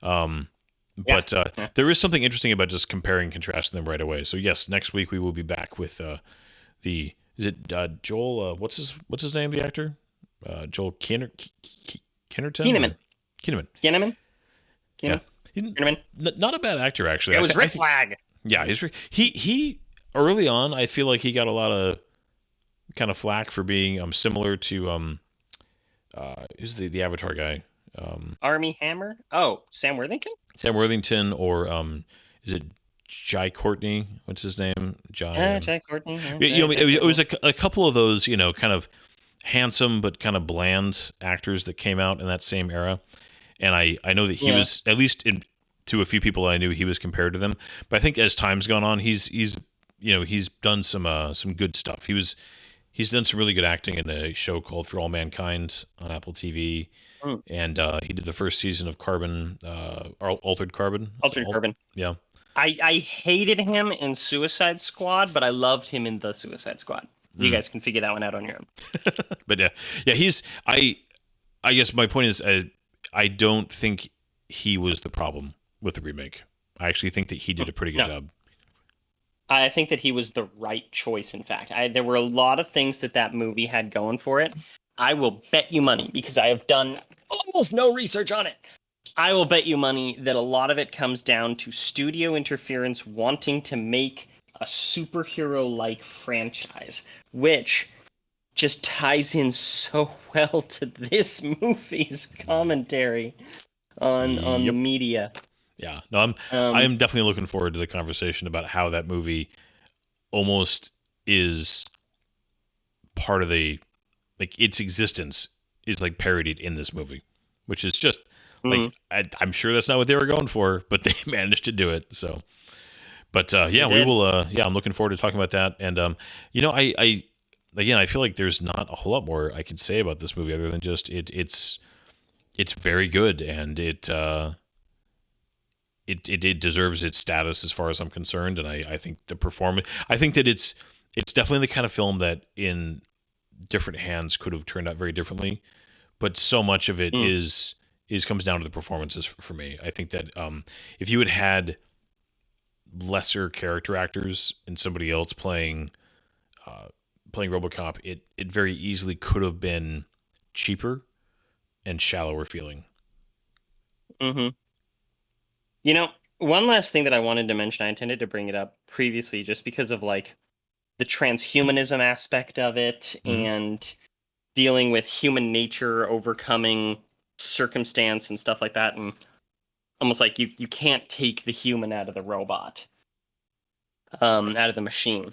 But there is something interesting about just comparing and contrasting them right away. So yes, next week we will be back with is it Joel? What's his name? The actor, Joel Kinnerton. Kinnaman. Kinnaman. Yeah. Kinnaman. Not a bad actor actually. It was Rick Flag. Yeah, he early on. I feel like he got a lot of kind of flack for being similar to who's the Avatar guy? Army Hammer. Oh, Sam Worthington. Sam Worthington, or is it Jai Courtney? What's his name? Jai Courtney. It was a couple of those, kind of handsome but kind of bland actors that came out in that same era. And I know that he was, at least to a few people I knew, he was compared to them. But I think as time's gone on, he's done some good stuff. He's done some really good acting in a show called For All Mankind on Apple TV. And he did the first season of Carbon, Altered Carbon. Carbon. Yeah. I hated him in Suicide Squad, but I loved him in The Suicide Squad. You guys can figure that one out on your own. But yeah, I guess my point is, I don't think he was the problem with the remake. I actually think that he did a pretty good job. I think that he was the right choice, in fact. There were a lot of things that movie had going for it. I will bet you money, because I have done almost no research on it. I will bet you money that a lot of it comes down to studio interference wanting to make a superhero-like franchise, which just ties in so well to this movie's commentary on the media. Yeah, no, I am definitely looking forward to the conversation about how that movie almost is part of its existence is like parodied in this movie, which is just like I'm sure that's not what they were going for, but they managed to do it. So, but we will. I'm looking forward to talking about that. And I feel like there's not a whole lot more I could say about this movie other than just it's very good, and it deserves its status as far as I'm concerned. And I think the performance, I think that it's definitely the kind of film that in different hands could have turned out very differently, but so much of it comes down to the performances for me. I think that if you had lesser character actors and somebody else playing Robocop, it very easily could have been cheaper and shallower feeling. One last thing that I wanted to mention, I intended to bring it up previously just because of like the transhumanism aspect of it and dealing with human nature overcoming circumstance and stuff like that, and almost like you can't take the human out of the robot, out of the machine.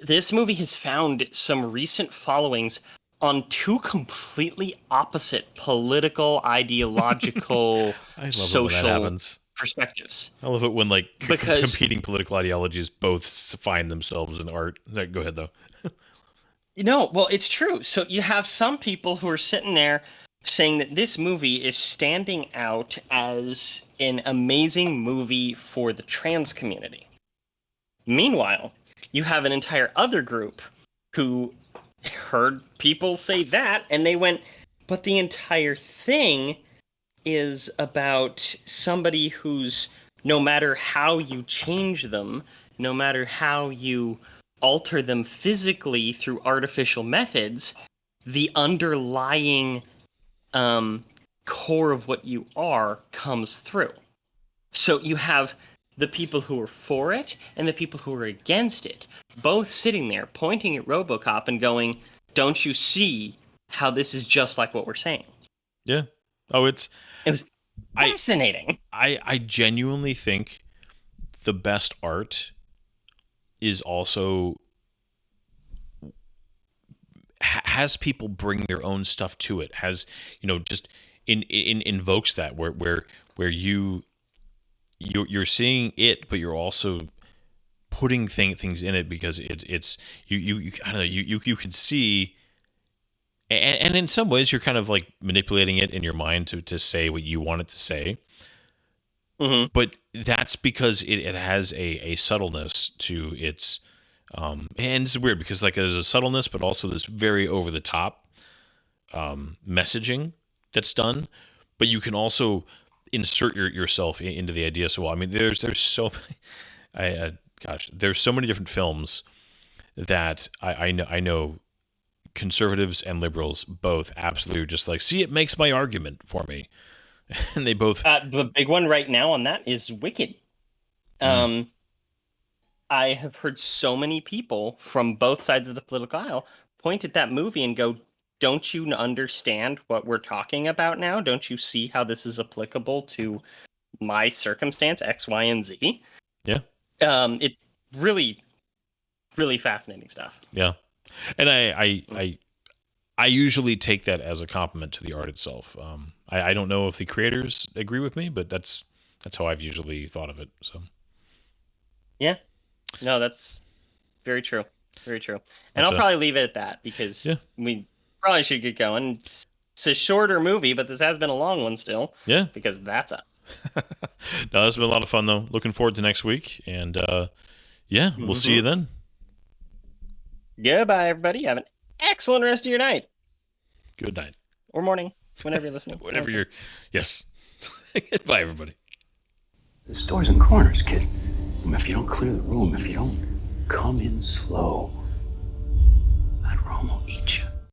This movie has found some recent followings on two completely opposite political, ideological, I love it when that social happens. perspectives. I love it when like Because competing political ideologies both find themselves in art. Go ahead though. well, it's true. So you have some people who are sitting there saying that this movie is standing out as an amazing movie for the trans community. Meanwhile, you have an entire other group who heard people say that and they went, but the entire thing is about somebody who's, no matter how you change them, no matter how you alter them physically through artificial methods, the underlying core of what you are comes through. So you have the people who are for it and the people who are against it, both sitting there pointing at Robocop and going, don't you see how this is just like what we're saying? Yeah. Oh, it was fascinating. I genuinely think the best art is also has people bring their own stuff to it. Has, just invokes that where you're seeing it, but you're also putting things in it because it's you I don't know, you can see, and in some ways you're kind of like manipulating it in your mind to say what you want it to say. Mm-hmm. But that's because it has a subtleness to its and it's weird because like there's a subtleness but also this very over the top messaging that's done, but you can also insert yourself into the idea. So, well, I mean, there's so there's so many different films that I know conservatives and liberals both absolutely just like, see, it makes my argument for me. And they both the big one right now on that is Wicked. I have heard so many people from both sides of the political aisle point at that movie and go, don't you understand what we're talking about now? Don't you see how this is applicable to my circumstance, X, Y, and Z? Yeah. It really, really fascinating stuff. Yeah. And I usually take that as a compliment to the art itself. I don't know if the creators agree with me, but that's how I've usually thought of it. So, yeah, no, that's very true, very true. And I'll probably leave it at that because we probably should get going. It's a shorter movie, but this has been a long one still. Yeah, because that's us. No, this has been a lot of fun though. Looking forward to next week, and we'll see you then. Goodbye, everybody. Have an excellent rest of your night. Good night. Or morning, whenever you're listening. Whenever you're... Yes. Goodbye, everybody. There's doors and corners, kid. If you don't clear the room, if you don't come in slow, that room will eat you.